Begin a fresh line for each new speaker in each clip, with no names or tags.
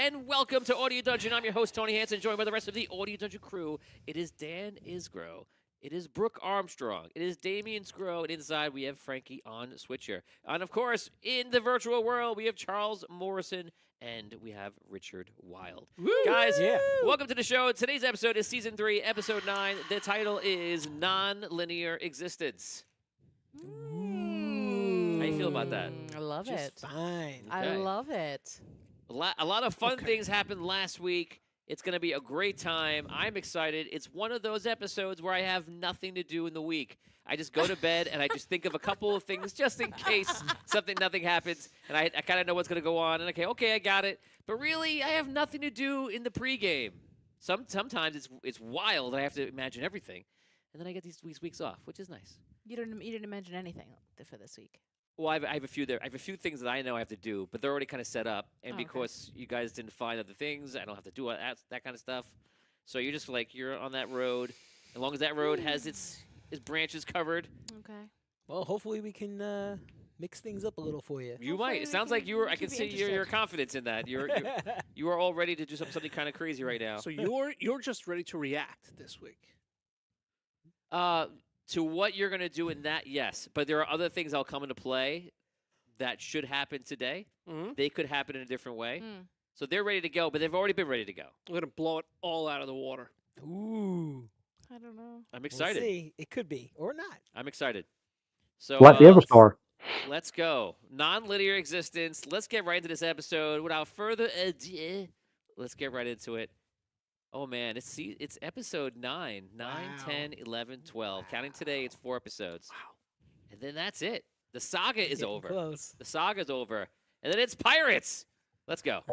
and welcome to Audio Dungeon. I'm your host, Tony Hansen, joined by the rest of the Audio Dungeon crew. It is Dan Isgro. It is Brooke Armstrong. It is Damian Scrow. And inside, we have Frankie on Switcher. And, of course, in the virtual world, we have Charles Morrison and we have Richard Wild.
Woo!
Guys, welcome to the show. Today's episode is Season 3, Episode 9. The title is Non-Linear Existence. How you feel about that?
I love it.
Fine.
I
Okay.
love it.
A lot of fun things happened last week. It's going to be a great time. I'm excited. It's one of those episodes where I have nothing to do in the week. I just go to bed and I just think of a couple of things just in case nothing happens. And I kind of know what's going to go on. And okay, I got it. But really, I have nothing to do in the pregame. Sometimes it's wild. I have to imagine everything. And then I get these weeks off, which is nice.
You didn't imagine anything for this week.
Well, I have a few there. I have a few things that I know I have to do, but they're already kind of set up. And
Okay.
because you guys didn't find other things, I don't have to do that kind of stuff. So you're just like you're on that road. As long as that road has its branches covered,
Okay.
Well, hopefully we can mix things up a little for you.
you
Hopefully
might.
we
It sounds
can-
like you were.
we
I
should
can
be
see your
interested.
confidence in that. You are all ready to do something kind of crazy right now.
So you're just ready to react this week.
To what you're gonna do in that, yes. But there are other things that'll come into play that should happen today.
Mm-hmm.
They could happen in a different way.
Mm.
So they're ready to go, but they've already been ready to go.
We're gonna blow it all out of the water.
Ooh.
I don't know.
I'm
We'll
excited.
see. It could be or not.
I'm excited. So
Let the other star.
let's go. Non-linear existence. Let's get right into this episode. Without further ado, let's get right into it. Oh, man. It's episode 9. 9,
Wow.
10, 11, 12. Counting today, it's 4 episodes.
Wow.
And then that's it. The saga is
Getting
over.
Close.
The saga's over. And then it's pirates. Let's go.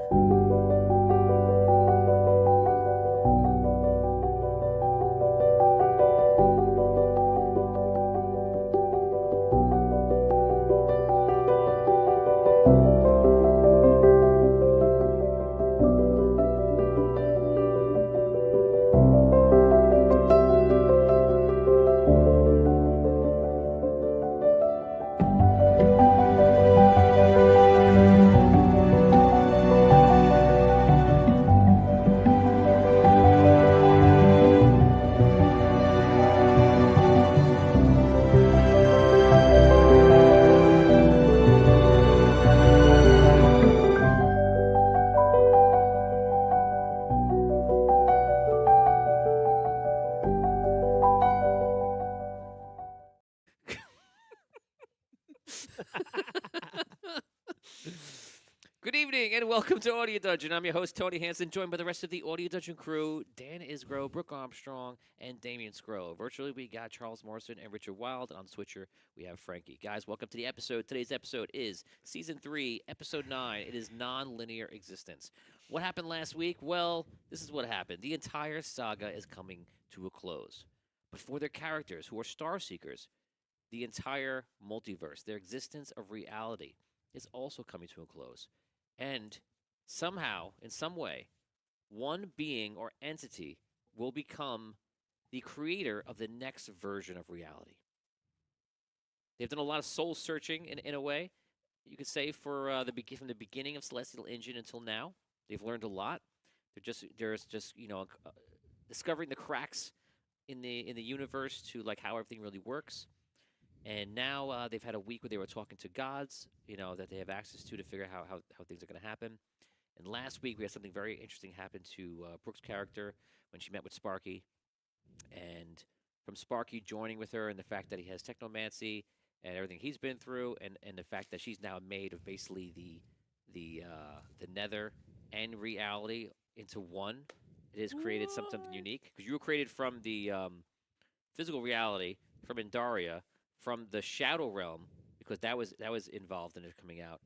Good evening and welcome to Audio Dungeon. I'm your host, Tony Hansen, joined by the rest of the Audio Dungeon crew, Dan Isgro, Brooke Armstrong, and Damian Scrow. Virtually, we got Charles Morrison and Richard Wild. And on Switcher, we have Frankie. Guys, welcome to the episode. Today's episode is Season 3, Episode 9. It is Non-Linear Existence. What happened last week? Well, this is what happened. The entire saga is coming to a close. But for their characters, who are Star Seekers, the entire multiverse, their existence of reality, is also coming to a close. And somehow, in some way, one being or entity will become the creator of the next version of reality. They've done a lot of soul searching in a way, you could say, for from the beginning of Celestial Engine until now. They've learned a lot. They're just discovering the cracks in the universe to like how everything really works. And now they've had a week where they were talking to gods, that they have access to figure out how things are going to happen. And last week we had something very interesting happen to Brooke's character when she met with Sparky. And from Sparky joining with her and the fact that he has technomancy and everything he's been through, and the fact that she's now made of basically the nether and reality into one, it has created something unique. Because you were created from the physical reality, from Indaria, from the Shadow Realm, because that was involved in it coming out,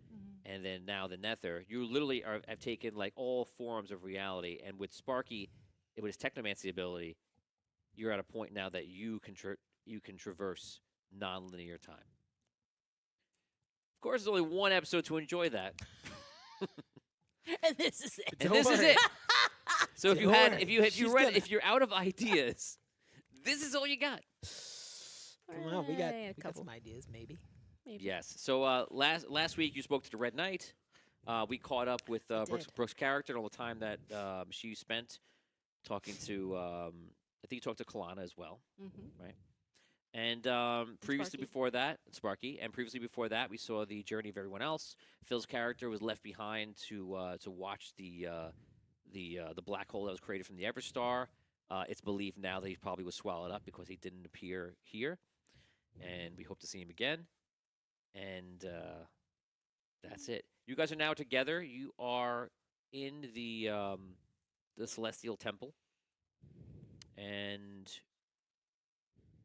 and then now the Nether. You literally have taken like all forms of reality, and with Sparky, with his technomancy ability, you're at a point now that you can traverse non-linear time. Of course, there's only one episode to enjoy that,
And this is it.
and this is it. So
Don't worry.
if you're out of ideas, this is all you got.
Come on, we got
a couple.
some ideas, maybe.
Maybe.
Yes. So last week you spoke to the Red Knight. We caught up with
I
Brooks,
did.
Brooks' character and all the time that she spent talking to. I think you talked to Kalana as well.
Mm-hmm.
And previously
Sparky.
before that, Sparky, and previously before that, we saw the journey of everyone else. Phil's character was left behind to watch the black hole that was created from the Everstar. It's believed now that he probably was swallowed up because he didn't appear here, and we hope to see him again. And that's it. You guys are now together. You are in the Celestial Temple, and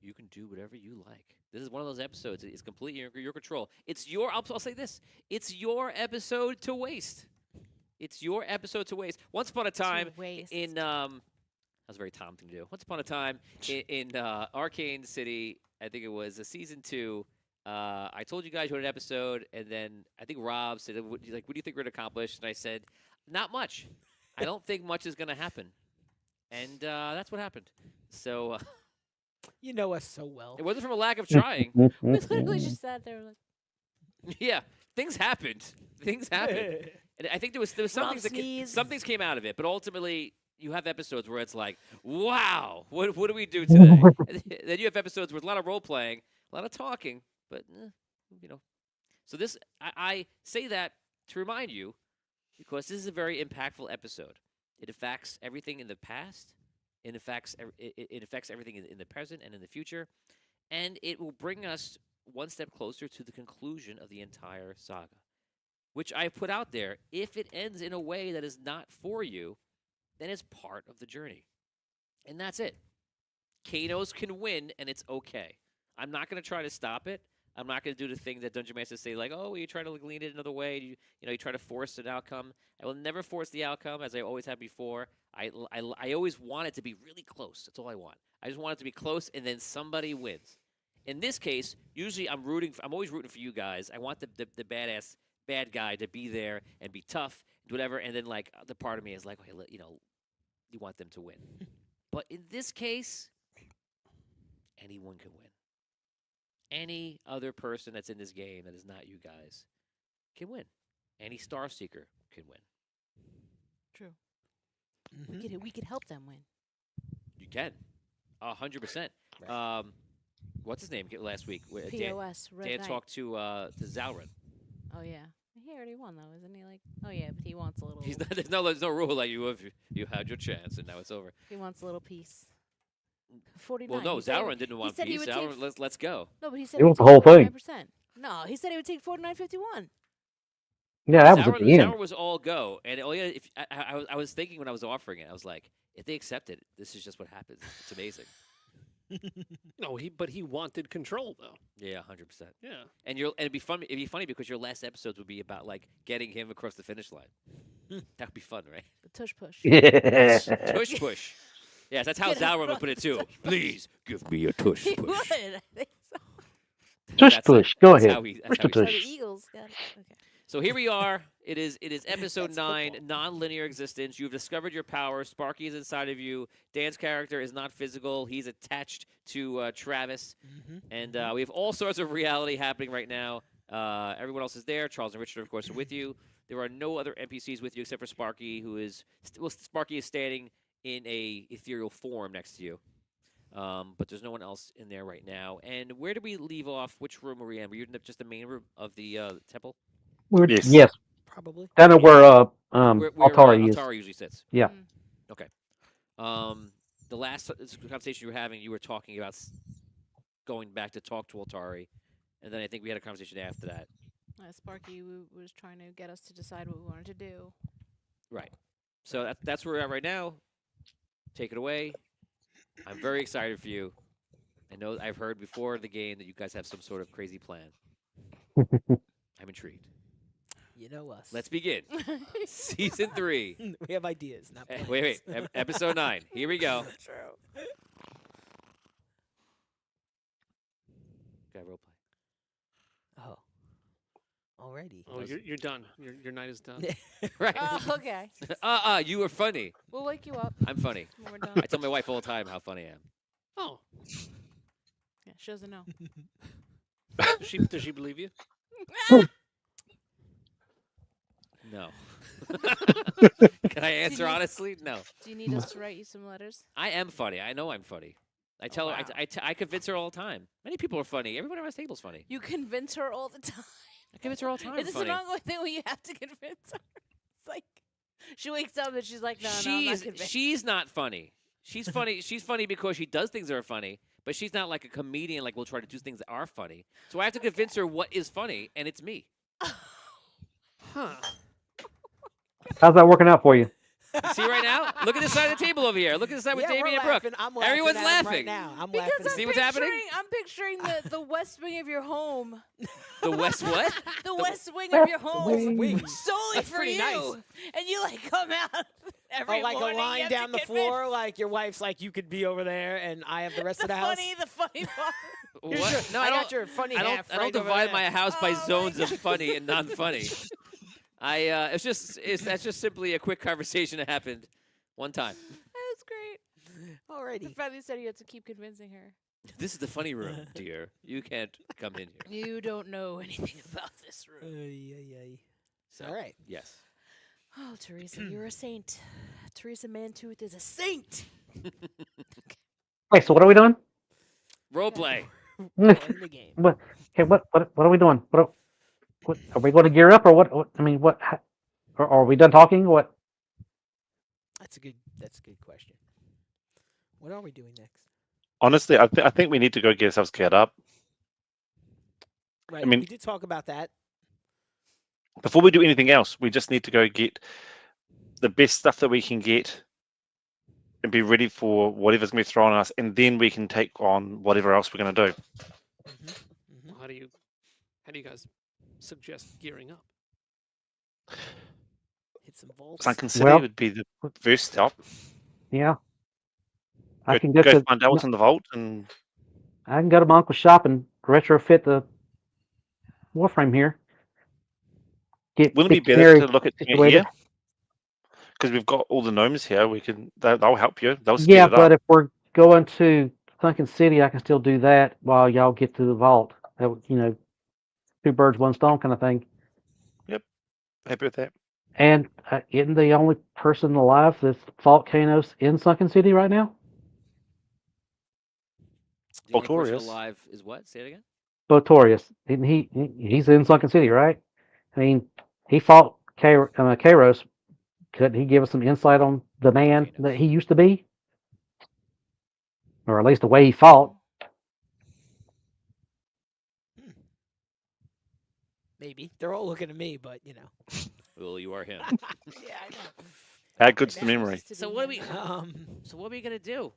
you can do whatever you like. This is one of those episodes. It's completely your control. It's your. I'll say this. It's your episode to waste. It's your episode to waste. Once upon a time,
waste.
in that was a very Tom thing to do. Once upon a time in Arcane City, I think it was season 2. I told you guys you had an episode, and then I think Rob said, "What do you think we're gonna accomplish?" And I said, "Not much. I don't think much is gonna happen." And that's what happened. So
You know us so well.
it wasn't from a lack of trying.
We literally just sat there like,
Yeah, things happened. Things happened. And I think there was some
Rob
things that
sneezed.
some things came out of it, but ultimately you have episodes where it's like, wow, what do we do today? And then you have episodes with a lot of role playing, a lot of talking, but you know. So this I say that to remind you because this is a very impactful episode. It affects everything in the past. It affects everything in the present and in the future, and it will bring us one step closer to the conclusion of the entire saga, which I put out there. If it ends in a way that is not for you, then it's part of the journey. And that's it. Kanos can win, and it's okay. I'm not going to try to stop it. I'm not going to do the thing that Dungeon Masters say, like, oh, you try to lean it another way. You try to force an outcome. I will never force the outcome, as I always have before. I always want it to be really close. That's all I want. I just want it to be close, and then somebody wins. In this case, usually I'm always rooting for you guys. I want the badass bad guy to be there and be tough, do whatever, and then like the part of me is like, okay, you want them to win. But in this case, anyone can win. Any other person that's in this game that is not you guys can win. Any Star Seeker can win.
true.
Mhm.
We could help them win.
You can, 100%.
Right.
What's his name last week?
POS. Red
Dan
Knight.
talked to Zalrin.
Oh yeah. He already won though, isn't he? Like, oh yeah, but he wants a little.
He's not, there's no rule like you had your chance and now it's over.
He wants a little piece. 49.
Well, no,
He said he
Zalrin didn't want
said he
peace.
would take
Zalrin, let's go.
No, but he said
He
he would
wants the
take
whole thing.
49%. No, he said he would take 49.51.
Yeah, that was at the end.
Zalrin was all go, and if I was thinking when I was offering it, I was like, if they accept it, this is just what happens. It's amazing.
No, but he wanted control though.
Yeah, 100%.
Yeah.
And it'd be fun. It'd be funny because your last episodes would be about like getting him across the finish line. That would be fun, right?
The tush push.
Yeah.
Tush push. Yes, that's how
Get him
Zalrin would
across
put it
the
too.
tush push.
Please give me a tush
He
push.
would. I think so.
Tush
That's
push. Go
that's
ahead.
how he- that's
Push
how
the
he
Oh,
says
tush.
the Eagles got it. Okay.
So here we are. It is episode
That's
9,
football.
non-linear existence. You've discovered your power. Sparky is inside of you. Dan's character is not physical. He's attached to Travis.
Mhm.
And we have all sorts of reality happening right now. Everyone else is there. Charles and Richard, of course, are with you. There are no other NPCs with you except for Sparky, who is Sparky is standing in a ethereal form next to you. But there's no one else in there right now. And where did we leave off? Which room were we in? Were you in just the main room of the temple?
Yes. Yes.
Probably.
Down at where
Where
Altari is.
Altara usually sits.
Yeah.
The last conversation you were having, you were talking about going back to talk to Altari, and then I think we had a conversation after that.
Sparky was trying to get us to decide what we wanted to do.
Right. So that's where we're at right now. Take it away. I'm very excited for you. I know I've heard before the game that you guys have some sort of crazy plan. I'm intrigued.
You know us.
Let's begin. Season 3.
We have ideas, not plans.
Wait. Episode 9. Here we go.
True.
Okay, role play.
Oh. Alrighty.
Oh, you're done. Your night is done.
Right.
Okay.
You were funny.
We'll wake you up
I'm funny.
when we're done.
I tell my wife all the time how funny I am.
Oh,
Yeah, she doesn't know.
does she believe you?
No. Can I answer honestly? No.
Do you need us to write you some letters?
I am funny. I know I'm funny. I tell her.
wow.
I convince her all the time. Many people are funny. Everyone at my table's funny.
You convince her all the time.
I convince her all the time.
Is this
funny.
an ongoing thing where you have to convince her? It's like she wakes up and she's like, no, I'm not convinced.
She's not funny. She's funny. She's funny because she does things that are funny, but she's not like a comedian. Like we'll try to do things that are funny. So I have to convince her what is funny, and it's me.
Huh.
How's that working out for you?
You see right now? Look at this side of the table over here. Look at this side with
Yeah,
Damien
we're
and Brooke.
laughing. I'm laughing
Everyone's
at him right
laughing.
now. I'm
Because
laughing.
I'm
See what's happening?
I'm picturing the west wing of your home.
The West what?
The west wing of your home.
Wing.
Solely
That's
for
pretty
you.
nice.
And you like come out every
Oh, like
morning.
a line
you have
down
to
the
convince
floor, like your wife's like, you could be over there, and I have the rest of the house.
the funny part.
Here's
What?
your-
No,
I
I
got
don't.
your funny
I don't.
half
I don't
right over
divide
there.
my house by
Oh my
zones of
God.
funny and non-funny. That's just simply a quick conversation that happened one time.
That's great. The
Alrighty.
fact that you said you had to keep convincing her.
This is the funny room, dear. You can't come in here.
You don't know anything about this room.
So,
All right.
Yes.
Oh, Teresa, you're a saint. Teresa Mantooth is a saint.
Hey, so what are we doing?
Role play.
Playing the game.
Okay, what are we doing? What are we going to gear up or what I mean, or are we done talking? What?
That's a good question. What are we doing next?
Honestly, I think we need to go get ourselves geared up.
Right.
mean-
we did talk about that.
Before we do anything else, we just need to go get the best stuff that we can get and be ready for whatever's going to be thrown at us, and then we can take on whatever else we're going to do.
Mm-hmm.
How do you guys suggest gearing up?
Hit some volts.
Sunken City
Well-
would be the first stop.
Yeah. I
Go,
can go
go
to
find out what's in the vault, and
I can go to my uncle's shop and retrofit the Warframe here.
wouldn't it be
get
better
Canary
to look at doing it
situated.
here? Because we've got all the gnomes here. They'll help you. They'll speed
Yeah,
it
but
up.
if we're going to Sunken City, I can still do that while y'all get to the vault. That would, two birds, one stone kind of thing.
Happy with that.
And isn't the only person alive that's volcanoes in Sunken City right now?
The only person
Voltorius.
alive is what? Say it again.
Botorius. He's in Sunken City, right? I mean, he fought Kairos. Couldn't he give us some insight on the man
Volcanoes.
that he used to be? Or at least the way he fought?
Maybe they're all looking at me, but
Well, you are him.
yeah, I know.
How good's the
That
memory?
needs to
So
be
what
him.
do we? So what are we gonna do?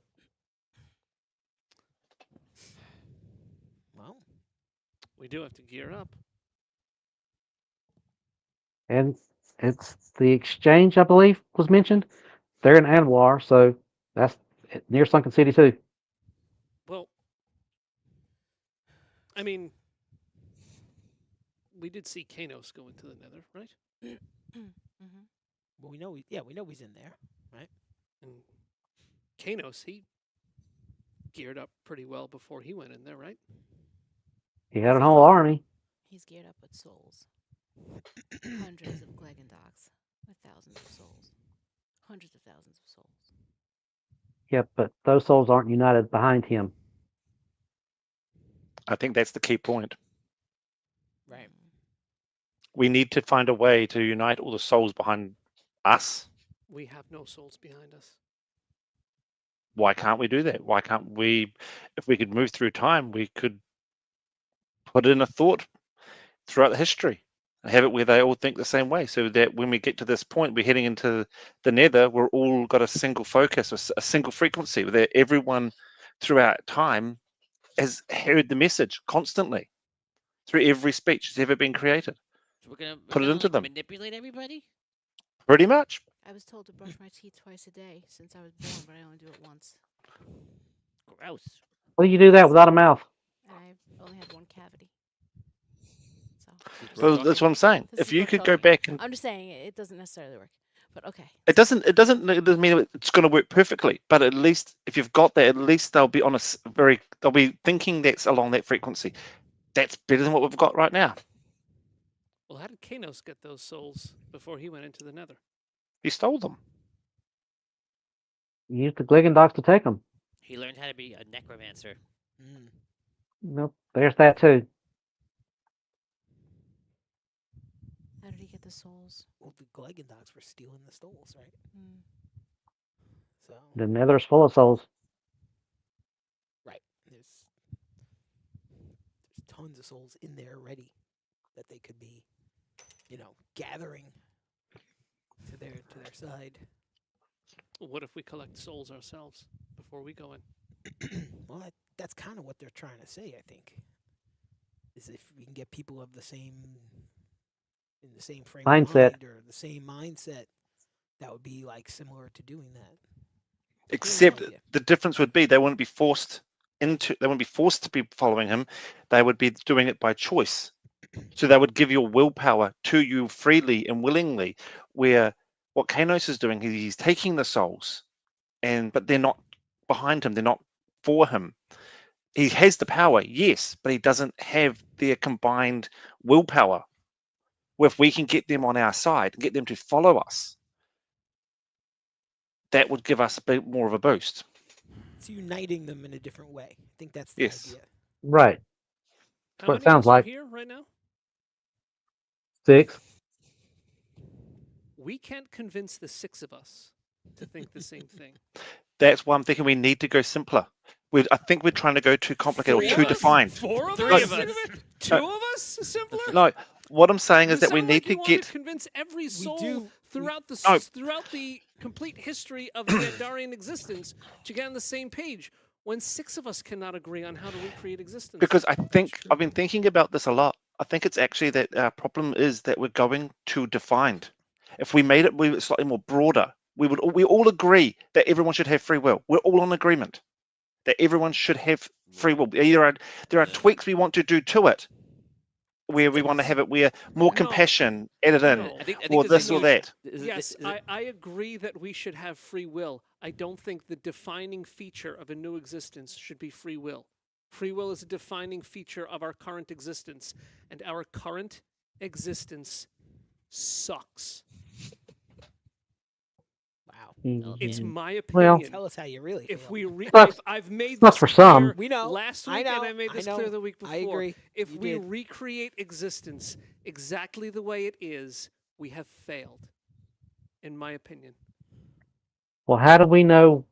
Well,
We do have to gear up.
And it's the exchange, I believe, was mentioned. They're in Anwar, so that's near Sunken City too.
Well, I mean, we did see Kanos go into the Nether, right?
Mhm.
well, we know he's in there.
And Kanos, he geared up pretty well before he went in there, right?
He had a whole army.
He's geared up with souls. Hundreds of Glegendogs with thousands of souls. Hundreds of thousands of souls.
Yeah, but those souls aren't united behind him.
I think that's the key point.
Right.
We need to find a way to unite all the souls behind us.
We have no souls behind us.
Why can't we do that? Why can't we? If we could move through time, we could put in a thought throughout the history and have it where they all think the same way, so that when we get to this point, we're heading into the Nether, we're all got a single focus, a single frequency, where everyone throughout time has heard the message constantly through every speech that's ever been created.
So we're gonna
Put it
gonna,
into
like,
them.
manipulate everybody.
Pretty much.
I was told to brush my teeth twice a day since I was born, but I only do it once.
Gross.
Well, you do that without a mouth.
And I only had one cavity. So
Keep
So
talking.
that's what I'm saying.
This
If
is
you
what
could
told
go
me.
back and
I'm just saying it doesn't necessarily work. But okay.
it doesn't mean it's going to work perfectly, but at least if you've got that, at least they'll be on they'll be thinking that's along that frequency. That's better than what we've got right now.
Well, how did Kanos get those souls before he went into the Nether?
He stole them.
You use the Gligendogs to take them.
He learned how to be a necromancer.
Mm.
Nope. There's that too.
How did he get the souls?
Well, the Glegendogs were stealing the souls, right?
Mm.
So
The Nether's full of souls.
right, there's tons of souls in there already that they could be, gathering to their side.
What if we collect souls ourselves before we go in?
Well, that's kind of what they're trying to say, I think. Is if we can get people of the same frame of
Mindset.
mind or the same mindset, that would be like similar to doing that.
Except
idea.
the difference would be they wouldn't be forced to be following him. They would be doing it by choice. So they would give your willpower to you freely and willingly. Where what Kanos is doing, he's taking the souls, but they're not behind him. They're not for him. He has the power, yes, but he doesn't have their combined willpower. Well, if we can get them on our side, get them to follow us, that would give us a bit more of a boost.
It's uniting them in a different way. I think that's the
Yes.
idea.
Right.
How
what it
many of
sounds
us are
like.
here right now?
6.
We can't convince the 6 of us to think the same thing.
That's why I'm thinking we need to go simpler. I think we're trying to go too complicated or
Four
too
of us?
defined.
4 of
Three
us?
of us.
2 of us? Simpler?
No, what I'm saying
You
is that we
sound
need
like
to
you want
get.
to convince every soul
do-
throughout the
No.
throughout the complete history of the Andarian existence to get on the same page. When 6 of us cannot agree on how to recreate existence.
Because I think
true.
I've been thinking about this a lot. I think it's actually that our problem is that we're going too defined. If we made it slightly more broader, we all agree that everyone should have free will. We're all in agreement that everyone should have free will. There are tweaks we want to do to it, where we want to have it where more
No.
compassion added in,
No.
I think
or
there's a
this or
huge-
that.
Yes, I agree that we should have free will. I don't think the defining feature of a new existence should be free will. Free will is a defining feature of our current existence, and our current existence sucks.
Wow.
It's
Mhm.
my
Well-
opinion.
Tell us how you really
If
feel.
we
Sucks.
I've made
Sucks
this
for
clear
some.
We know.
last
I
week, and
know,
I made
I
this
know,
clear the week before.
I agree.
If
You
we
did.
recreate existence exactly the way it is, we have failed, in my opinion.
Well, how do we know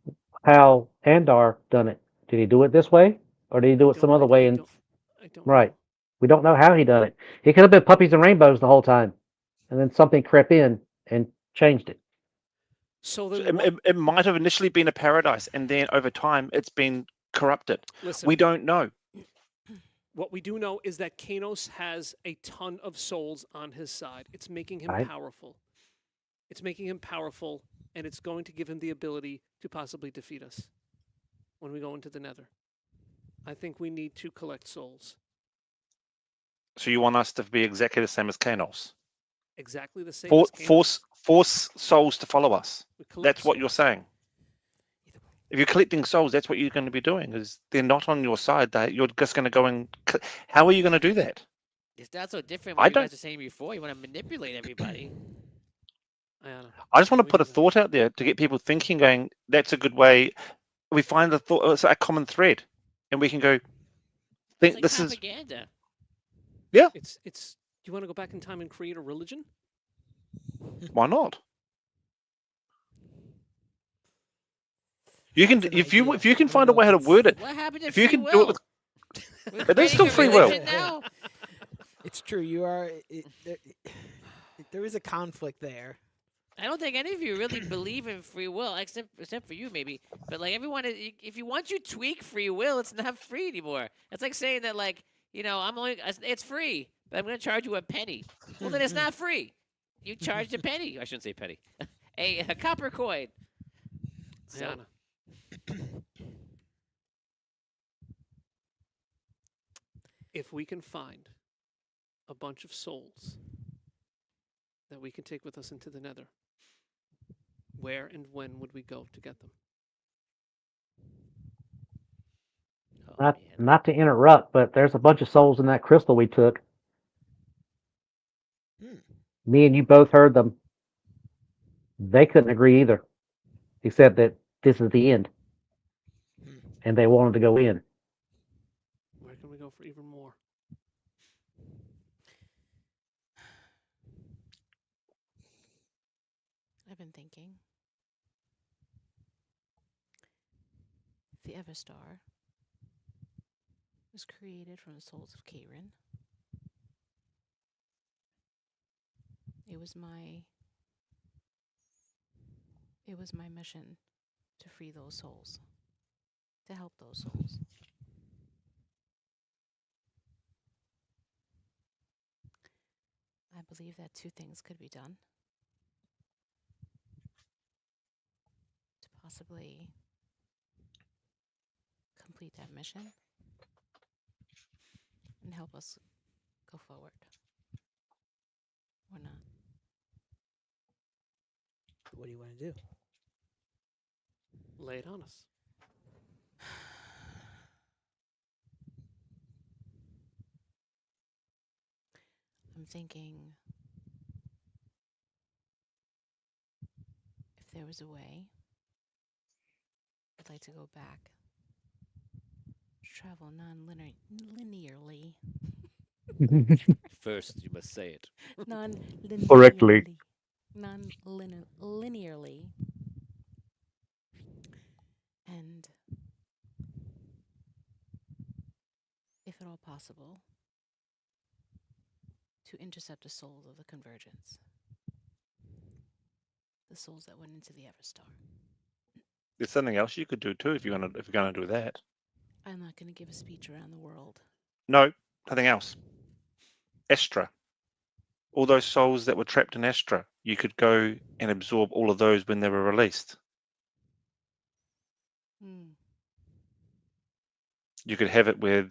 how Andar done it? Did he do it this way, or did he do it some
Don't-
other way? And
I don't
right,
know.
we don't know how he done it. He could have been puppies and rainbows the whole time, and then something crept in and changed it.
So
So
then, what,
it might have initially been a paradise, and then over time it's been corrupted.
listen.
We don't know.
What we do know is that Kanos has a ton of souls on his side. It's making him
Right.
powerful. It's making him powerful, and it's going to give him the ability to possibly defeat us when we go into the Nether. I think we need to collect souls.
So you want us to be exactly the same as Kanos?
Exactly the same as Kanos.
Force souls to follow us.
We collect
That's what you're
souls.
saying. If you're collecting souls, that's what you're going to be doing. Is they're not on your side. You're just going to go and. How are you going to do that?
It's not so different
I
what you
don't-
guys were saying before. You want to manipulate everybody.
Ayana,
I just want
how
to
we
put
do
a
that?
thought out there to get people thinking. Going, that's a good way. We find the thought. It's a common thread, and we can go.
It's
Think
like
this is.
propaganda.
It's. Do you want to go back in time and create a religion?
Why not? You can
That's an
if you
idea.
if you can
I don't
find a
know
way
if
how to
it's-
word it.
What happened to
If you
free
can
will?
do it with,
We're
It is still
creating a
free will.
religion now.
It's true. You are. There is a conflict there.
I don't think any of you really believe in free will, except for you maybe. But like everyone, if you once you tweak free will, it's not free anymore. It's like saying that like it's free, but I'm going to charge you a penny. Well, then it's not free. You charged a penny. I shouldn't say penny. a copper coin. So
Ayana. If we can find a bunch of souls that we can take with us into the Nether, where and when would we go to get them?
oh,
Not
man.
not to interrupt, but there's a bunch of souls in that crystal we took. Me and you both heard them. They couldn't agree either, except that this is the end,
Hmm.
and they wanted to go in.
Where can we go for even more?
I've been thinking. The Everstar was created from the souls of Karen. It was my mission to free those souls, to help those souls. I believe that two things could be done to possibly complete that mission and help us go forward. Or not.
What do you want to do?
Lay it on us.
I'm thinking if there was a way, I'd like to go back, travel non-linearly,
First, you must say it.
Correctly.
non-linearly, and if at all possible, to intercept the souls of the convergence, the souls that went into the Everstar.
There's something else you could do too if you're gonna do that.
I'm not going to give a speech around the world.
No, nothing else. Astra. All those souls that were trapped in Astra, you could go and absorb all of those when they were released.
Hmm.
You could have it where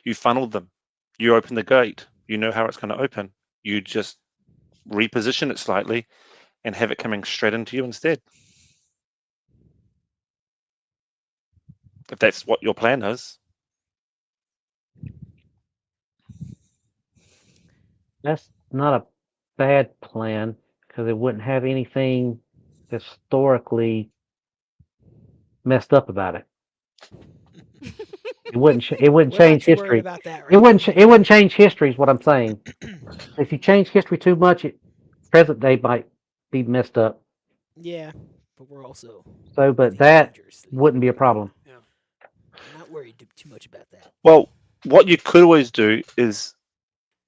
you funnel them. You open the gate. You know how it's going to open. You just reposition it slightly and have it coming straight into you instead. If that's what your plan is.
That's not a bad plan because it wouldn't have anything historically messed up about it. It wouldn't. It wouldn't
We're not
change
too worried
history.
about that
It
right
wouldn't.
now.
It wouldn't change history. Is what I'm saying. If you change history too much, present day might be messed up.
Yeah, but we're also
So, but
living
that
dangerously.
wouldn't be a problem.
Yeah.
I'm not worried too much about that.
Well, what you could always do is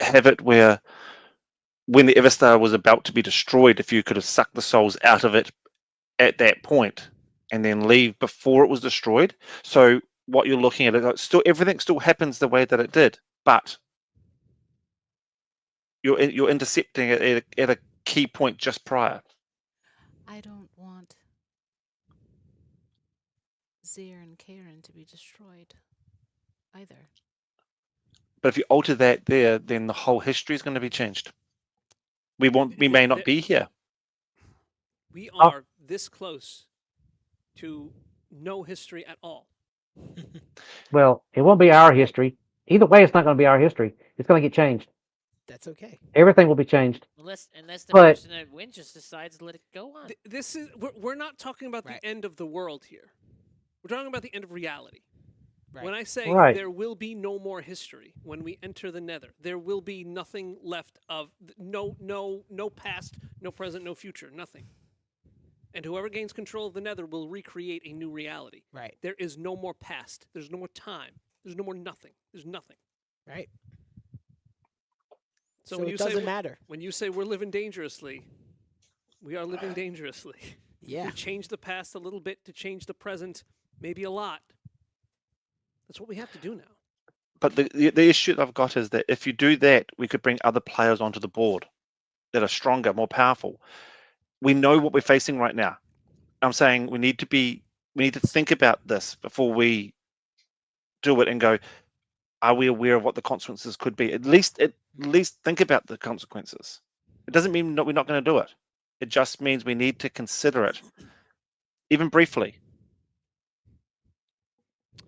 have it where when the Everstar was about to be destroyed, if you could have sucked the souls out of it at that point and then leave before it was destroyed. So what you're looking at, still everything still happens the way that it did, but you're intercepting it at a key point just prior.
I don't want Zir and Karen to be destroyed either.
But if you alter that there, then the whole history is going to be changed. We may not be here.
We
Oh.
are this close to no history at all.
Well, it won't be our history. Either way, it's not going to be our history. It's going to get changed.
That's okay.
Everything will be changed.
Unless the
But-
person that wins just decides to let it go on.
This is we're not talking about
Right.
the end of the world here. We're talking about the end of reality.
Right.
When I say
Right.
there will be no more history when we enter the Nether, there will be nothing left of no past, no present, no future, nothing. And whoever gains control of the Nether will recreate a new reality.
Right.
There is no more past. There's no more time. There's no more nothing. There's nothing.
Right.
So,
So
when
it
you
doesn't
say
matter.
when you say we're living dangerously, we are living dangerously.
Yeah.
We change the past a little bit to change the present, maybe a lot. That's what we have to do now.
But the issue that I've got is that if you do that, we could bring other players onto the board that are stronger, more powerful. We know what we're facing right now. I'm saying we need to think about this before we do it and go, are we aware of what the consequences could be? At least think about the consequences. It doesn't mean we're not going to do it. It just means we need to consider it, even briefly.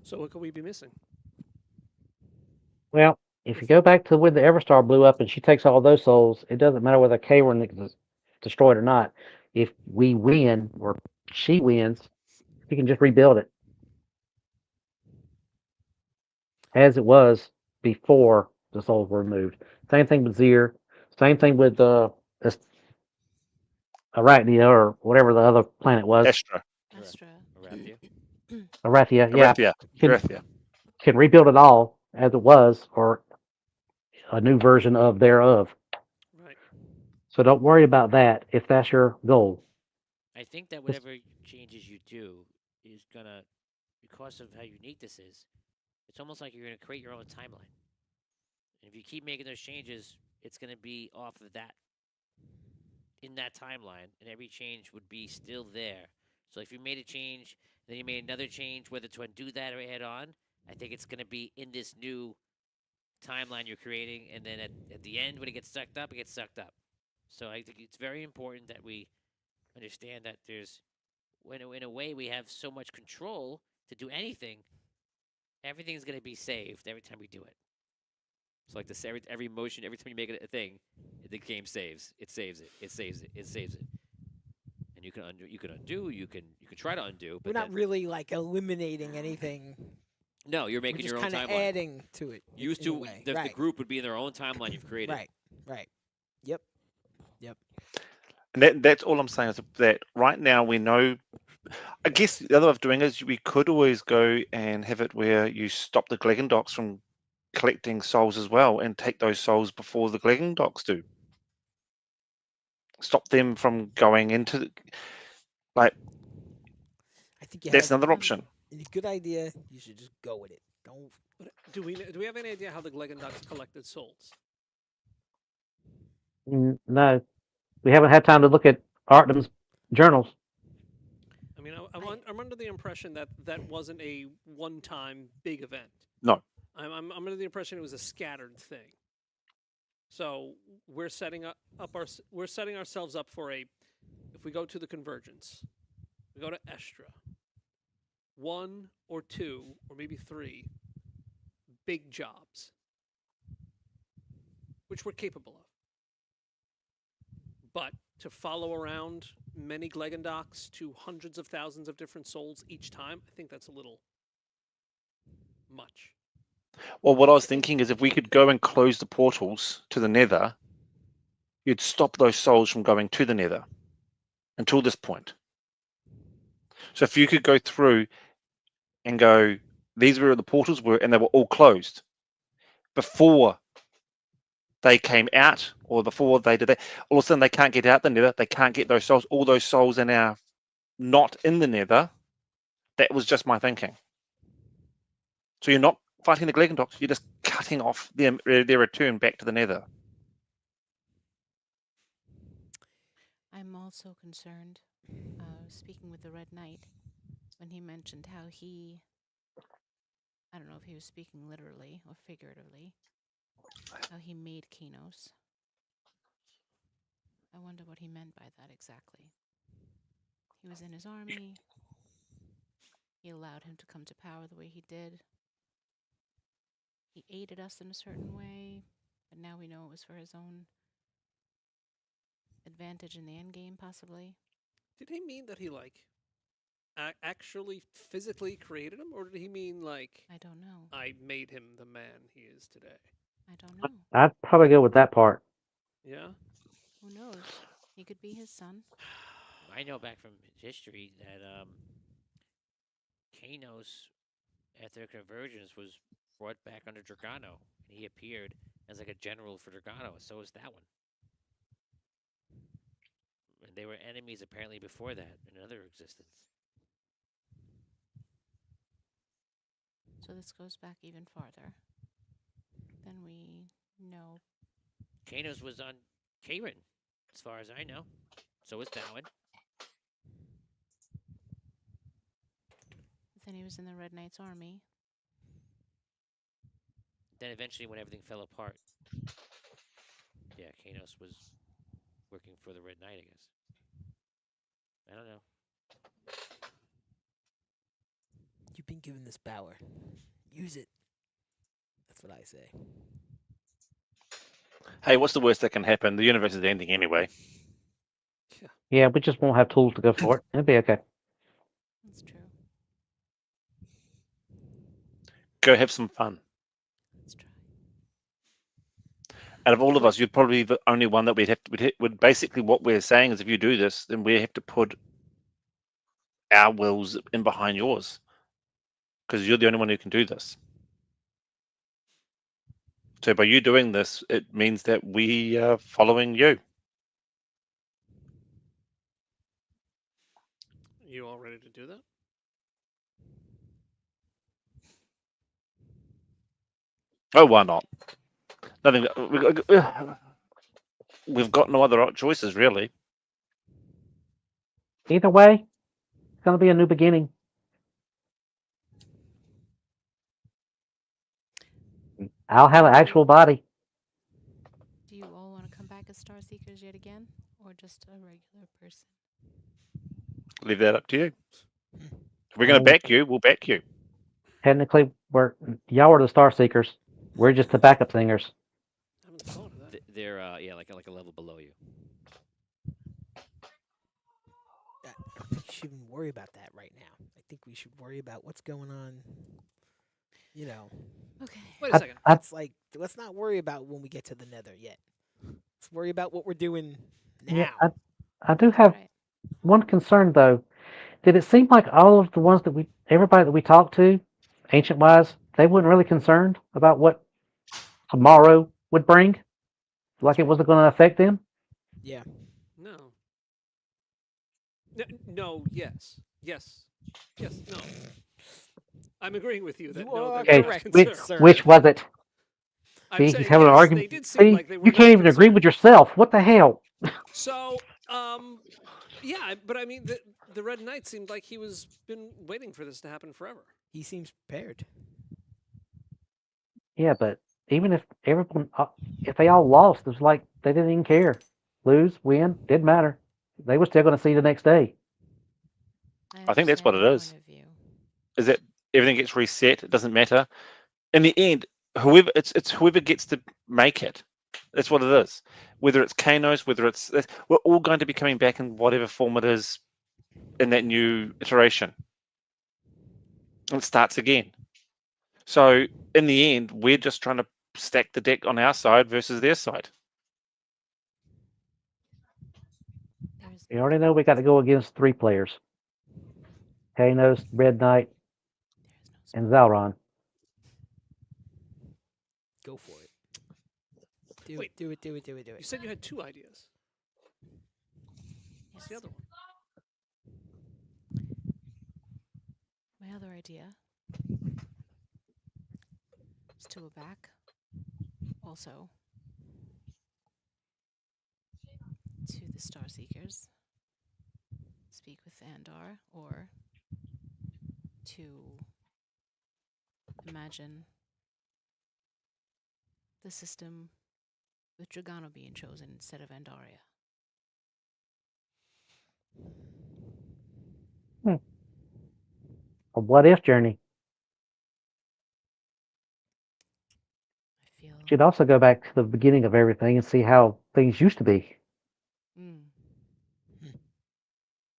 So what could we be missing?
Well, If you
If
go back to when the Everstar blew up and she takes all those souls, it doesn't matter whether Kaylin is destroyed or not. If we win or she wins, we can just rebuild it as it was before the souls were removed. Same thing with Zir. Same thing with Arachnia or whatever the other planet was.
Astra,
Astra.
Arathia.
Arathia, yeah,
Arathia,
can
Arathia.
can rebuild it all as it was or a new version of thereof.
right,
So don't worry about that if that's your goal.
I think that
Just
whatever changes you do is gonna, because of how unique this is, it's almost like you're gonna create your own timeline. And if you keep making those changes, it's gonna be off of that in that timeline, and every change would be still there. So if you made a change, then you made another change, whether to undo that or add on, I think it's gonna be in this new timeline you're creating, and then at the end when it gets sucked up, it gets sucked up. So I think it's very important that we understand that there's, when in a way we have so much control to do anything, everything's gonna be saved every time we do it. So like this, every motion, every time you make it a thing, the game saves. It saves it. It saves it. It saves it. And you can undo. You can undo. You can try to undo,
We're
but
not
then
really like eliminating anything.
no, you're
We're
making
just
your own
kind of
timeline.
adding to it
Used
in a
to
way.
the
Right.
group would be in their own timeline you've created.
Right. Right. Yep. Yep.
And that's all I'm saying is that right now we know. I guess the other way of doing it is we could always go and have it where you stop the Glegendocs from collecting souls as well and take those souls before the Glegendocs do. Stop them from going into like
I think you
that's
had
another option.
a good idea. You should just go with it. Don't.
but do we have any idea how the Glegendocs collected souls?
no, we haven't had time to look at Artem's journals.
I mean, I'm under the impression that that wasn't a one-time big event.
No.
I'm under the impression it was a scattered thing. So we're we're setting ourselves up for a, if we go to the convergence, we go to Estra, one or two or maybe three big jobs, which we're capable of. But to follow around many Glegendocs to hundreds of thousands of different souls each time, I think that's a little much.
Well, what I was
I think
thinking is if we could go and close the portals to the Nether, you'd stop those souls from going to the Nether until this point. So if you could go through and go, these were the portals were, and they were all closed before they came out or before they did that. All of a sudden, they can't get out the Nether. They can't get those souls. All those souls are now not in the Nether. That was just my thinking. So you're not fighting the Glegendocs. You're just cutting off their return back to the Nether.
I'm also concerned, speaking with the Red Knight, when he mentioned how I don't know if he was speaking literally or figuratively, how he made Kinos. I wonder what he meant by that exactly. He was in his army. He allowed him to come to power the way he did. He aided us in a certain way, but now we know it was for his own advantage in the end game, possibly.
Did he mean that he like actually physically created him, or did he mean like
I don't know.
I made him the man he is today?
I don't know.
I'd probably go with that part.
Yeah.
Who knows? He could be his son.
I know back from history that Kanos, after convergence, was brought back under Dragano, and he appeared as like a general for Dragano. So was that one. And they were enemies apparently before that in another existence.
So this goes back even farther than we know.
Kanos was on Karen, as far as I know. So was Dowan.
Then he was in the Red Knight's army.
Then eventually, when everything fell apart, yeah, Kanos was working for the Red Knight, I guess. I don't know.
You've been given this power. Use it. That's what I say.
Hey, what's the worst that can happen? The universe is ending anyway.
Yeah, we just won't have tools to go for it. It'll be okay.
That's true.
Go have some fun.
Let's try.
Out of all of us, you'd probably be the only one that would basically what we're saying is if you do this, then we have to put our wills in behind yours because you're the only one who can do this. So by you doing this, it means that we are following you.
You all ready to do that?
Oh, why not? Nothing. We've got no other choices, really.
Either way, it's gonna be a new beginning. I'll have an actual body.
Do you all want to come back as Star Seekers yet again, or just a regular person?
Leave that up to you.
Hmm.
If we're going to back you, we'll back you.
Technically, y'all are the Star Seekers. We're just the backup singers.
I haven't thought of that.
They're yeah, like a level below you.
I don't think you should even worry about that right now. I think we should worry about what's going on. You know,
Okay.
Wait a second.
it's like let's not worry about when we get to the Nether yet. Let's worry about what we're doing now.
Yeah, I do have
Right.
one concern though. Did it seem like all of the ones everybody that we talked to, ancient wise, they weren't really concerned about what tomorrow would bring? Like it wasn't going to affect them?
Yeah.
No. No. Yes. Yes. Yes. No. I'm agreeing with you that
You
no,
are
they're
Okay,
not
correct,
concerned.
sir.
which was it?
I'm
See,
saying
he's having an
yes,
argument.
they did seem
See,
like they were
you
not
can't even agree
concerned.
with yourself. What the hell?
So, yeah, but I mean, the Red Knight seemed like he was been waiting for this to happen forever.
He seems prepared.
Yeah, but even if they all lost, it was like they didn't even care. Lose, win, didn't matter. They were still going to see the next day.
I think that's what
understand
it
your
is.
point of view.
Is that everything gets reset? It doesn't matter. In the end, it's whoever gets to make it. That's what it is. Whether it's Kanos, we're all going to be coming back in whatever form it is in that new iteration. And it starts again. So in the end, we're just trying to stack the deck on our side versus their side.
There's
You already know we got to go against 3 players: Kanos, Red Knight,
there's no
and Zalron.
Go for it. Do
Wait.
it. Do it. Do it. Do it. Do
You
it.
said you had 2 ideas. What's the
Yes.
other one?
My other idea is to go back also to the Star Seekers, speak with Andar, or to imagine the system with Dragano being chosen instead of Andaria.
A what if journey.
I feel
You'd also go back to the beginning of everything and see how things used to be.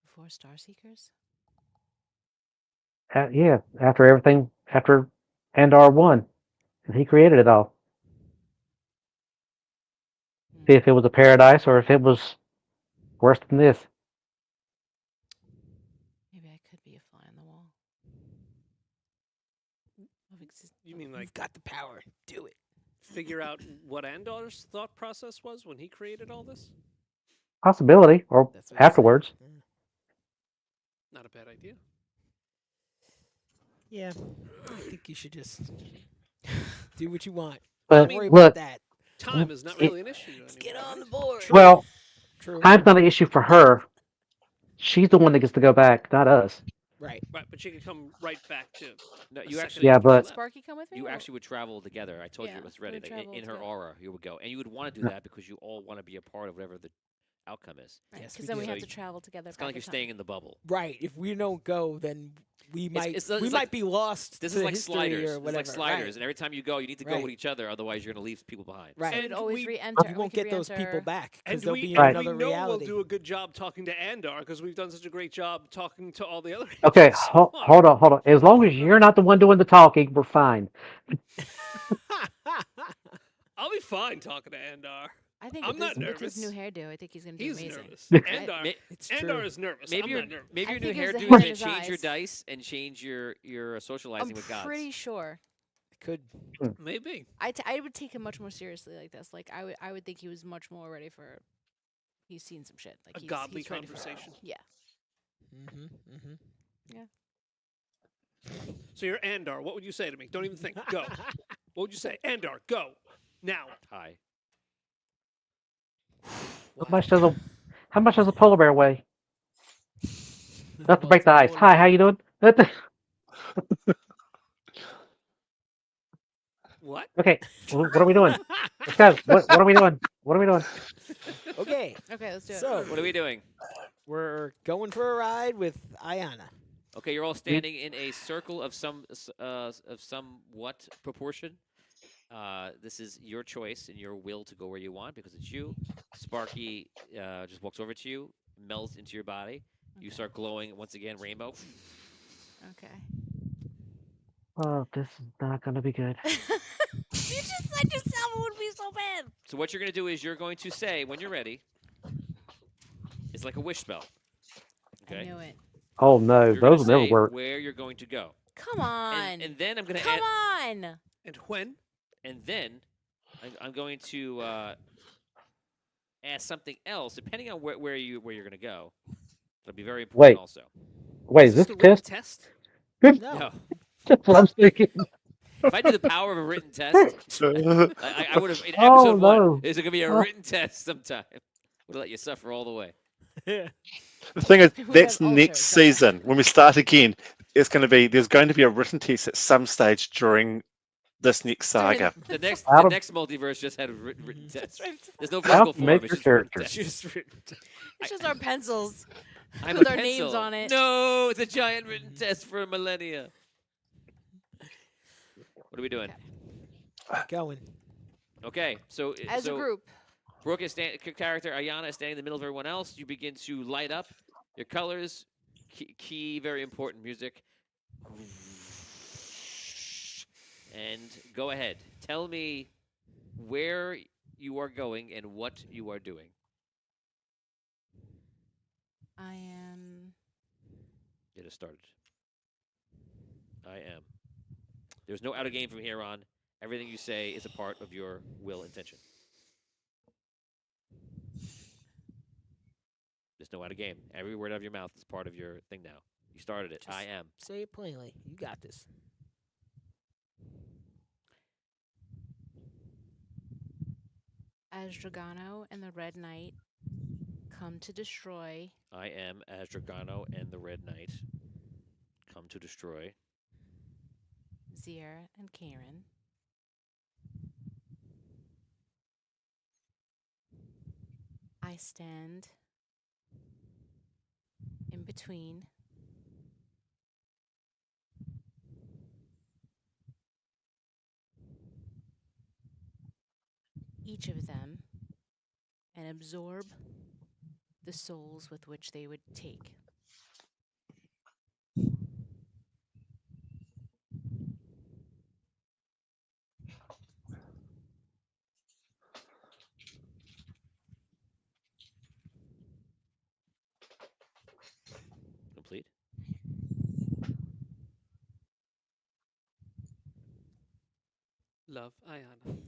before Star Seekers.
Yeah, after Andar won, and he created it all. See if it was a paradise or if it was worse than this.
Maybe I could be a fly on the wall.
You mean like
You've got the power. Do it.
figure out what Andar's thought process was when he created all this?
Possibility, or
That's what he said.
afterwards.
Not a bad idea.
Yeah. I think you should just do what you want.
But
Don't worry
look,
about that.
Time is not really an issue anymore.
Let's get on the
right?
board.
well,
True.
time's not an issue for her. She's the one that gets to go back, not us.
Right.
Right, but she could come right back to.
No,
a
you
second
actually
Yeah,
after we
but-
left.
Sparky come with me?
you
or-
actually would travel together. I told you
Yeah,
it was
we
ready.
would
Like,
travel
in her
together.
aura, you would go, and you would want to do
No.
that because you all want to be a part of whatever the outcome is.
Yes,
Because
we
then we
do.
have
So
to travel together.
It's kind of like
back
you're
in time.
staying in the bubble.
Right. If we don't go, then we might
it's
we
like-
might be lost.
This
to
is like
history
sliders.
or
It's
whatever.
like sliders,
Right.
and every time you go, you need to go
Right.
with each other, otherwise you're going to leave people behind.
Right.
So we'd
And
always
we-
re-enter.
We
we
won't
could
get those people
re-enter-
back because
And
they'll
we,
be in
and
another
we know
reality.
we'll do a good job talking to Andar because we've done such a great job talking to all the other.
Okay,
agents so far.
hold on, hold on. As long as you're not the one doing the talking, we're fine.
I'll be fine talking to Andar.
I think
I'm
with,
not
with his new
nervous.
hairdo, I think he's going to do
He's
amazing.
nervous.
Right?
Andar,
It's
Andar
true.
is nervous.
Maybe
I'm
your
not nervous.
maybe
I
your new
think it was the
hairdo
hair
is
in
going
his
to change your
eyes.
dice and change your socializing
I'm
with gods.
pretty sure.
Could.
Maybe.
I would take him much more seriously like this. Like I would think he was much more ready for. He's seen some shit. Like
A
he's,
godly
he's ready for it.
conversation.
Yeah.
Mm-hmm, mm-hmm.
So you're Andar. What would you say to me? Don't even think. Go. What would you say? Andar, go. Now.
Hi.
How much does a polar bear weigh? Not to
Well,
break
it's
the
a
ice.
polar
Hi, how
bear.
you doing?
What?
Okay, what are we doing? Let's go. What are we doing? What are we doing?
Okay,
Okay, let's do it.
so
What are we doing?
we're going for a ride with Ayana.
Okay, you're all standing in a circle of somewhat proportion. This is your choice and your will to go where you want because it's you. Sparky just walks over to you, melts into your body. You
Okay.
start glowing once again, rainbow.
Okay.
Oh, this is not gonna be good.
You just said yourself it would be so bad.
So what you're going to do is you're going to say when you're ready. It's like a wish spell.
I
Okay.
knew it.
Oh no,
You're gonna
those will never
say
work.
where you're going to go.
Come on.
And then I'm going to
Come
add,
on.
And when?
and then I'm going to ask something else depending on where you're going to go. It'll be very important
Wait.
also.
Wait, is
this
this
the written
test?
test?
No.
No.
That's what I'm thinking.
If I did the power of a written test, I would have in
Oh,
episode one.
no.
Is it going to be a
Oh.
written test sometime? Would let you suffer all the way.
The thing is,
We
that's
have
next
ulcers, okay.
season when we start again. There's going to be a written test at some stage during this next saga.
The next
Out
the
of-
next multiverse just had a written test. There's no
Out
physical
of
form.
major
It's just written
characters.
test.
Just written test.
It's just our pencils.
I'm
with
a
our names
pencil.
on it.
No, it's a giant written test for millennia. What are we doing?
Going.
Okay, so
As
so
a group.
Brooke is character Ayana is standing in the middle of everyone else. You begin to light up your colors. Key very important music. And go ahead. Tell me where you are going and what you are doing.
I am.
Get it started. I am. There's no out of game from here on. Everything you say is a part of your will intention. There's no out of game. Every word out of your mouth is part of your thing now. You started it.
Just-
I am.
Say it plainly. You got this.
As Dragano and the Red Knight come to destroy
I am as Dragano and the Red Knight come to destroy.
Zier and Karen, I stand in between each of them and absorb the souls with which they would take.
Complete.
Love, Ayana.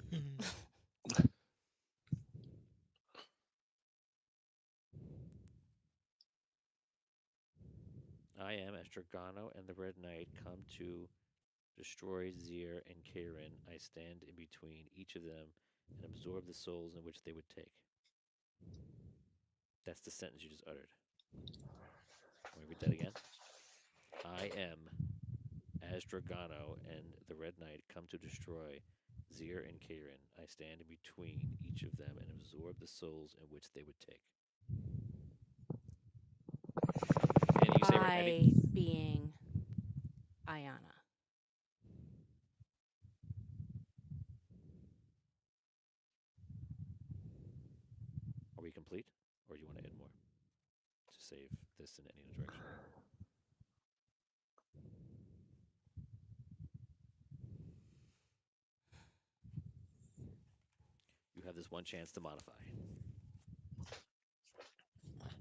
I am as Dragano and the Red Knight come to destroy Zier and Karen. I stand in between each of them and absorb the souls in which they would take. That's the sentence you just uttered. Let me read that again. I am as Dragano and the Red Knight come to destroy Zier and Karen. I stand in between each of them and absorb the souls in which they would take. say right, Eddie?
I being Ayana.
Are we complete, or do you want to add more to save this in any other direction? You have this one chance to modify.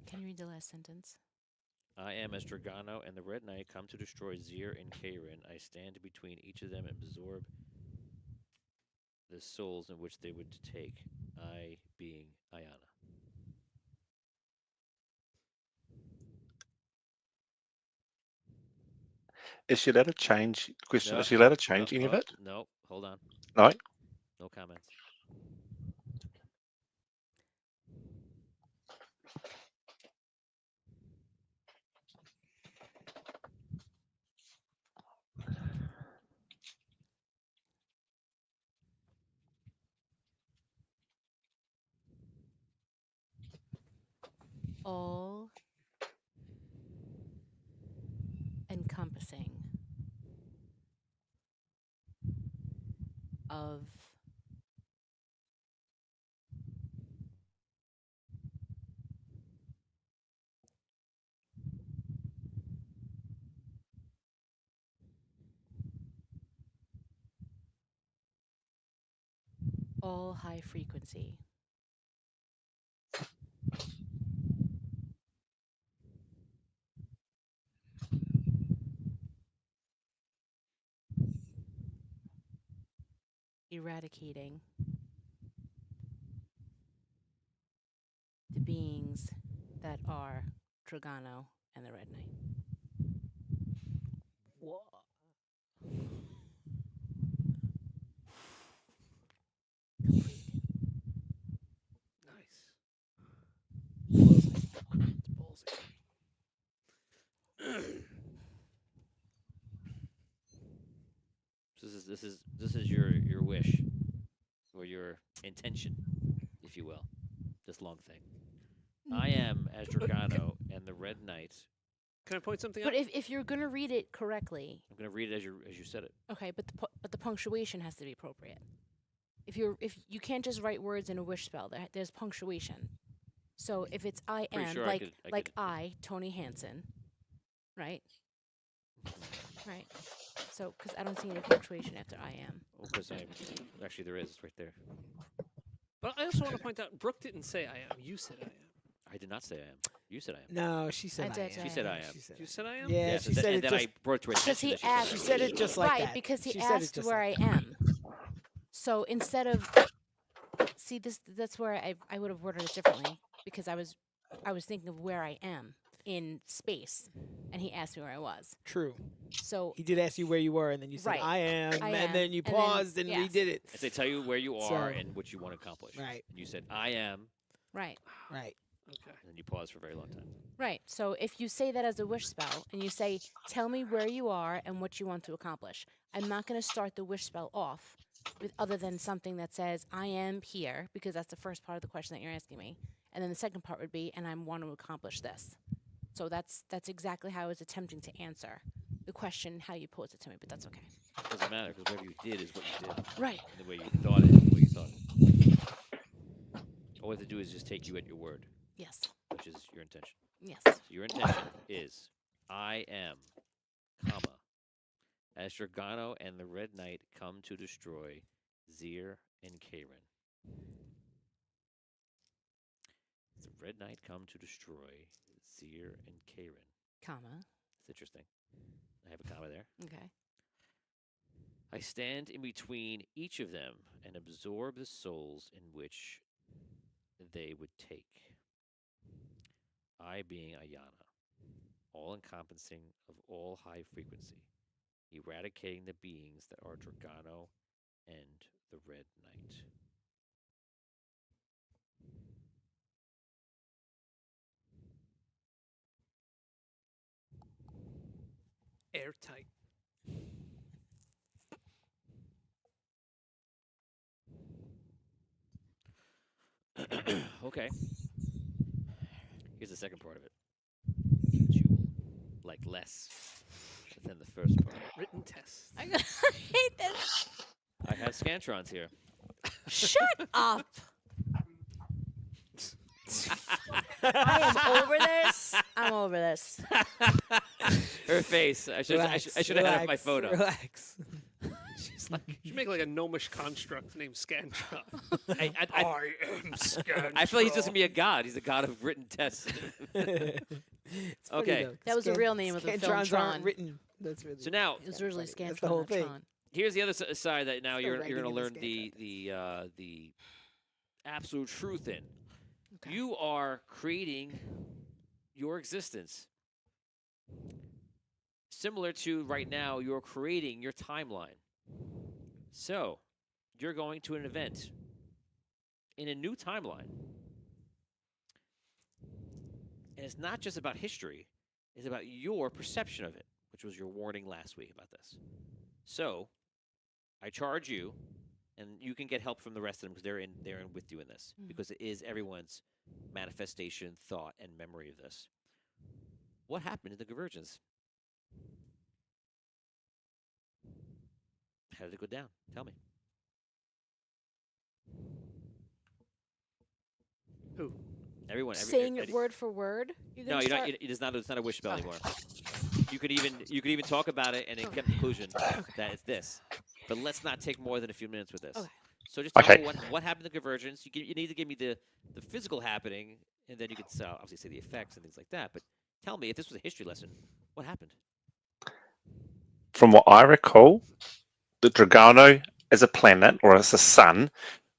Can you read the last sentence?
I am as Dragano and the Red Knight come to destroy Zir and Kairin. I stand between each of them and absorb the souls in which they would take. I being Ayana.
Is she allowed to change? Question:
No,
Is she allowed to change any of it?
No, hold on.
No.
No comments.
All encompassing of all high frequency. Eradicating the beings that are Dragano and the Red Knight.
Whoa.
Nice.
It's ballsy.
This is your wish, or your intention, if you will. This long thing. I am as Dragano and the Red Knight.
Can I point something
But
out?
if you're gonna read it correctly,
I'm going to read it as you said it.
okay, but the punctuation has to be appropriate. If you can't just write words in a wish spell, there's punctuation. So if it's I
Pretty
am,
sure I
like
could-
I, Tony Hansen, right? Right. So because I don't see any punctuation after I am.
Oh, because I'm actually there is. It's right there.
But I also want to point out, Brooke didn't say I am. You said I am.
I did not say I am. You said I am.
No, she said
I
I
did
am.
say
She said I am.
She said
You
it.
said I am?
Yeah,
Yes,
she
and,
said
and
it
then
just.
I brought to her
Because
attention
he
that she said
asked-
She
it.
said it just like
right,
that.
because he
She said it
asked
just
where
like
I am. So instead of see that's where I would have worded it differently because I was thinking of where I am in space, and he asked me where I was.
True.
So
He did ask you where you were, and then you said
Right.
I am,
I
and
am,
then you
and then-
paused and
yes.
redid it.
As they tell you where you are
So-
and what you want to accomplish.
Right.
And you said I am,
right,
Right.
Okay.
and then you pause for a very long time.
right. So if you say that as a wish spell and you say, "Tell me where you are and what you want to accomplish," I'm not going to start the wish spell off with other than something that says, "I am here," because that's the first part of the question that you're asking me, and then the second part would be, "And I want to accomplish this." So that's exactly how I was attempting to answer the question, how you posed it to me, but that's okay.
It doesn't matter because whatever you did is what you did.
Right.
And the way you thought it is the way you thought it. All we have to do is just take you at your word,
Yes.
which is your intention.
Yes.
So your intention is I am, comma, as Dragano and the Red Knight come to destroy Zir and Kairin. The Red Knight come to destroy Zir and Kairin.
Comma.
It's interesting. I have a comma there.
Okay.
I stand in between each of them and absorb the souls in which they would take. I being Ayana, all encompassing of all high frequency, eradicating the beings that are Dragano and the Red Knight.
Airtight.
Okay. Here's the second part of it. Jewel. like less than the first part.
Written test.
I hate this.
I have Scantrons here.
Shut up. I am over this. I'm over this.
Her face. I should have had up my photo.
Relax.
She's like,
You should make like a gnomish construct named Scantron.
I
am Scantron.
I feel like he's just gonna be a god. He's a god of written tests.
It's funny,
Okay.
though, 'cause
That was the real name of the film,
Scantrons
Tron.
aren't written. That's really.
So now,
It was originally
funny.
Scantron.
That's the whole
not
thing.
Tron.
here's the other side that now
Still
you're
writing
gonna
in the
learn
Scantron.
the absolute truth in.
Okay.
You are creating your existence. Similar to right now, you're creating your timeline. So, you're going to an event in a new timeline. And it's not just about history, it's about your perception of it, which was your warning last week about this. So, I charge you, and you can get help from the rest of them because they're in with you in this,
Mhm.
because it is everyone's manifestation, thought, and memory of this. What happened in the convergence? How did it go down? Tell me.
Who?
Everyone.
Saying it word for word. You're
No,
gonna
you're not.
start-
It is not. It's not a wish spell
Okay.
anymore. You could even talk about it and then
Okay.
get the conclusion
Okay.
that it's this. But let's not take more than a few minutes with this.
Okay.
So just tell
Okay.
me what happened in the convergence. You need to give me the physical happening, and then you can obviously say the effects and things like that. But tell me, if this was a history lesson, what happened?
From what I recall, the Dragano as a planet or as a sun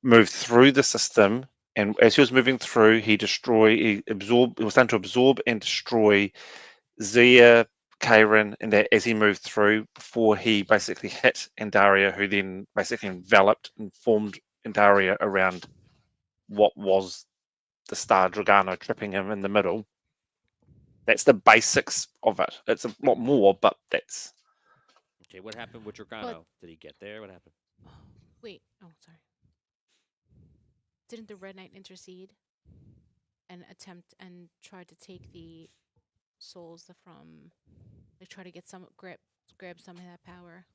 moved through the system, and as he was moving through, he was starting to absorb and destroy Zia, Karen, and that as he moved through before he basically hit Andaria, who then basically enveloped and formed Andaria around what was the star Dragano, tripping him in the middle. That's the basics of it. It's a lot more, but that's
Okay, what happened with Dragano? Did he get there? What happened?
Wait. Oh, sorry. Didn't the Red Knight intercede and attempt and try to take the souls from, like, try to get grab some of that power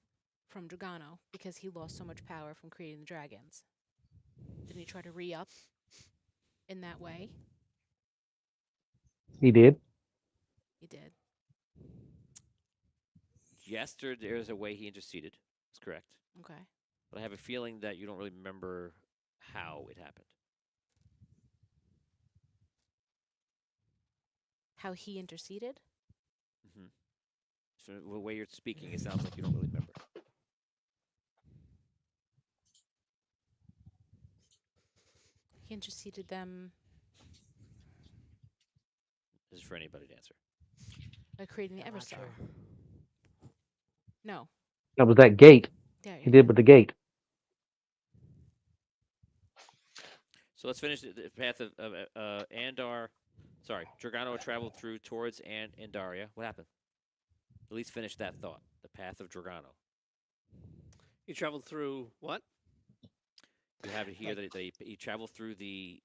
from Dragano because he lost so much power from creating the dragons? Didn't he try to re-up in that way?
He did.
He did.
Yes, there's a way he interceded. That's correct.
Okay.
But I have a feeling that you don't really remember how it happened.
How he interceded?
Mm-hmm. So the way you're speaking, it sounds like you don't really remember.
He interceded them
This is for anybody to answer.
by creating the
I'm not
Everstar.
sure.
No.
That was that gate.
There
He
you
did
go.
with the gate.
So let's finish the path of Andar. Sorry, Dragano traveled through towards Andaria. What happened? At least finish that thought. The path of Dragano.
He traveled through what?
You have it here
Like-
that he traveled through the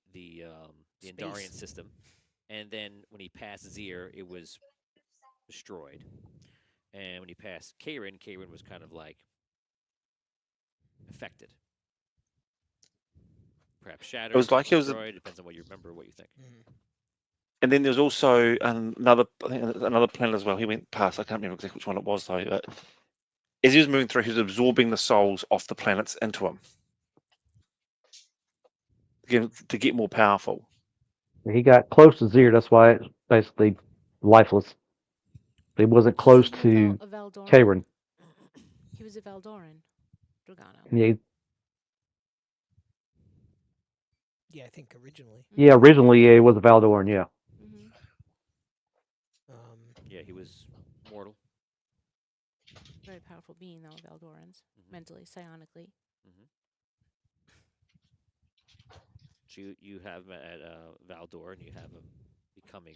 Andarian
Space.
system, and then when he passed Zir, it was destroyed. And when he passed Karen was kind of like affected. Perhaps shattered.
was like it was a-
destroyed. Depends on what you remember, what you think.
And then there's also another planet as well. He went past. I can't remember exactly which one it was though. But as he was moving through, he was absorbing the souls off the planets into him to get more powerful.
He got close to Zir. That's why it's basically lifeless. He wasn't close
Wasn't he
to
a Valdoran?
Karen.
He was a Valdoran, Dragano.
Yeah,
I think originally.
yeah. Originally, it was a Valdoran. Yeah.
Mm-hmm.
Yeah, he was mortal.
Very powerful being, though, Valdorans.
Mhm.
Mentally, psionically.
So you have him at Valdor, and you have him becoming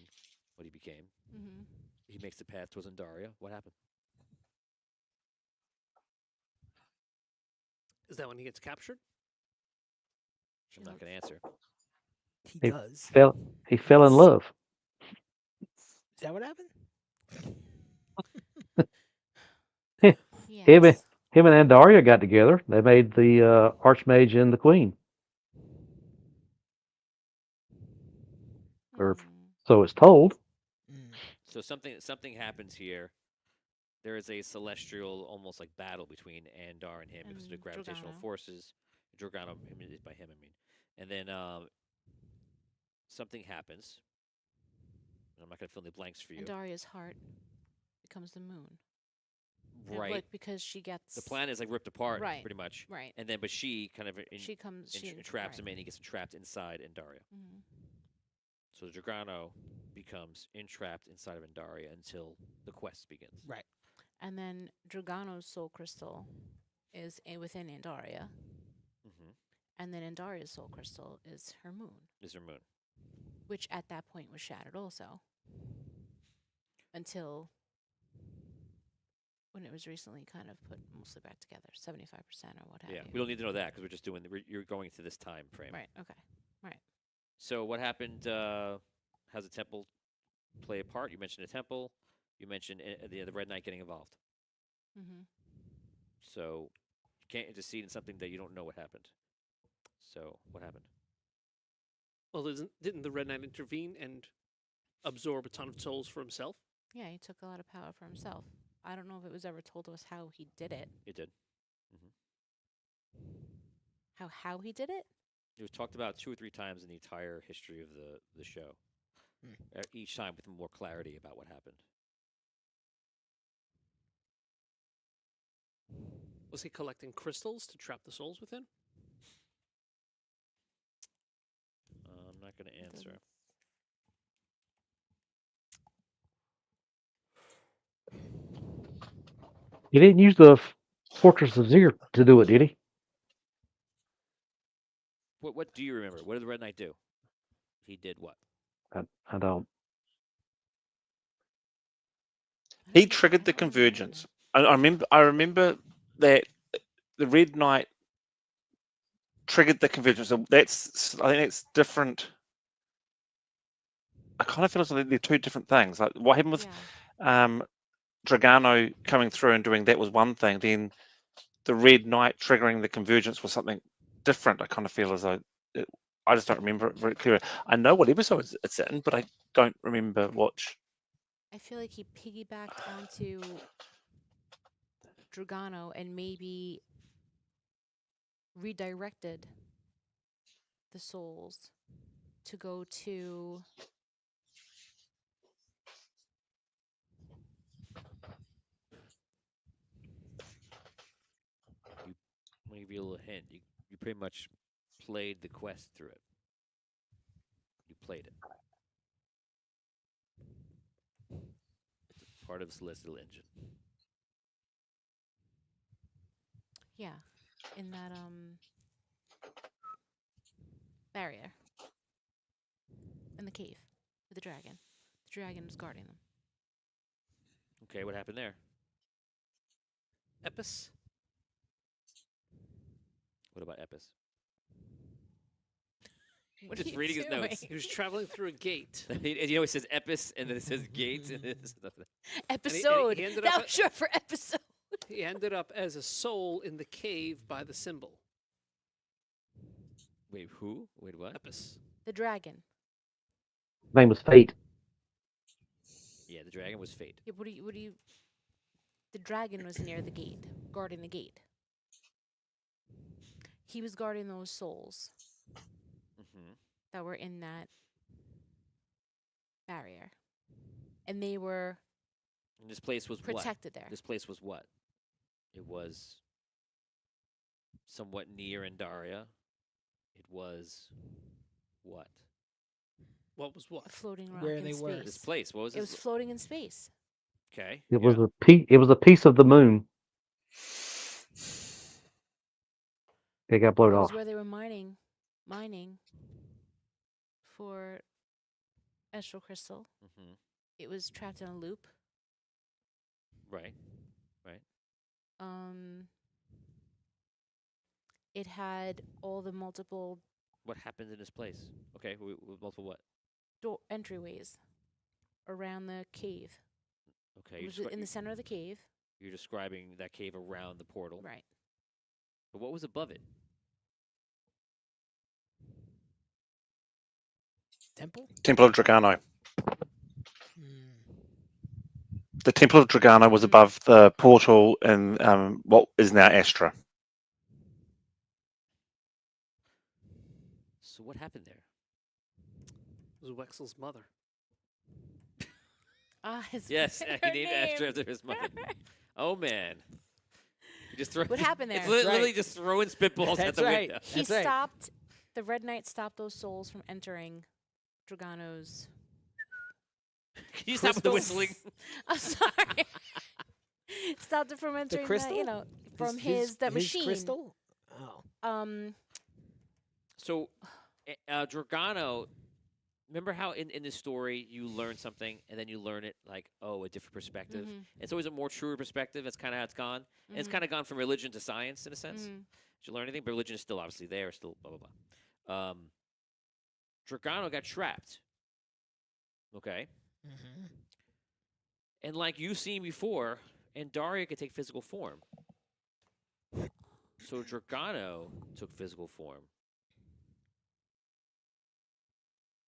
what he became.
Mm-hmm.
He makes the path towards Andaria. What happened?
Is that when he gets captured?
I'm not going to answer.
He
He
does.
He fell in love.
Is that what happened?
him and
Yes.
him and Andaria got together. They made the Archmage and the Queen, or
Mm.
so it's told.
Mm.
So something happens here. There is a celestial, almost like battle between Andar and him because of the
And
gravitational
Dragano.
forces. Dragano, I mean, is by him, I mean. And then something happens. I'm not going to fill in the blanks for
And
you.
Daria's heart becomes the moon.
Right.
Like because she gets
The planet is like ripped apart,
Right.
pretty much.
Right.
And then, but she kind of
She comes. She
entraps
right.
him, and he gets entrapped inside Andaria.
Mhm.
So Dragano becomes entrapped inside of Andaria until the quest begins.
Right.
And then Dragano's soul crystal is within Andaria,
Mm-hmm.
and then Andaria's soul crystal is her moon,
Is her moon.
which at that point was shattered also, until when it was recently kind of put mostly back together, 75% or what have
Yeah,
you.
we don't need to know that because we're just doing. You're going to this time frame.
Right. Okay.
So what happened? How's the temple play a part? You mentioned the temple. You mentioned the Red Knight getting involved.
Mhm.
So you can't intercede in something that you don't know what happened. So what happened?
Well, didn't the Red Knight intervene and absorb a ton of souls for himself?
Yeah, he took a lot of power for himself. I don't know if it was ever told to us how he did it.
It did. Hmm.
How he did it?
It was talked about 2 or 3 times in the entire history of the show.
Hmm.
Each time with more clarity about what happened.
Was he collecting crystals to trap the souls within?
I'm not going to
It
answer.
doesn't-
He didn't use the Fortress of Zir to do it, did he?
What do you remember? What did the Red Knight do? He did what?
I don't.
I
He
don't.
triggered
I
the
don't remember.
convergence. I remember that the Red Knight triggered the convergence. So I think that's different. I kind of feel as though they're two different things. Like what happened with
Yeah.
um, Dragano coming through and doing that was one thing. Then the Red Knight triggering the convergence was something different. I kind of feel as though I just don't remember it very clearly. I know what episode it's in, but I don't remember what.
I feel like he piggybacked onto Dragano and maybe redirected the souls to go to
You. I'm gonna give you a little hint. You pretty much played the quest through it. You played it. It's a part of the celestial engine.
yeah, in that barrier in the cave with the dragon. The dragon was guarding them.
Okay, what happened there?
Epis?
What about Epis?
What
Just
are you
reading his
doing?
notes.
He was traveling through a gate.
It says Epis and then it says gates and it's nothing.
Episode.
he ended
That
up
was short for episode.
He ended up as a soul in the cave by the symbol.
Wait, who? Wait, what?
Epis.
The dragon.
His name was Fate.
Yeah, the dragon was Fate.
Yeah, what do you? The dragon was near the gate, guarding the gate. He was guarding those souls
Mm-hmm.
that were in that barrier, and they were
And this place was what?
protected there.
This place was what? It was somewhat near Andaria. It was what?
What was what?
A floating rock
Where
in
they
space.
were.
This place. What was
It
this?
was floating in space.
Okay.
It
yeah.
was a piece. It was a piece of the moon. It got blown
It was
off.
where they were mining for astral crystal.
Mm-hmm.
It was trapped in a loop.
Right. Right.
Um, it had all the multiple
What happened in this place? Okay. With multiple what?
entryways around the cave.
Okay.
It was in the center of the cave.
You're describing that cave around the portal.
Right.
But what was above it?
Temple.
Temple of Dragano.
Hmm.
The Temple of Dragano was
Mhm.
above the portal in what is now Astra.
So what happened there?
It was Wexel's mother.
Ah, his
Yes,
her
he named
name.
Astra after his mother. Oh man. You just throw
What happened
It's
there?
literally
right.
just throwing spitballs at
That's
the
right.
window.
He
That's right.
stopped. The Red Knight stopped those souls from entering Dragano's.
Can you stop with the
Crystals?
whistling?
I'm sorry. Stopped it from entering the,
crystal?
from
his
the machine.
crystal. Oh.
So, Dragano, remember how in this story you learn something and then you learn it like, oh, a different perspective?
Mhm.
It's always a more truer perspective. That's kind of how it's gone. And it's
Mhm.
kind of gone from religion to science in a sense.
Mhm.
Did you learn anything? But religion is still obviously there, still blah, blah, blah. Dragano got trapped. Okay?
Mm-hmm.
And like you've seen before, Andaria could take physical form. So Dragano took physical form.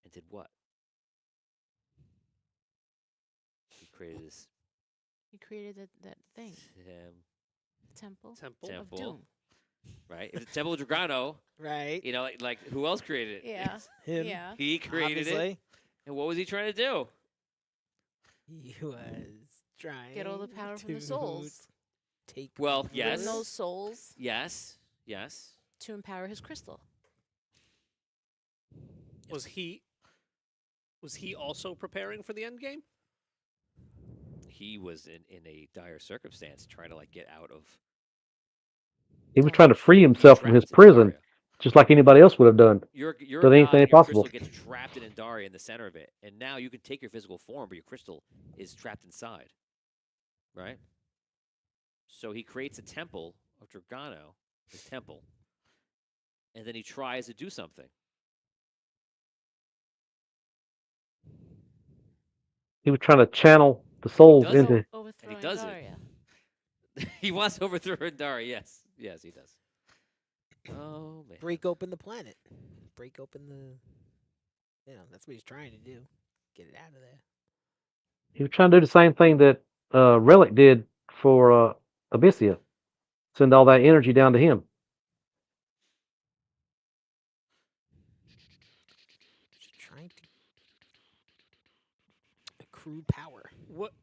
And did what? He created this
He created that thing, temple
Temple.
of
temple,
doom.
right? If it's Temple of Dragano,
Right.
you know, like who else created it?
Yeah.
Him.
Yeah.
He created it.
Obviously.
And what was he trying to do?
He was trying
Get all the power from the
to
souls.
Take
Well,
over.
yes.
Bring those souls
Yes. Yes.
to empower his crystal.
Was he also preparing for the end game?
He was in a dire circumstance trying to like get out of
He was
Yeah.
trying to free himself from his
trapped in
prison,
Andaria.
just like anybody else would have done.
Your
Done anything
god, your
possible.
crystal gets trapped in Andaria in the center of it. And now you can take your physical form, but your crystal is trapped inside. Right? So he creates a temple of Dragano, his temple, and then he tries to do something.
He was trying to channel the souls
does it.
into.
Overthrow
does it.
Andaria.
He wants to overthrow Andaria, yes. Yes, he does. Oh man.
break open the planet. Break open the. That's what he's trying to do. Get it out of there.
He was trying to do the same thing that Relic did for Abyssia. Send all that energy down to him.
Trying to accrue power.
What?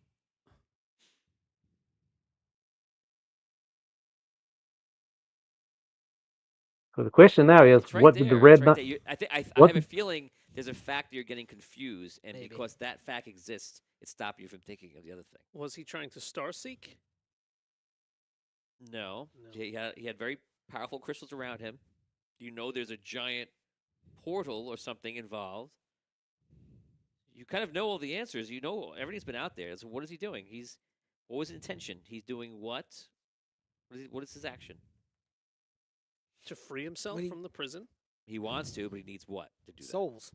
So the question now is,
It's right
what
there.
did the
It's
Red
right
Knight?
there. I
what
have a
did-
feeling there's a fact you're getting confused, and
Maybe.
because that fact exists, it stopped you from thinking of the other thing.
Was he trying to starseek?
No,
No.
he had very powerful crystals around him. You know, there's a giant portal or something involved. You kind of know all the answers. You know, everything's been out there. So what is he doing? What was his intention? He's doing what? What is his action?
To free himself
What he-
from the prison?
He wants to, but he needs what to do that?
Souls.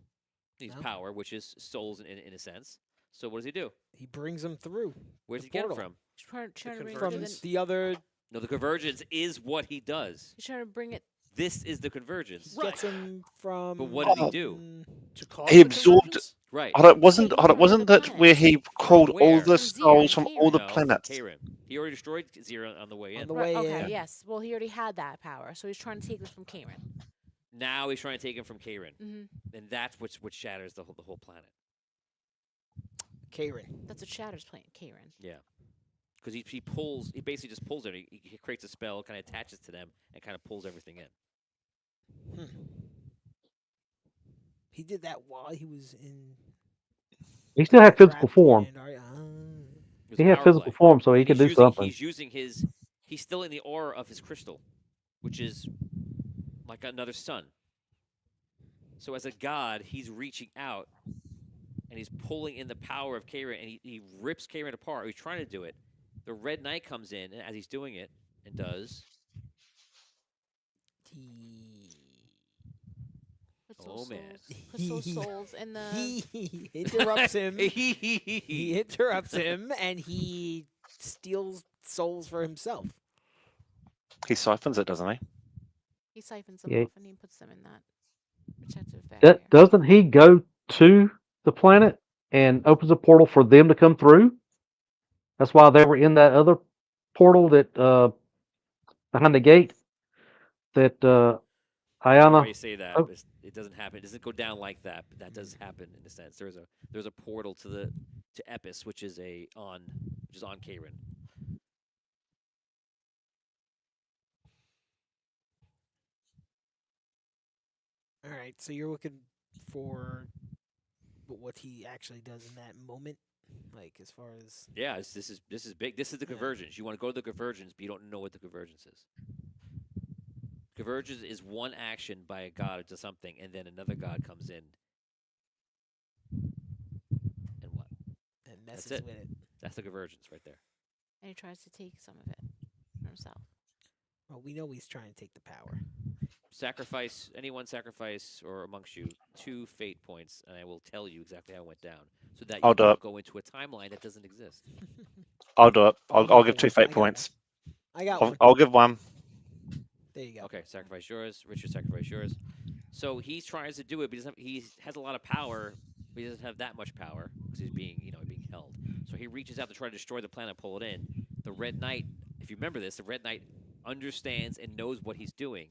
He needs
No.
power, which is souls in a sense. So what does he do?
He brings them through
Where's
The
he get it
portal.
from?
He's trying to bring it
from
to
Convergence.
the,
the other.
No, the convergence is what he does.
He's trying to bring it.
This is the convergence.
He gets them from.
But what did he do?
To cause
He
the
absorbed-
convergence?
Right.
Hold on, wasn't
Taken
hold on,
from
wasn't
the
that where he called all
where?
the
From Zira
souls
and
from all the
Kairin.
No,
planets?
Kairin. He already destroyed Zero on the way
On
in.
the
Right,
way
okay,
in.
yes. Well, he already had that power, so he's trying to take it from Kairin.
Now he's trying to take him from Kairin,
Hmm.
and that's what shatters the whole planet.
Kairin.
That's what shatters planet Kairin.
Yeah, because he basically just pulls it. He creates a spell, kind of attaches to them, and kind of pulls everything in.
He did that while he was in.
He still had physical
trapped in
form.
Andaria.
It was
He
a
had
power
physical
play.
form, so he
And
could do
he's using,
something.
He's using his. He's still in the aura of his crystal, which is like another sun. So as a god, he's reaching out, and he's pulling in the power of Kairin, and he rips Kairin apart. Or he's trying to do it. The Red Knight comes in, and as he's doing it, and does.
Put
Oh,
those
man.
souls, put those souls in the.
He interrupts him. He
he
interrupts him, and he steals souls for himself.
He siphons it, doesn't he?
He siphons them
Yeah.
off and he puts them in that protective barrier.
Doesn't he go to the planet and opens a portal for them to come through? That's why they were in that other portal that behind the gate that
I don't know why
Ayana.
you say that,
Oh,
but it doesn't happen. It doesn't go down like that, but that does happen in a sense. There's a portal to Epis, which is on Karen.
All right, so you're looking for what he actually does in that moment, like as far as
Yeah, this is big. This is the
Yeah.
convergence. You want to go to the convergence, but you don't know what the convergence is. Convergence is one action by a god to something, and then another god comes in. And what?
and messes
it.
with it.
That's the convergence right there.
And he tries to take some of it for himself.
Well, we know he's trying to take the power.
Sacrifice, anyone sacrifice, or amongst you, 2 fate points, and I will tell you exactly how it went down, so that
I'll
you
do
don't
it.
go into a timeline that doesn't exist.
I'll do it.
I'll
I'll
go
give
for
2
one.
fate
I got one.
points.
I got
I'll,
one.
I'll give one.
There you go.
Okay, sacrifice yours. Richard, sacrifice yours. So he tries to do it, but he has a lot of power, but he doesn't have that much power because he's being held. So he reaches out to try to destroy the planet, pull it in. The Red Knight, if you remember this, the Red Knight understands and knows what he's doing,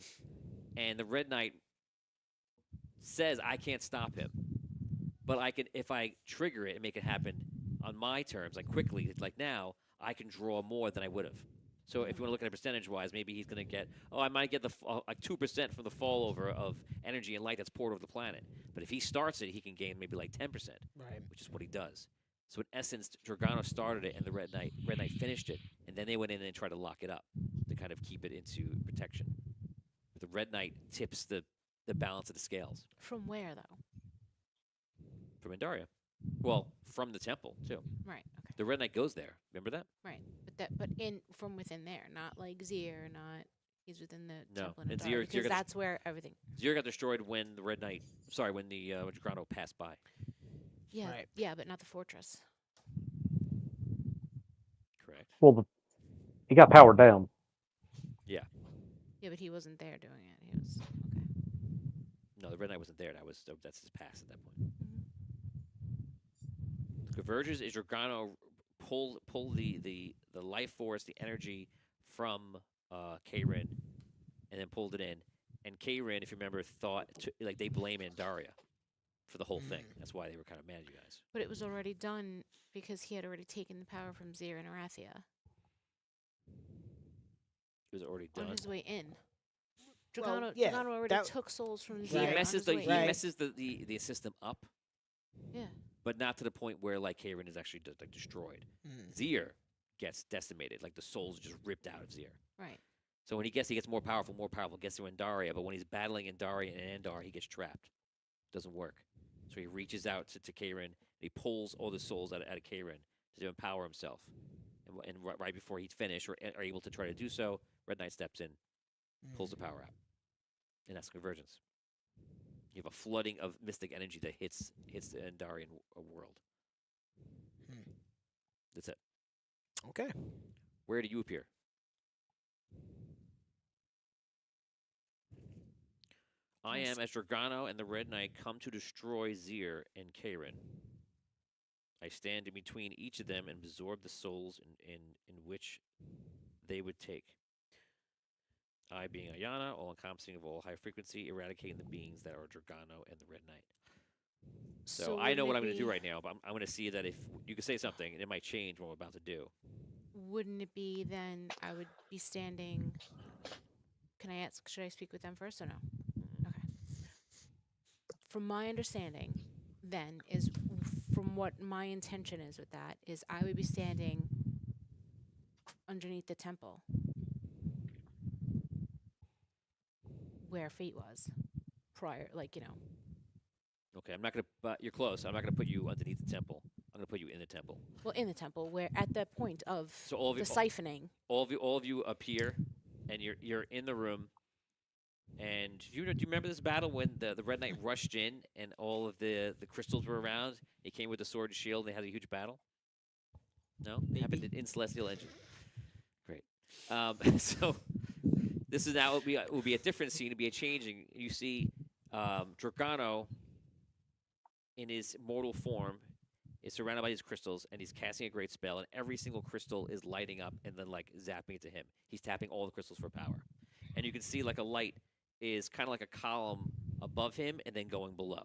and the Red Knight says, "I can't stop him, but I can if I trigger it and make it happen on my terms, like quickly, like now, I can draw more than I would have." So if you want to look at it percentage-wise, maybe he's going to get, I might get like 2% from the fall over of energy and light that's poured over the planet. But if he starts it, he can gain maybe like 10%,
Right.
which is what he does. So in essence, Dragano started it, and the Red Knight finished it, and then they went in and tried to lock it up to kind of keep it into protection. But the Red Knight tips the balance of the scales
From where, though?
from Andaria. Well, from the temple too.
Right. Okay.
The Red Knight goes there. Remember that?
Right. But from within there, not like Zir, not he's within the
No,
temple in
and
Adara,
Zir
because
got
that's where everything.
Zir got destroyed when the Red Knight. Sorry, when the Dragano passed by.
Yeah.
Right.
Yeah, but not the fortress.
Correct.
well, he got powered down.
Yeah, but he wasn't there doing it. He was okay.
No, the Red Knight wasn't there. That's his pass at that point.
Mhm.
The convergence is Dragano pull the life force, the energy from Karen, and then pulled it in. And Karen, if you remember, thought like they blame Andaria for the whole thing. That's why they were kind of mad at you guys.
But it was already done because he had already taken the power from Zir and Arathia
It was already
on
done.
his way in.
Well,
Dragano,
yeah,
Dragano already
that-
took souls from
He
Zir on
messes
his
the
way
he
in.
Right.
messes the system up,
Yeah.
but not to the point where like Karen is actually like destroyed.
Mm.
Zir gets decimated, like the souls just ripped out of Zir.
Right.
So when he gets more powerful, gets to Andaria, but when he's battling Andaria and Andar, he gets trapped. Doesn't work. So he reaches out to Karen, and he pulls all the souls out of Karen to empower himself. And right before he's finished or are able to try to do so, Red Knight steps in, pulls the power out. And that's convergence. You have a flooding of mystic energy that hits the Andarian world.
Hmm.
That's it.
Okay.
Where do you appear? I am as Dragano and the Red Knight come to destroy Zir and Karen. I stand in between each of them and absorb the souls in which they would take. I being Ayana, all encompassing of all high frequency, eradicating the beings that are Dragano and the Red Knight. So I know what I'm going to do right now, but I'm going to see that if you can say something, and it might change what I'm about to do.
Wouldn't it be then I would be standing? Can I ask? Should I speak with them first or no? Okay. From my understanding, then is from what my intention is with that is I would be standing underneath the temple where Fate was prior, like
Okay, I'm not going to. But you're close. I'm not going to put you underneath the temple. I'm going to put you in the temple.
well in the temple where at that point of
So all of
the
you,
siphoning.
all of you appear, and you're in the room. And do you remember this battle when the Red Knight rushed in and all of the crystals were around? He came with the sword and shield. And they had a huge battle. No, it happened in Celestial Engine. So this is now will be a different scene. It'll be a changing. You see Dragano in his mortal form is surrounded by these crystals, and he's casting a great spell, and every single crystal is lighting up and then like zapping to him. He's tapping all the crystals for power, and you can see like a light is kind of like a column above him and then going below.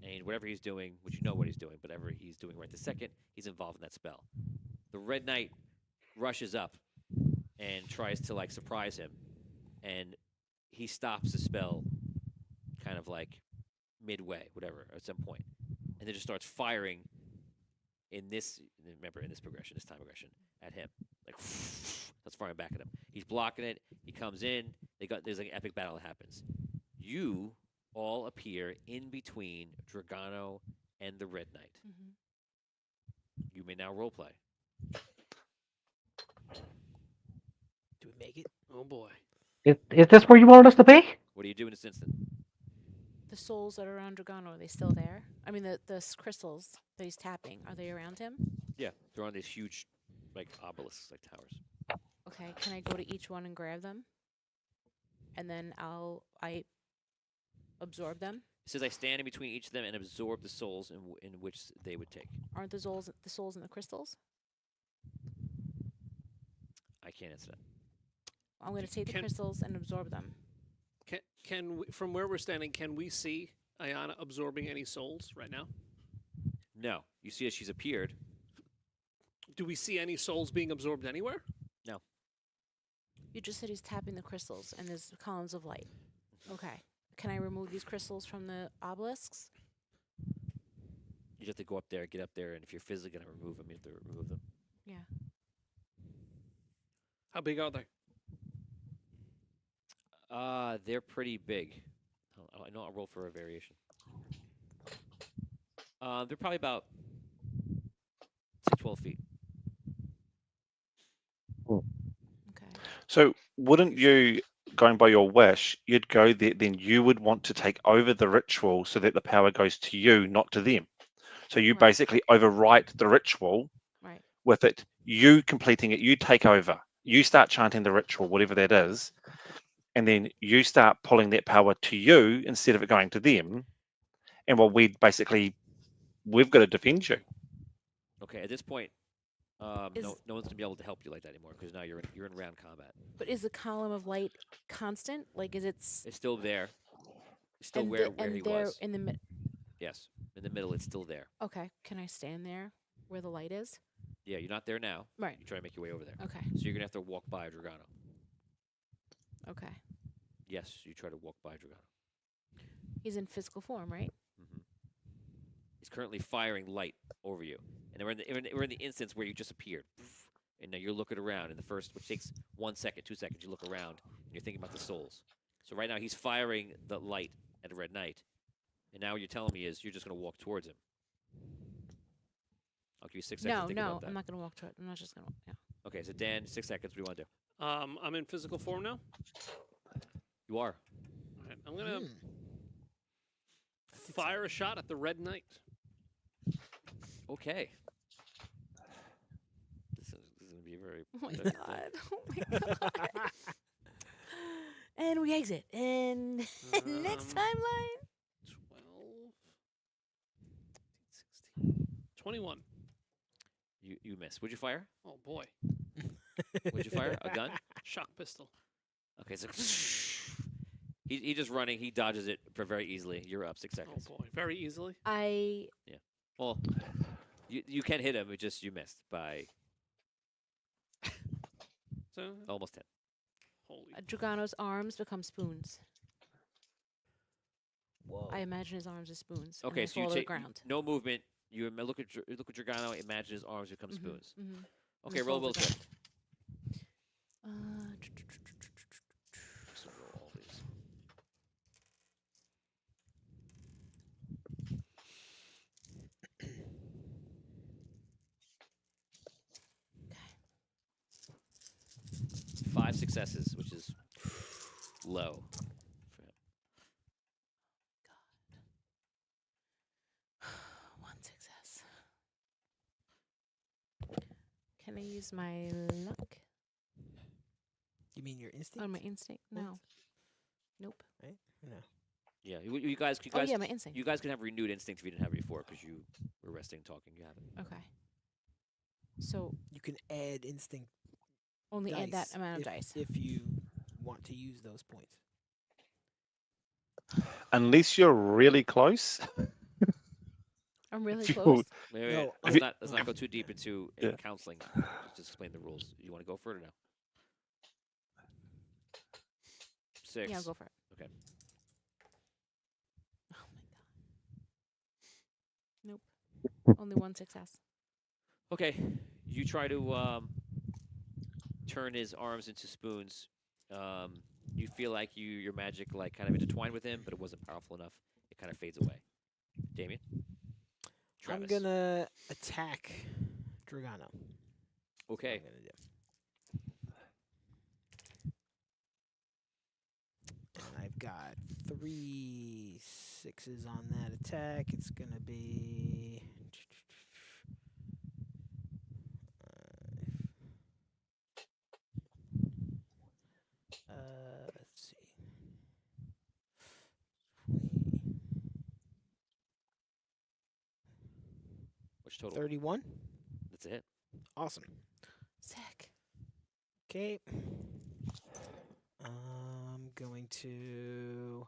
And whatever he's doing, which you know what he's doing, but whatever he's doing right this second, he's involved in that spell. The Red Knight rushes up and tries to like surprise him, and he stops the spell kind of like midway, whatever, at some point, and then just starts firing in this. Remember, in this progression, this time progression, at him, like that's firing back at him. He's blocking it. He comes in. There's like an epic battle that happens. You all appear in between Dragano and the Red Knight.
Mm-hmm.
You may now roleplay.
Do we make it?
Oh boy.
Is this where you wanted us to be?
What do you do in this instant?
The souls that are around Dragano, are they still there? I mean, the crystals that he's tapping, are they around him?
Yeah, they're on these huge, like obelisks, like towers.
Okay, can I go to each one and grab them? And then I absorb them?
It says I stand in between each of them and absorb the souls in which they would take.
Aren't the souls in the crystals?
I can't answer that.
I'm going to take the
Can-
crystals and absorb them.
Can we, from where we're standing, can we see Ayana absorbing any souls right now?
No, you see as she's appeared.
Do we see any souls being absorbed anywhere?
You just said he's tapping the crystals and there's columns of light. Okay. Can I remove these crystals from the obelisks?
You have to go up there, get up there, and if you're physically going to remove them, you have to remove them.
Yeah.
How big are they?
They're pretty big. I know I'll roll for a variation. They're probably about 12 feet.
Okay.
So wouldn't you, going by your wish, you'd go there, then you would want to take over the ritual so that the power goes to you, not to them. So you
Right.
basically overwrite the ritual
Right.
with it, you completing it, you take over, you start chanting the ritual, whatever that is, and then you start pulling that power to you instead of it going to them. And what we've got to defend you.
Okay, at this point, no
Is-
one's going to be able to help you like that anymore because now you're in round combat.
But is the column of light constant? Like, is it's
It's still there. It's still
and
where
and
he
there
was.
in the mid?
Yes, in the middle, it's still there.
Okay. Can I stand there where the light is?
Yeah, you're not there now.
Right.
You try to make your way over there.
Okay.
So you're going to have to walk by Dragano.
Okay.
Yes, you try to walk by Dragano.
He's in physical form, right?
Mm-hmm. He's currently firing light over you, and we're in the instance where you just appeared, and now you're looking around. In the first, which takes 1 second, 2 seconds, you look around and you're thinking about the souls. So right now he's firing the light at a Red Knight, and now what you're telling me is you're just going to walk towards him. I'll give you 6 seconds to think
No,
about that.
I'm not going to walk toward. I'm not just going to. Yeah.
Okay, so Dan, 6 seconds. What do you want to do?
I'm in physical form now.
You are.
All right, I'm gonna
Hmm.
fire a shot at the Red Knight.
Okay. This is going to be very.
Oh my
very
god. Oh my god. And we exit. And next
Um,
timeline.
12, 16, 21.
You miss. Would you fire?
Oh boy.
Would you fire a gun?
Shock pistol.
Okay, so he's just running. He dodges it very easily. You're up 6
Oh
seconds.
boy. Very easily.
Well, you can hit him. It just you missed by
So
almost 10.
holy.
Dragano's arms become spoons.
Whoa.
I imagine his arms as spoons. and
Okay,
they
so you
fall to the
take
ground.
no movement. You look at Dragano. Imagine his arms become spoons.
Mm-hmm.
Okay, roll will check. So roll all these. Five successes, which is low. for him.
One success. Can I use my luck?
You mean your instinct?
On my instinct? No.
points?
Nope.
Right? No.
Yeah, you guys,
Oh yeah, my instinct.
you guys can have renewed instinct if you didn't have it before because you were resting, talking. You have it.
Okay. So
You can add instinct
only
dice
add that amount of
if,
dice.
if you want to use those points.
Unless you're really close.
I'm really
if you-
close.
Wait,
No,
let's
you-
not let's not go too deep into
Yeah.
counseling. Just explain the rules. You want to go for it or no? 6.
Yeah, I'll go for it.
Okay.
Oh my god. Nope. Only one success.
Okay. You try to turn his arms into spoons. You feel like your magic like kind of intertwined with him, but it wasn't powerful enough. It kind of fades away. Damien.
I'm
Travis.
gonna attack Dragano.
Okay.
I'm gonna do. And I've got 3 6s on that attack. It's gonna be. Let's see.
What's your total?
31.
That's a hit.
Awesome.
Sick.
Okay. I'm going to.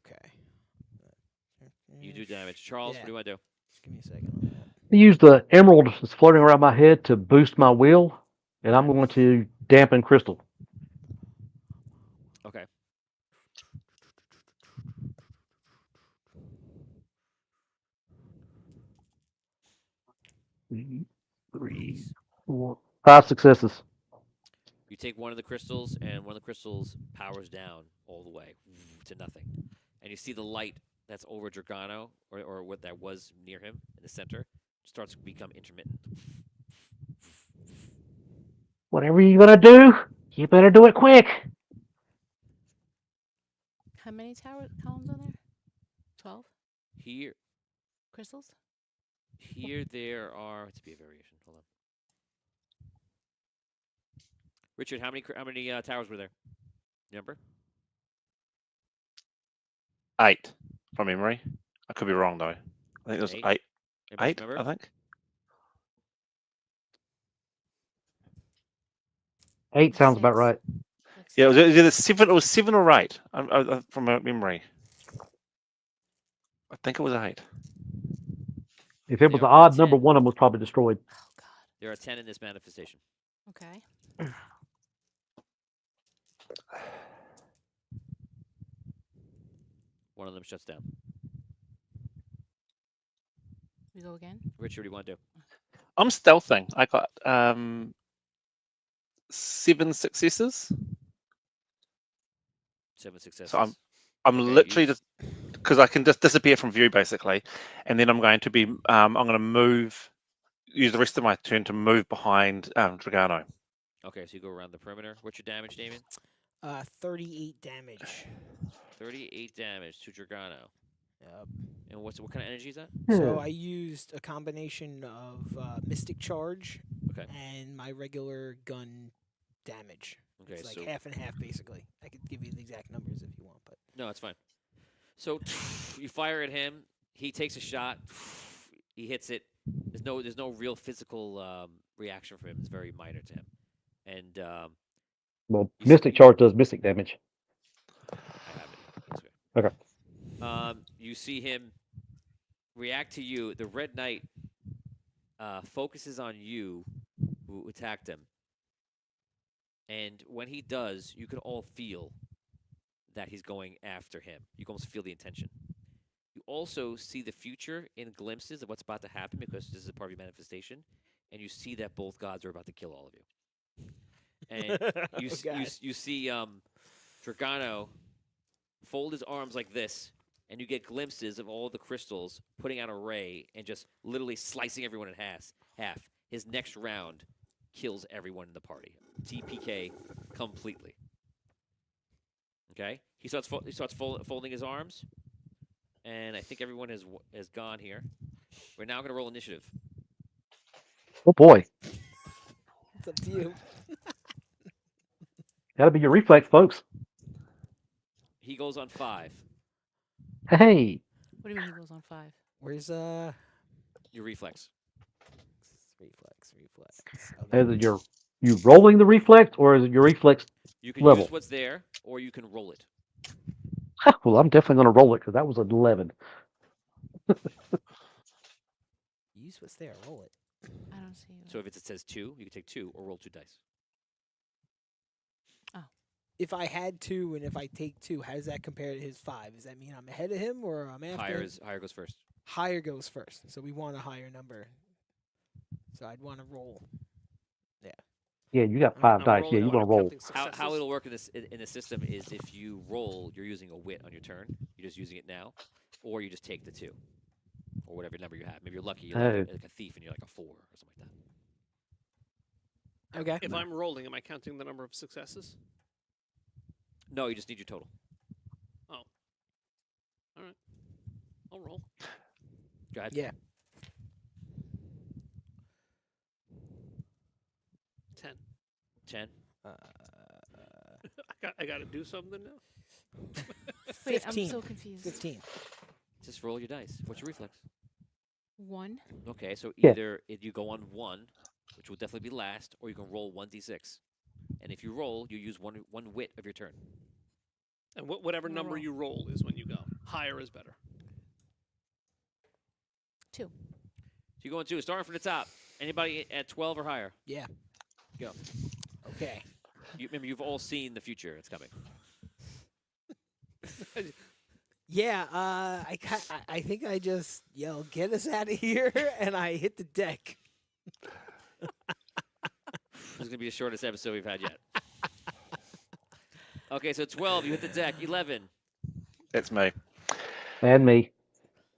Okay.
You do damage. Charles, what do you want to do?
Just give me a second on that.
I use the emerald that's floating around my head to boost my will, and I'm going to dampen crystal.
Okay.
Three, 4, 5 successes.
You take one of the crystals, and one of the crystals powers down all the way to nothing. And you see the light that's over Dragano, or what that was near him in the center, starts to become intermittent.
Whatever you're gonna do, you better do it quick.
How many columns are there? 12
Here,
crystals?
there are. Let's be a variation. Hold on. Richard, how many towers were there? Number?
8 from memory. I could be wrong though. I think it was
8.
8.
Anybody
8,
remember?
I think.
8 sounds about
6.
right.
Like
Yeah, it was
6.
either 7. It was 7 or 8 from memory. I think it was 8.
If it was
There
an
are
odd number,
10.
one of them was probably destroyed.
Oh god.
There are 10 in this manifestation.
Okay.
One of them shuts down.
We go again?
Richard, what do you want to do?
I'm stealthing. I got 7 successes.
7 successes.
So I'm
Okay,
literally
you've-
just because I can just disappear from view basically, and then I'm going to be I'm going to use the rest of my turn to move behind Dragano.
Okay, so you go around the perimeter. What's your damage, Damien?
38 damage.
38 damage to Dragano.
Yep.
And what kind of energy is that?
So I used a combination of Mystic Charge
Okay.
and my regular gun damage.
Okay,
It's like
so
half and half, basically. I could give you the exact numbers if you want, but
no, it's fine. So you fire at him. He takes a shot. He hits it. There's no real physical reaction from him. It's very minor to him. And
Well,
You s-
Mystic Charge does mystic damage.
I have it. It's
Okay.
You see him react to you. The Red Knight focuses on you, who attacked him. And when he does, you can all feel that he's going after him. You can almost feel the intention. You also see the future in glimpses of what's about to happen because this is a part of your manifestation, and you see that both gods are about to kill all of you. And you see Dragano fold his arms like this, and you get glimpses of all the crystals putting out a ray and just literally slicing everyone in half. His next round kills everyone in the party. TPK completely. Okay? He starts folding his arms, and I think everyone has gone here. We're now going to roll initiative.
Oh boy,
It's up to you.
that'll be your reflex, folks.
He goes on 5.
Hey,
What do you mean he goes on 5?
Where's
Your reflex.
reflex? Oh,
is
there.
it you rolling the reflex or is it your reflex
You can use
level?
what's there, or you can roll it.
Well, I'm definitely going to roll it because that was an 11.
Use what's there. Roll it.
I don't see
So
it.
if it says 2, you can take 2 or roll 2 dice.
If I had 2 and if I take 2, how does that compare to his 5? Does that mean I'm ahead of him or I'm after him?
Higher goes first.
Higher goes first. So we want a higher number. So I'd want to roll.
Yeah, you got
I'm
5 dice. Yeah,
rolling,
you're
but
going
I'm
to roll.
counting
How
successes.
it'll work in the system is if you roll, you're using a wit on your turn. You're just using it now, or you just take the 2, or whatever number you have. Maybe you're lucky, you're
Oh.
like a thief, and you're like a 4 or something like that.
Okay.
If I'm rolling, am I counting the number of successes?
No, you just need your total.
I'll roll.
Go ahead.
Yeah.
10.
10.
I got to do something now.
Wait,
15.
I'm so confused.
15.
Just roll your dice. What's your reflex?
1.
Okay, so
Yeah.
either if you go on 1, which will definitely be last, or you can roll 1d6. And if you roll, you use one wit of your turn.
And whatever
I'll
number
roll.
you roll is when you go. Higher is better.
2.
So you go on 2, starting from the top. Anybody at 12 or higher?
Yeah.
Go.
Okay.
Remember, you've all seen the future. It's coming.
Yeah. I think I just yelled, "Get us out of here!" and I hit the deck.
This is going to be the shortest episode we've had yet. Okay, so 12, you hit the deck. 11.
That's me.
And me.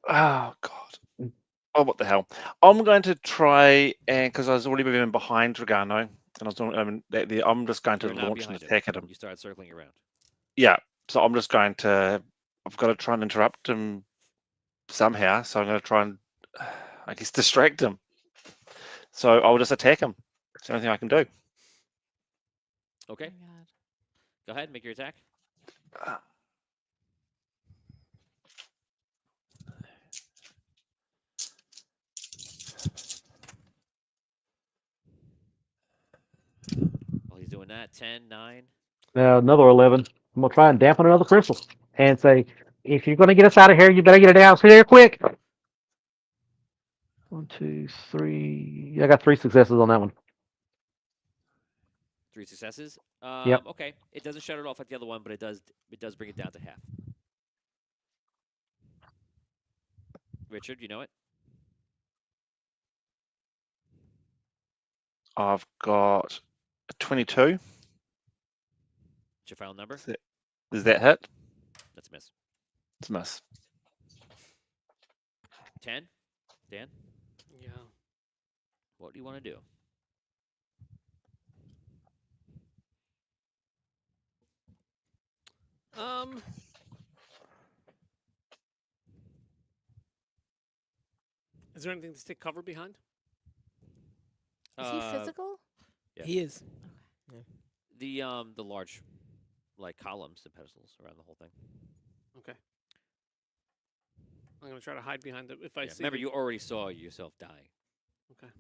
Oh God. Oh, what the hell? I'm going to try and because I was already moving behind Dragano, and I was doing, I'm just going to
You're not
launch an
behind him.
attack at him.
You start circling around.
Yeah. So I'm just going to. I've got to try and interrupt him somehow. So I'm going to try and, I guess, distract him. So I'll just attack him. It's the only thing I can do.
Okay,
Oh my god.
go ahead. Make your attack. While he's doing that, 10, 9.
Now another 11. I'm going to try and dampen another crystal and say, if you're going to get us out of here, you better get it out here quick. 1, 2, 3. I got 3 successes on that one.
3 successes.
Yep.
Okay, it doesn't shut it off like the other one, but it does bring it down to half. Richard, you know it?
I've got a 22.
What's your final number?
Does that hit?
That's a miss.
It's a miss.
10. Dan,
Yeah.
what do you want to do?
Is there anything to take cover behind?
Is he physical?
Yeah.
He is.
The large, like columns and pedestals around the whole thing.
Okay. I'm gonna try to hide behind it if I
Yeah,
see.
remember, you already saw yourself dying.
Okay.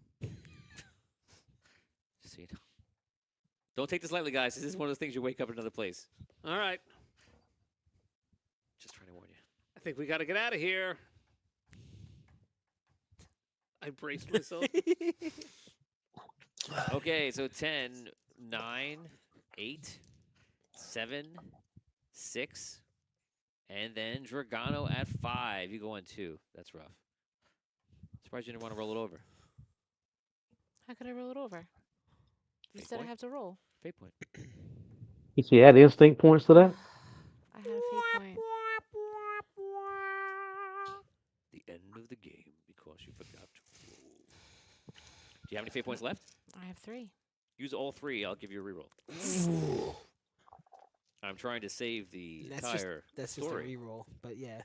Just so you know. Don't take this lightly, guys. This is one of those things you wake up in another place.
All right.
Just trying to warn you.
I think we got to get out of here. I braced myself.
Okay, so 10, 9, 8, 7, 6, and then Dragano at 5. You go on 2. That's rough. Surprised you didn't want to roll it over.
How could I roll it over? You
Fate
said I
point?
have to roll.
Fate point.
You see, add instinct points to that.
I had a fate point.
The end of the game because you forgot to roll. Do you have any fate points left?
I have 3.
Use all 3. I'll give you a reroll. I'm trying to save the entire
That's just a
story.
reroll. But yeah.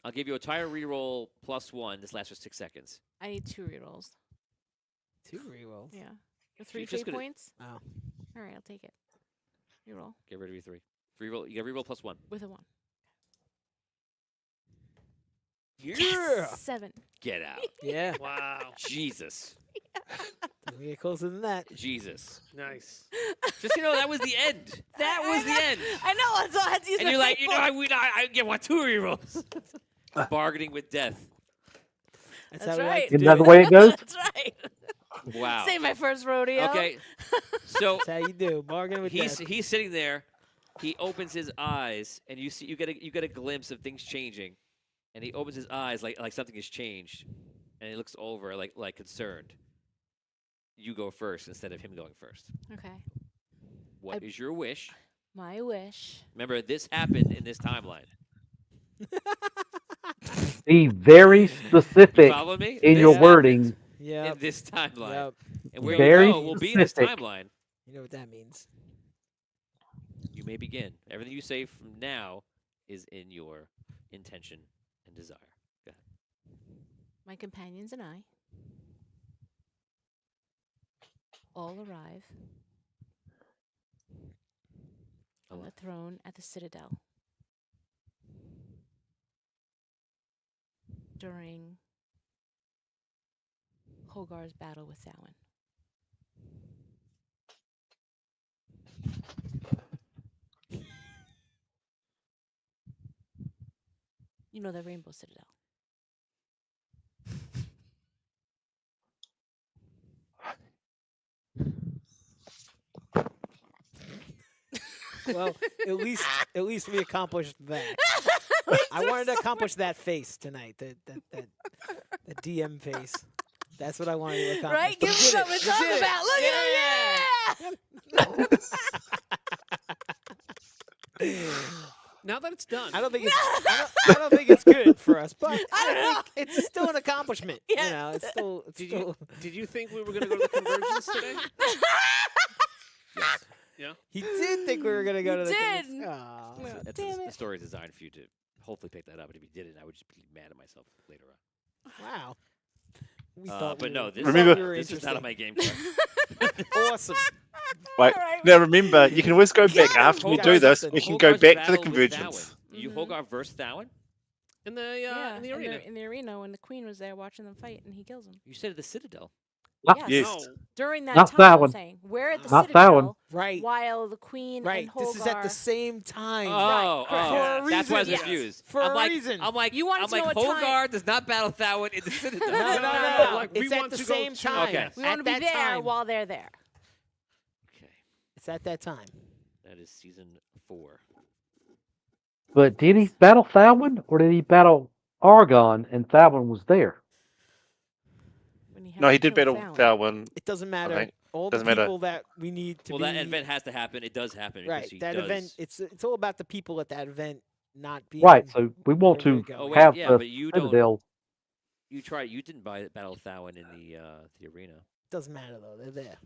I'll give you a entire reroll plus 1. This lasts for 6 seconds.
I need 2 rerolls.
2 rerolls.
Yeah. For 3
just
fate
gonna-
points?
Oh.
All right, I'll take it. Reroll
Get rid of your 3. Reroll. You get reroll +1.
with a 1.
Yeah.
7.
Get out.
Yeah.
Wow.
Jesus.
Doesn't get closer than that.
Jesus.
Nice.
Just that was the end. That was the end.
I know, so I had to use
And
my
you're like,
fate
I want 2 rerolls. Bargaining with death.
That's,
That's
how we
right.
like to
Isn't
do
that the
it.
way it goes?
That's right.
Wow.
Say my first rodeo.
Okay. So
That's how you do. Bargain with death.
he's sitting there. He opens his eyes, and you get a glimpse of things changing. And he opens his eyes like something has changed, and he looks over like concerned. You go first instead of him going first.
Okay.
What is your wish?
My wish.
Remember, this happened in this timeline.
Be very
You
specific
follow me?
in
This
your
happened
wording.
Yep.
in this timeline.
Yep.
And where
Very
you go will be in this
specific.
timeline.
You know what that means.
You may begin. Everything you say from now is in your intention and desire. Go ahead.
My companions and I all arrive on the throne at the Citadel during Hogar's battle with Thawen. You know the Rainbow Citadel.
Well, at least we accomplished that. I wanted to accomplish that face tonight. That DM face. That's what I wanted to accomplish.
Right?
We
Give me
did it.
something to
We
talk
did it.
about. Look at him. Yeah!
Now that it's done,
I don't think it's I don't think it's good for us, but
I don't know.
think it's still an accomplishment.
Yeah.
You know, it's still
did you think we were going to go to the convergence today?
Yes.
Yeah.
He did think we were gonna go
He
to the
did.
convention. Aw.
Yeah.
That's
Damn
the
it.
story is designed for you to hopefully pick that up. And if you didn't, I would just be mad at myself later on.
Wow. We
But
we
no,
were-
this,
we
Remember-
thought we were
this is not on my
interesting.
game card.
Awesome.
Wait,
All right.
now remember, you can always go back
Yeah,
after we
Hogar's
do this.
something.
We can go
Hogar's
back to the
battle with
convergence.
Thawen. You
Mhm.
Hogar versus Thawen?
In the arena.
in the arena when the queen was there watching them fight and he kills him.
You said at the Citadel.
Not,
Yes.
Yes.
No.
During that
Not
time, I'm
Thawen.
saying we're at the
Not
Citadel
Right.
while the queen
Right.
and Hogar.
This is at the same time.
Oh,
correct.
For a
oh. That's why I was
reason.
confused.
For
I'm
a
like,
reason.
I'm like,
You wanted
I'm
to know
like,
what time-
Hogar does not battle Thawen in the Citadel.
No.
Like, we
It's at
want
the
to go
same
to-
time.
Okay.
we want to
At
be
that
there
time.
while they're there.
Okay,
It's at that time.
that is season 4.
but did he battle Thalwyn or did he battle Argon and Thalwyn was there?
When he had
No,
to
he did
kill
battle
Thawen.
Thalwyn.
It doesn't matter.
think.
All
Doesn't
the
matter.
people that we need to
Well,
be
that event has to happen. It does happen. because
right.
he
That
does.
event. It's all about the people at that event not being
Right, so we want
There we
to
go.
Oh, wait,
have
yeah,
the
but you don't.
Citadel.
You tried. You didn't buy battle Thawen in the arena.
Doesn't matter though. They're there.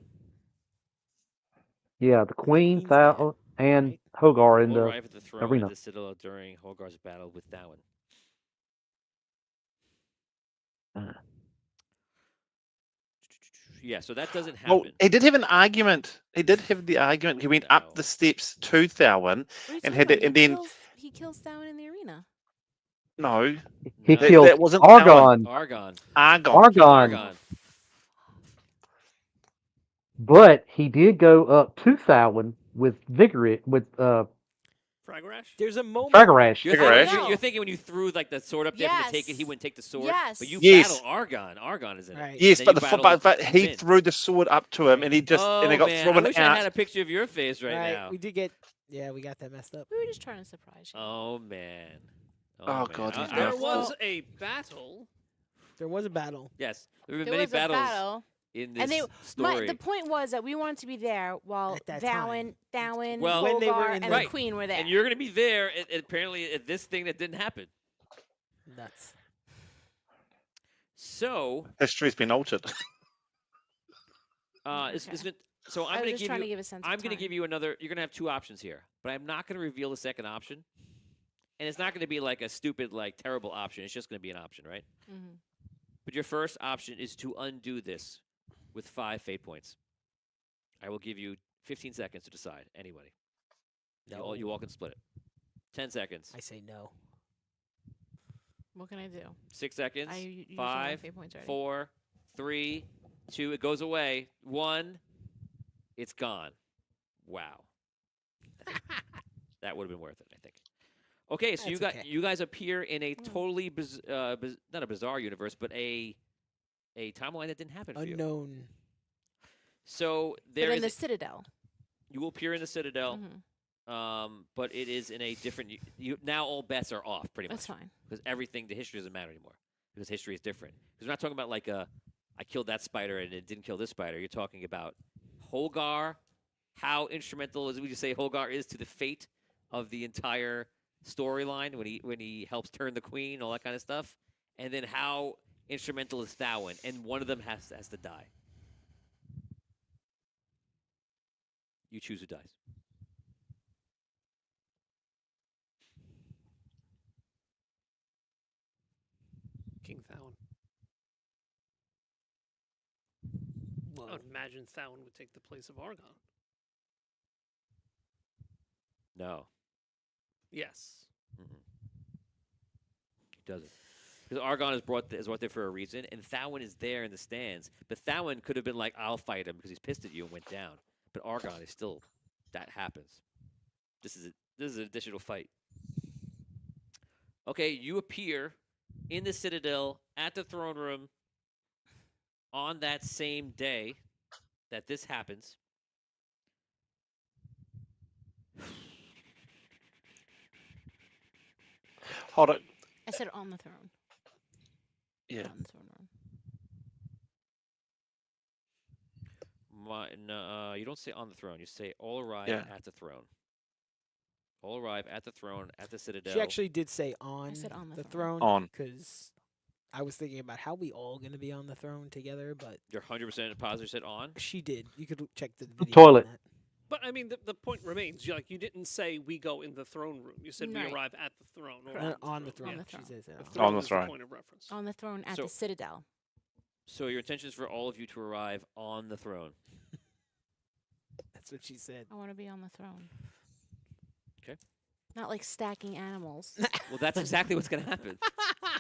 Yeah, the Queen,
Queen's there,
Thal, and
right?
Hogar in
Will
the
arrive at the throne
arena.
at the Citadel during Hogar's battle with Thawen.
Uh.
Yeah, so that doesn't happen.
Well, he did have an argument. He did have the argument. He went
No.
up the steps to Thalwyn.
What are you
And
talking
had
about?
it- and then-
He kills Thawen in the arena.
No,
He
No.
killed
that wasn't
Argon,
Argon.
Argon.
Argon,
Argon.
but he did go up to Thalwyn with
Fragarash?
There's a moment.
Fragarash.
You're,
Figure
thinking,
it.
you're, you're thinking when you threw like the sword up there for him to take it, he
Yes.
wouldn't take the sword.
Yes.
But you
Yes.
battle Argon. Argon is in it.
Right.
Yes,
Then
but
you
the
battle
but he
Finn.
threw the sword up to him, and he just
Oh,
and it got
man.
thrown
I wish I had
out.
a picture of your face right now.
We did get. Yeah, we got that messed up.
We were just trying to surprise you.
Oh man.
Oh,
man.
God, he's
I-
There
Yeah.
was a battle.
There was a battle.
Yes, there have been
There
many
was a
battles
battle.
in this
And they,
story.
the point was that we wanted to be there while
At that
Thawen,
Well-
When they were
Hogar,
in
and
the-
the queen were there.
And you're going to be there apparently at this thing that didn't happen.
Nuts.
So,
History's been altered.
it's
Okay.
gonna, so
I
I'm
was
going to
just
give
trying
you
to give a sense
I'm
of
going to
time.
give you another. You're going to have 2 options here, but I'm not going to reveal the second option. And it's not going to be like a stupid, like terrible option. It's just going to be an option, right?
Mhm.
But your first option is to undo this with 5 fate points. I will give you 15 seconds to decide. Anybody.
No.
You all can split it. 10 seconds.
I say no.
What can I do?
6 seconds.
I used all my
5,
fate points already.
4, 3, 2. It goes away. 1. It's gone. Wow. That would have been worth it, I think. Okay, so
That's okay.
you guys appear in a
Hmm.
totally not a bizarre universe, but a timeline that didn't happen for you.
Unknown.
So
But
there
in
is
the Citadel.
you will appear in the Citadel,
Mhm.
but it is in a different. You now all bets are off pretty
That's
much
fine.
because the history doesn't matter anymore because history is different. Because we're not talking about like I killed that spider and it didn't kill this spider. You're talking about Holgar, how instrumental as we just say Holgar is to the fate of the entire storyline when he helps turn the queen, all that kind of stuff, and then how instrumental is Thawen, and one of them has to die. You choose who dies.
King Thawen.
Whoa.
I would imagine Thawen would take the place of Argon.
No,
Yes.
he doesn't. Because Argon is brought there for a reason, and Thawen is there in the stands. But Thawen could have been like, "I'll fight him" because he's pissed at you and went down. But Argon is still that happens. This is an additional fight. Okay, you appear in the Citadel at the throne room on that same day that this happens.
Hold it.
I said on the throne.
Yeah.
On the throne room.
No, you don't say on the throne. You say all arrive
Yeah.
at the throne. All arrive at the throne at the Citadel.
She actually did say on,
said on the
the
throne.
throne.
On.
Because I was thinking about how we all going to be on the throne together, but
You're 100% positive. Said on.
she did. You could check the video.
toilet.
on that.
But I mean, the point remains. You didn't say we go in the throne room. You said
Right.
we arrive at the throne. Or
On the throne.
On the
She
throne.
says it
The
on.
throne
On the
is
throne.
the point of reference.
On the throne at
So-
the Citadel.
So your intention is for all of you to arrive on the throne.
That's what she said.
I want to be on the throne.
'Kay.
Not like stacking animals.
Well, that's exactly what's going to happen.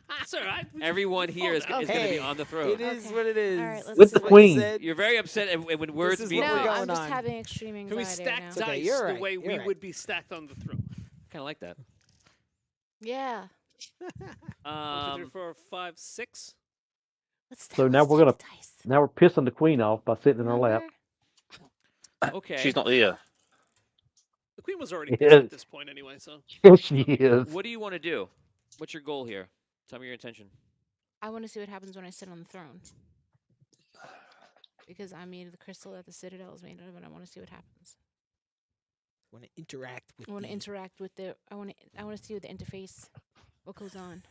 That's all right.
Everyone here is going to
Hey,
be on the throne.
It is
Okay.
what it is.
All right, let's
With
do
the
it.
queen.
You're very upset when words
is
mean
what
no,
we're
things.
going
I'm just
on.
having extreme
Can we
anxiety
stack
right
It's
now.
okay,
dice
you're
the
right,
way
you're
we
right.
would be stacked on the throne?
Kind of like that.
Yeah.
1, 2, 3, 4, 5, 6.
Let's
So now we're
stack
gonna-
the dice.
Now we're pissing the queen off by sitting in her lap.
Remember?
Okay.
She's not here.
The queen was already
Yes.
pissed at this point anyway, so.
Yes, she is.
What do you want to do? What's your goal here? Tell me your intention.
I want to see what happens when I sit on the throne. Because I'm made of the crystal that the Citadel is made of, and I want to see what happens.
Want to interact with.
I want to
the-
interact with the. I want to see the interface. What goes on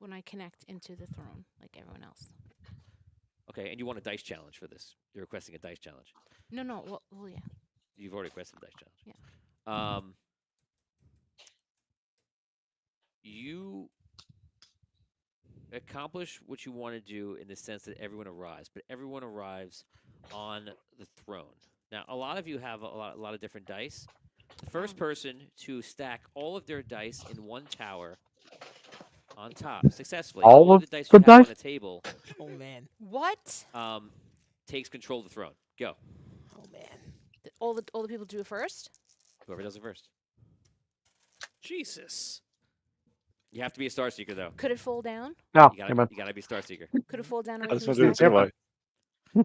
when I connect into the throne, like everyone else.
Okay, and you want a dice challenge for this. You're requesting a dice challenge.
No. Well, yeah.
You've already requested a dice challenge.
Yeah.
You accomplish what you want to do in the sense that everyone arrives, but everyone arrives on the throne. Now, a lot of you have a lot of different dice. The first person to stack all of their dice in one tower on top successfully,
All
of
of
the dice
the
you have on
dice?
the table,
Oh man.
What?
takes control of the throne. Go.
Oh man.
All the people do it first?
Whoever does it first.
Jesus.
You have to be a star seeker, though.
Could it fall down?
No,
You
never mind.
gotta be a star seeker.
Could it fall down? and
I
we
just
can
want to do it
stack
the same way.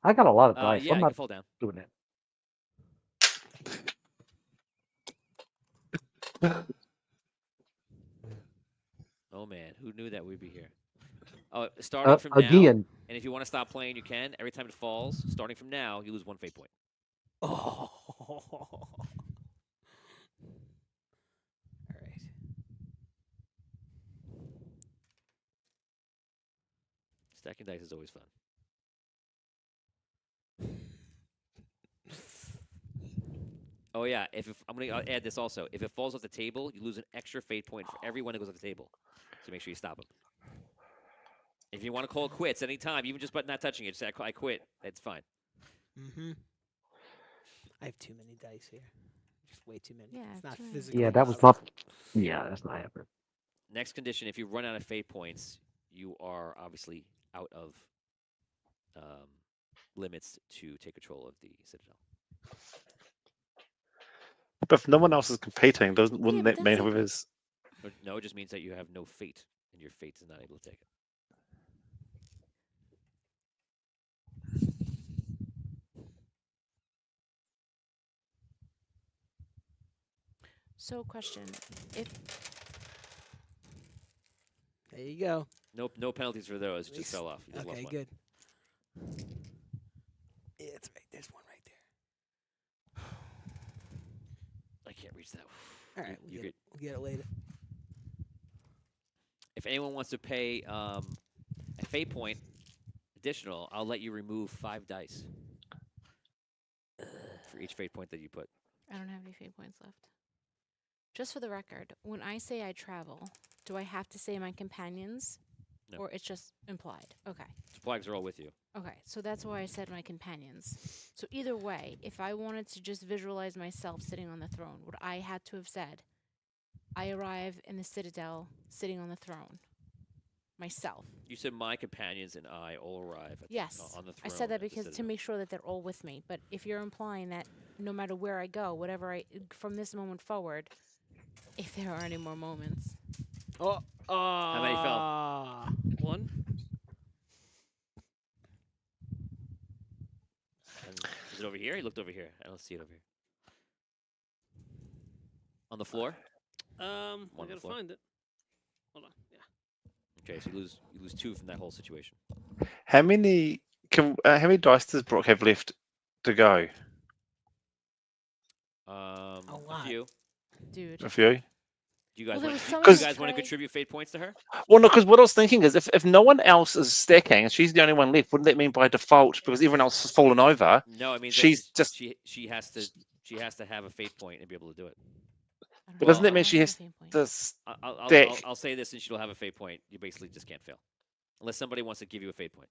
I got a lot of dice.
Yeah,
I'm
it
not
can fall down.
doing that.
Oh man, who knew that we'd be here? Oh, starting from now,
Again,
and if you want to stop playing, you can. Every time it falls, starting from now, you lose 1 fate point.
Oh. All right.
Stacking dice is always fun. Oh yeah, I'm gonna add this also. If it falls off the table, you lose an extra fate point for everyone that goes off the table. So make sure you stop them. If you want to call it quits anytime, even just but not touching it, say I quit. It's fine.
Mm-hmm. I have too many dice here. Just way too many.
Yeah,
It's not
too many.
physically
Yeah, that was
possible.
not. Yeah, that's not happening.
Next condition: if you run out of fate points, you are obviously out of um, limits to take control of the citadel.
But if no one else is competing, wouldn't
but
that mean
that's like-
whoever's
No, it just means that you have no fate, and your fate is not able to take it.
So, question: If
There you go.
No penalties for those. It just
Least-
fell off. You just
Okay,
lost one.
good. Yeah, it's right. There's one right there.
I can't reach that.
All right,
You
we'll get it later.
If anyone wants to pay a fate point additional, I'll let you remove 5 dice for each fate point that you put.
I don't have any fate points left. Just for the record, when I say I travel, do I have to say my companions?
No.
Or it's just implied? Okay.
The flags are all with you.
Okay, so that's why I said my companions. So either way, if I wanted to just visualize myself sitting on the throne, would I had to have said, I arrive in the citadel sitting on the throne? Myself.
You said my companions and I all arrive
Yes.
on the throne.
I said that
at the
because to
citadel.
make sure that they're all with me. But if you're implying that no matter where I go, whatever from this moment forward, if there are any more moments.
Oh,
How many fell?
1.
And is it over here? He looked over here. I don't see it over here. On the floor?
I
on the
gotta
floor.
find it. Hold on. Yeah.
Okay, so you lose 2 from that whole situation.
how many dice does Brooke have left to go?
A
lot.
few.
Dude.
A few.
Do you guys
Well, there
want?
was so
Do you
many
guys want to
tray-
contribute fate points to her?
Well, no, because what I was thinking is if no one else is stacking and she's the only one left, wouldn't that mean by default, because everyone else has fallen over,
No, it means
she's
that
just.
she has to have a fate point and be able to do it.
I don't
But
have-
doesn't that
I
mean
don't
she
have a
has
fate point.
to
I'll
stack?
I'll say this, and she'll have a fate point. You basically just can't fail, unless somebody wants to give you a fate point.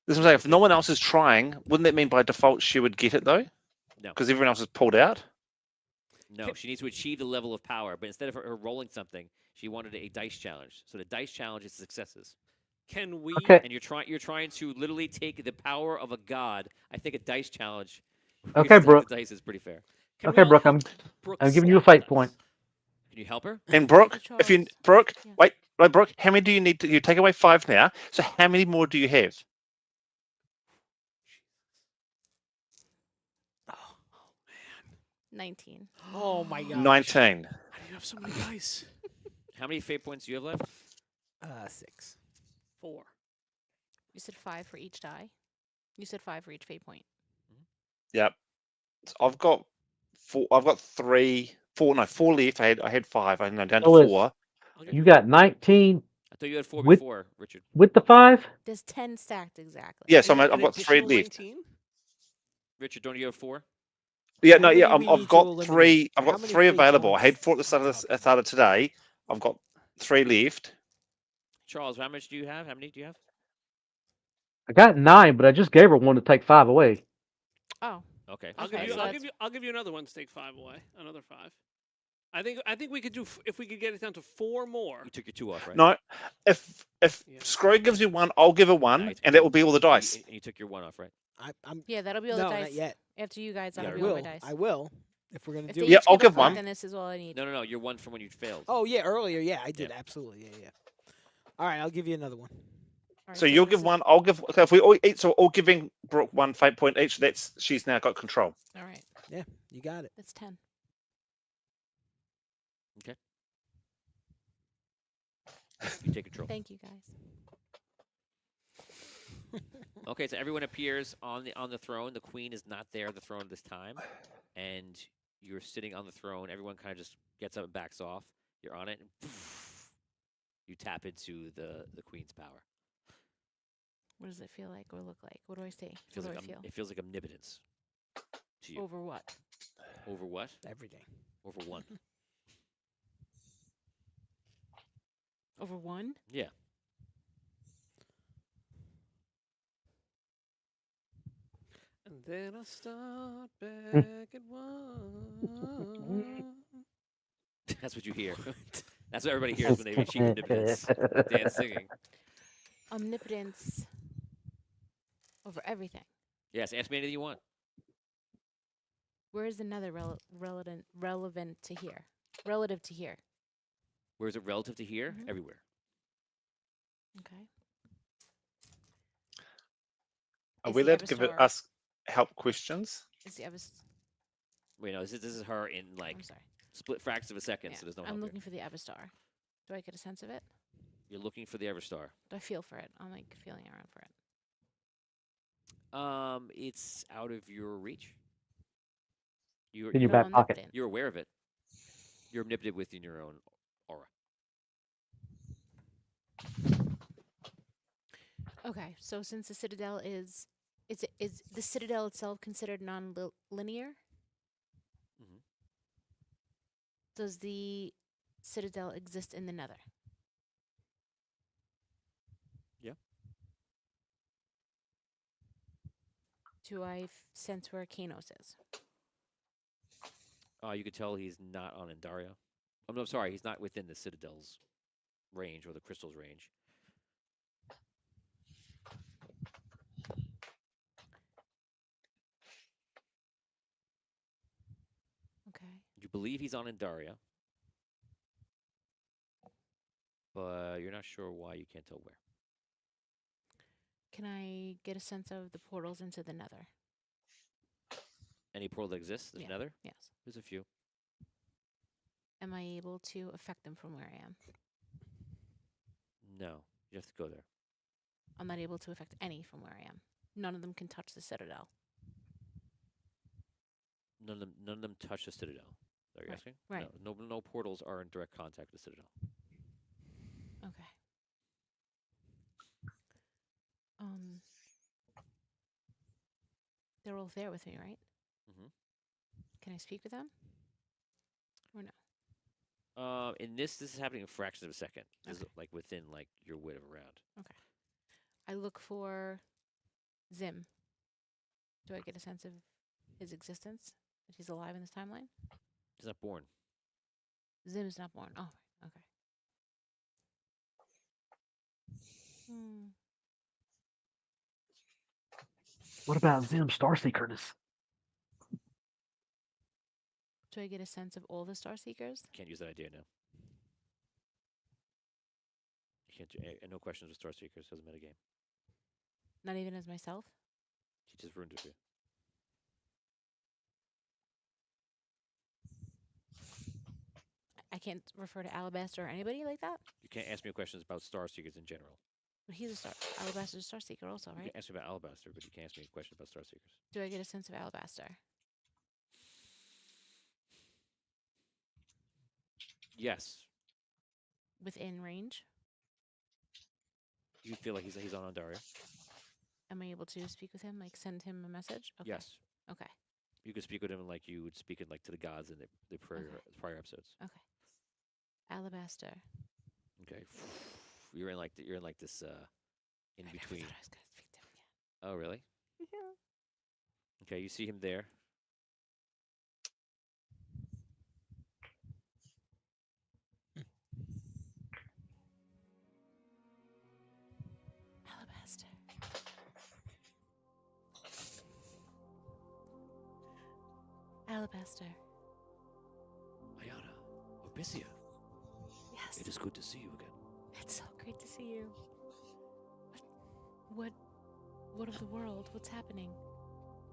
This is what I'm saying. If no one else is trying, wouldn't that mean by default she would get it though?
No.
Because everyone else is pulled out.
No, she needs to achieve the level of power, but instead of her rolling something, she wanted a dice challenge. So the dice challenge is successes,
Can we?
Okay.
and you're trying to literally take the power of a god. I think a dice challenge. where you
Okay,
stack
Brooke.
The dice is pretty fair.
Can we
Okay,
all
Brooke,
help Brooke
I'm giving you a
stack
fate
dice?
point.
Can you help her?
And Brooke,
For
if you
Charles.
Brooke,
Yeah.
wait, Brooke, how many do you need to? You take away 5 now. So how many more do you have?
19.
Oh my gosh.
19.
How do you have so many dice?
How many fate points do you have left?
6.
4.
You said 5 for each die? You said 5 for each fate point.
Yep. So I've got 4. I've got 3, 4. No, 4 left. I had 5. I'm down to
So it's-
4.
Okay.
You got 19
I thought you had 4
With-
before, Richard.
with the 5?
There's 10 stacked exactly.
Yeah, so
And
I've
an
got 3
additional
left.
19?
Richard, don't you have 4?
Yeah,
How
no,
many
yeah.
we need
I've
to
got
eliminate?
3. I've
How
got
many
3
fate
available. I had
points
4 at the
are we talking
start of today. I've got 3 left.
Charles, how much do you have? How many do you have?
I got 9, but I just gave her one to take 5 away.
Oh,
Okay.
I'll
Okay,
give you.
so
I'll
that's-
give you. I'll give you another one to take 5 away. Another 5. I think we could do if we could get it down to 4 more.
You took your 2 off, right?
No, if
Yeah.
Screw gives you 1, I'll give her
No,
1,
you took
and
your-
that will be all the dice.
And you took your 1 off, right?
I'm
yeah, that'll be all
no,
the
not
dice.
yet.
After you guys,
Yeah,
that'll
I
be all
will.
my dice.
I will. If we're gonna
If
do
they
it.
Yeah,
each
I'll
give a
give
point,
one.
then this is all I need.
No, you're 1 from when you failed.
Oh yeah, earlier. Yeah, I did
Yeah.
absolutely. Yeah. All right, I'll give you another one.
All right,
So you'll
this
give
is-
1, I'll give. Okay, if we all each, so all giving Brooke 1 fate point each, she's now got control.
All right,
You got it.
that's 10.
You take control.
Thank you, guys.
Okay, so everyone appears on the throne. The queen is not there at the throne this time, and you're sitting on the throne. Everyone kind of just gets up and backs off. You're on it, and you tap into the queen's power.
What does it feel like or look like? What do I see?
It feels
what
like
do I feel?
it feels like omnipotence to you.
Over what?
Over what?
Everything.
Over 1.
Over one?
Yeah.
And then I start back at one.
That's what you hear. That's what everybody hears when they achieve omnipotence. Dan singing.
Omnipotence over everything.
Yes, ask me anything you want.
Where is another relevant to here? Relative to here.
Where is it relative to here?
Mhm.
Everywhere.
Okay.
Are
Is
we
the
allowed to give it
Avastar-
us help questions?
Is the
Wait, no, this is her in like
I'm sorry.
split fractions of a second,
Yeah,
so there's no
I'm
help here.
looking for the Avastar. Do I get a sense of it?
You're looking for the Everstar.
Do I feel for it? I'm like feeling around for it.
It's out of your reach. You're
In your
But I'm
back pocket.
omnipotent.
you're aware of it. You're omnipotent within your own aura.
Okay, so since the Citadel is the Citadel itself considered non-linear?
Mhm.
Does the Citadel exist in the Nether?
Yeah.
Do I sense where Kanos is?
You could tell he's not on Andaria. Oh, no, I'm sorry, he's not within the Citadel's range or the crystal's range.
Okay.
You believe he's on Andaria, but you're not sure why. You can't tell where.
Can I get a sense of the portals into the Nether?
Any portal that exists, there's
Yeah.
Nether.
Yes.
There's a few.
Am I able to affect them from where I am?
No, you have to go there.
I'm not able to affect any from where I am. None of them can touch the Citadel.
None of them touch the Citadel. Is that what you're
Right,
asking?
right.
No portals are in direct contact with the Citadel.
Okay. They're all there with me, right?
Mhm.
Can I speak with them? Or no?
In this is happening in fractions of a second. This is
Okay.
like within like your wit of a round.
I look for Zim. Do I get a sense of his existence? That he's alive in this timeline?
He's not born.
Zim is not born. Oh, right. Okay. Hmm.
What about Zim Starseekerness?
Do I get a sense of all the Star Seekers?
Can't use that idea now. You can't do no questions with Star Seekers. Doesn't matter game.
Not even as myself?
He just ruined it for you.
I can't refer to Alabaster or anybody like that?
You can't ask me questions about Star Seekers in general.
But he's a Star. Alabaster's a Star Seeker also,
You
right?
can ask me about Alabaster, but you can't ask me a question about Star Seekers.
Do I get a sense of Alabaster?
Yes.
Within range?
You feel like he's on Andaria?
Am I able to speak with him? Like send him a message? Okay.
Yes.
Okay.
You could speak with him like you would speak it like to the gods in the prior episodes.
Okay. Alabaster.
Okay. You're in like this in
I never
between.
thought I was gonna speak to him
Oh really?
again. Yeah.
Okay, you see him there.
Alabaster. Alabaster.
Ayana, Orbicia,
Yes.
it is good to see you again.
It's so great to see you. What of the world? What's happening?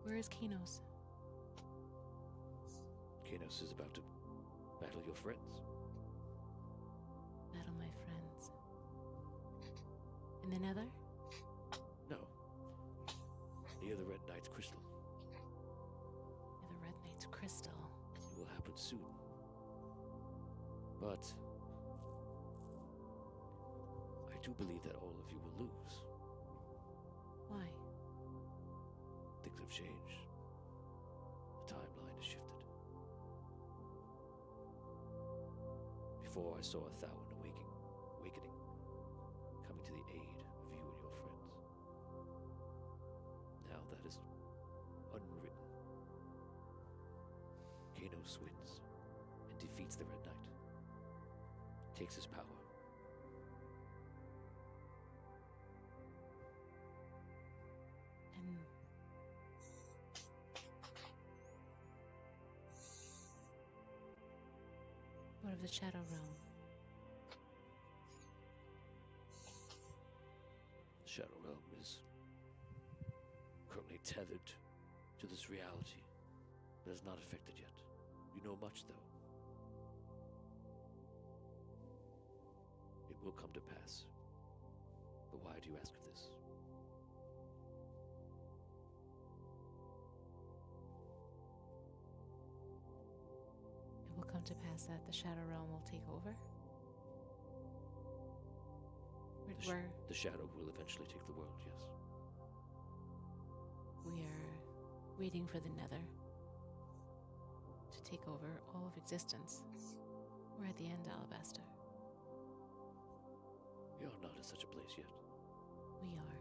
Where is Kanos?
Kanos is about to battle your friends.
Battle my friends. In the Nether?
No. Near the Red Knight's crystal.
Near the Red Knight's crystal.
It will happen soon. But I do believe that all of you will lose.
Why?
Things have changed. The timeline has shifted. Before I saw 1,000 awakening. is unwritten. Kanos wins and defeats the Red Knight, takes his power.
And what of the Shadow Realm?
The Shadow Realm is currently tethered to this reality, but is not affected yet. You know much, though. It will come to pass. But why do you ask of this?
It will come to pass that the Shadow Realm will take over? Where
The Shadow will eventually take the world, yes.
we are waiting for the Nether to take over all of existence. We're at the end, Alabaster.
We are not in such a place yet.
We are.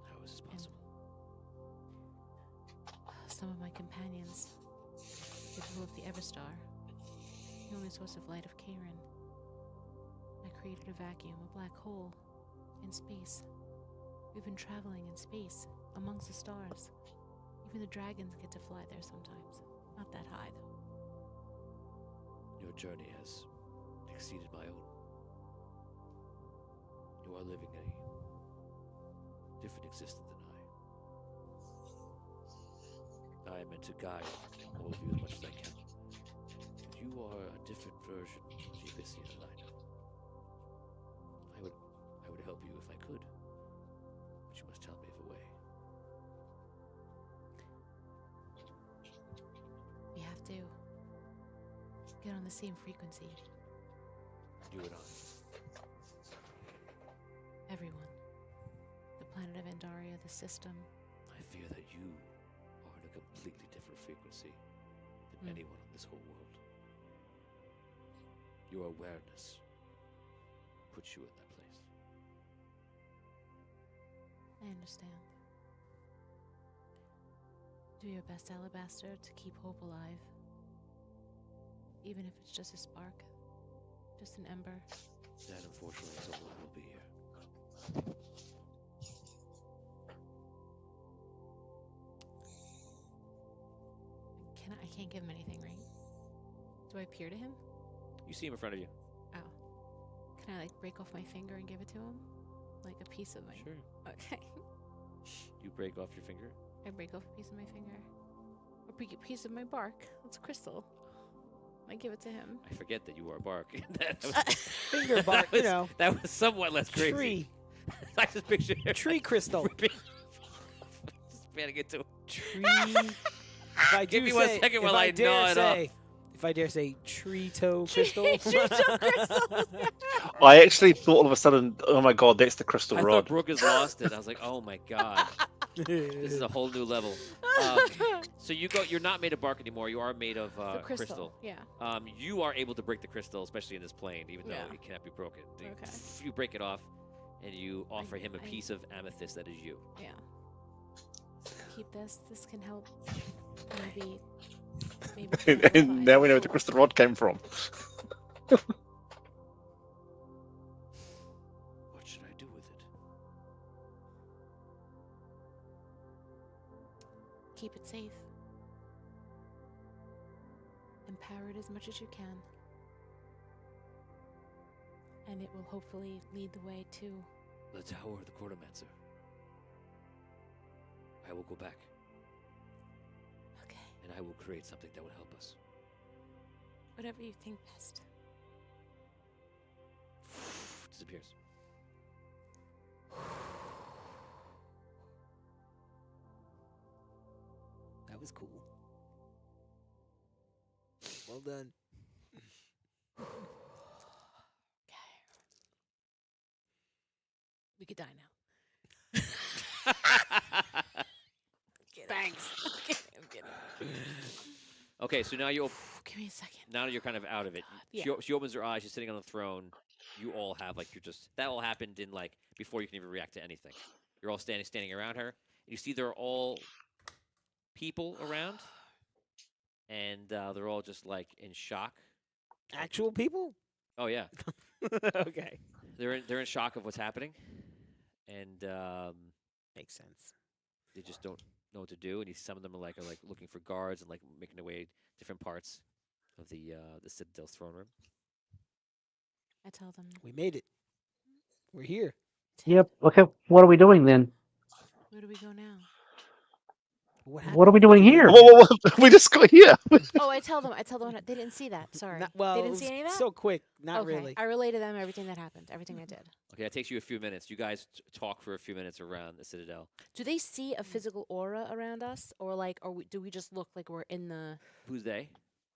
How is this possible?
Some of my companions, they blew up the Everstar, the only source of light of Karen. I created a vacuum, a black hole, in space. We've been traveling in space, amongst the stars. Even the dragons get to fly there sometimes. Not that high, though.
Your journey has exceeded my own. You are living a different existence than I. I am meant to guide all of you as much as I can. But you are a different version of the Abyssian that I know. I would help you if I could, but you must tell me of a way.
We have to get on the same frequency.
You and I.
Everyone. The planet of Andaria, the system.
I fear that you are in a completely different frequency than anyone in this whole world. Your awareness puts you in that place.
I understand. Do your best, Alabaster, to keep hope alive. Even if it's just a spark. Just an ember.
That, unfortunately, is all that will be here.
I can't give him anything, right? Do I peer to him?
You see him in front of you.
Oh. Can I, break off my finger and give it to him? Like a piece of my...
Sure.
Okay.
You break off your finger.
I break off a piece of my finger. Or break a piece of my bark. It's crystal. I give it to him.
I forget that you are bark. that was,
Finger bark,
that was,
you know.
That was somewhat less crazy.
Tree.
I just picture
Tree crystal.
ripping- just panning it to
Tree. If I
Give
do
me one
say-
second
if
while I
dare
gnaw it
say, If I dare say tree toe crystal.
Tree toe crystal.
I actually thought all of a sudden, oh my god, that's the crystal
I thought
rod.
Brooke has lost it. I was like, oh my god, this is a whole new level. So you're not made of bark anymore. You are made of
The crystal. Yeah.
You are able to break the crystal, especially in this plane, even though
Yeah.
it cannot be broken.
Okay.
You break it off, and you offer him a
I-
piece of amethyst that is you.
Yeah. Keep this. This can help. Maybe.
And now we know where the crystal rod came from.
What should I do with it?
Keep it safe. Empower it as much as you can. And it will hopefully lead the way to...
The Tower of the Chronomancer. I will go back,
Okay.
and I will create something that will help us.
Whatever you think best.
Disappears.
That was cool. Well done.
Okay. We could die now. Thanks. I'm kidding.
Okay, so now
Give me a second.
now you're kind of out of it.
Yeah.
She opens her eyes. She's sitting on the throne. You all have you're just that all happened in before you can even react to anything. You're all standing around her, You see, they're all people around, and they're all just like in shock.
Actual people?
Oh yeah,
Okay.
they're in shock of what's happening, and
Makes sense.
they just don't know what to do. And some of them are like looking for guards and like making their way different parts of the Citadel's throne room.
I tell them.
We made it. We're here.
Yep. Okay. What are we doing then?
Where do we go now?
What are we doing here?
Whoa, we just got here.
Oh, I tell them. They didn't see that. Sorry.
Well,
they
it
didn't
was
see any of that.
so quick. Not
okay.
really.
I relay to them everything that happened, everything I did.
Okay, that takes you a few minutes. You guys talk for a few minutes around the Citadel.
Do they see a physical aura around us, or like, do we just look like we're in the
Who's they?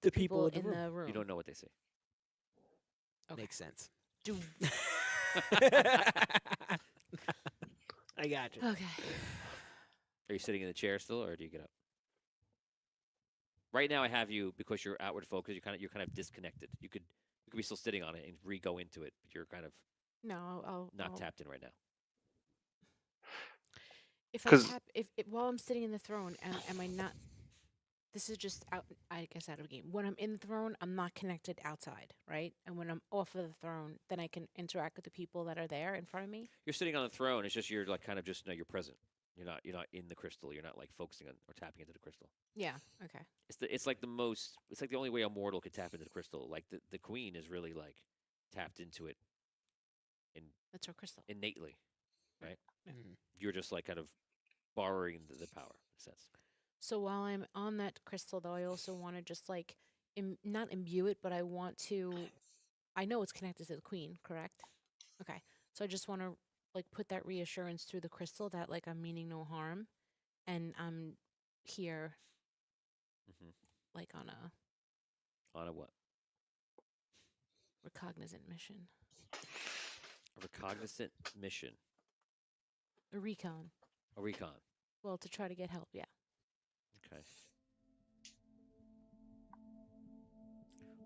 The people in
in
the room.
the room?
You don't know what they see.
Okay.
Makes sense.
Do
I got you.
okay.
Are you sitting in the chair still, or do you get up? Right now, I have you because you're outward focused. You're kind of disconnected. You could be still sitting on it and re-go into it, but you're kind of
No,
not
I'll
tapped in right now.
If I
'Cause-
tap, if while I'm sitting in the throne, am I not? This is just out. I guess out of game. When I'm in the throne, I'm not connected outside, right? And when I'm off of the throne, then I can interact with the people that are there in front of me.
You're sitting on the throne. It's just you're like kind of just you're present. You're not in the crystal. You're not like focusing on or tapping into the crystal.
Yeah. Okay.
It's like the only way a mortal could tap into the crystal. Like the queen is really like tapped into it
That's her crystal.
innately, right?
Mhm.
You're just like kind of borrowing the power in a sense.
So while I'm on that crystal, though, I also want to just like not imbue it, but I want to. I know it's connected to the queen, correct? Okay. So I just want to like put that reassurance through the crystal that like I'm meaning no harm, and I'm here
Mm-hmm.
like on a
On a what?
recognizant mission,
A recognizant mission.
a recon.
A recon.
Well, to try to get help. Yeah.
Okay.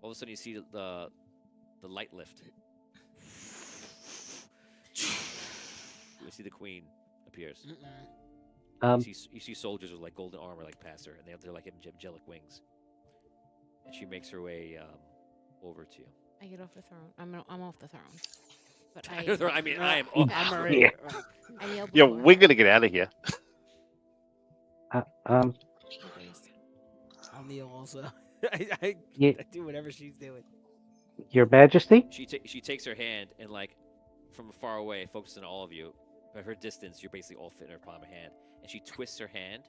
All of a sudden, you see the light lift. You see the queen appears.
Mm.
You see soldiers with like golden armor like pass her, and they're like angelic wings. And she makes her way over to you.
I get off the throne. I'm off the throne. But
I mean, I am.
I'm
off.
already.
Yeah.
Right.
I kneel
Yeah,
before
we're
her.
gonna get out of here.
My grace.
I'll kneel also. I
Yeah,
do whatever she's doing.
Your Majesty.
She takes her hand and like from far away, focusing on all of you. At her distance, you're basically all fit in her palm of hand, and she twists her hand.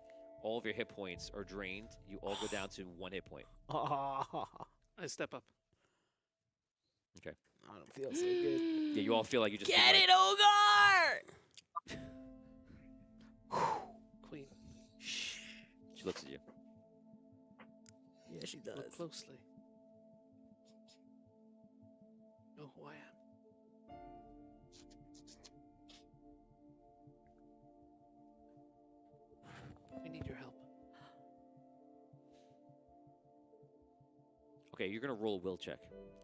All of your hit points are drained. You all go down to 1 hit point.
Oh,
I step up.
I don't feel so good.
Yeah, you all feel like you just
Get
been,
it, Ogar!
Queen,
She looks at you.
Yeah, she
look
does.
closely. Know who I am. We need your help.
Okay, you're gonna roll a will check.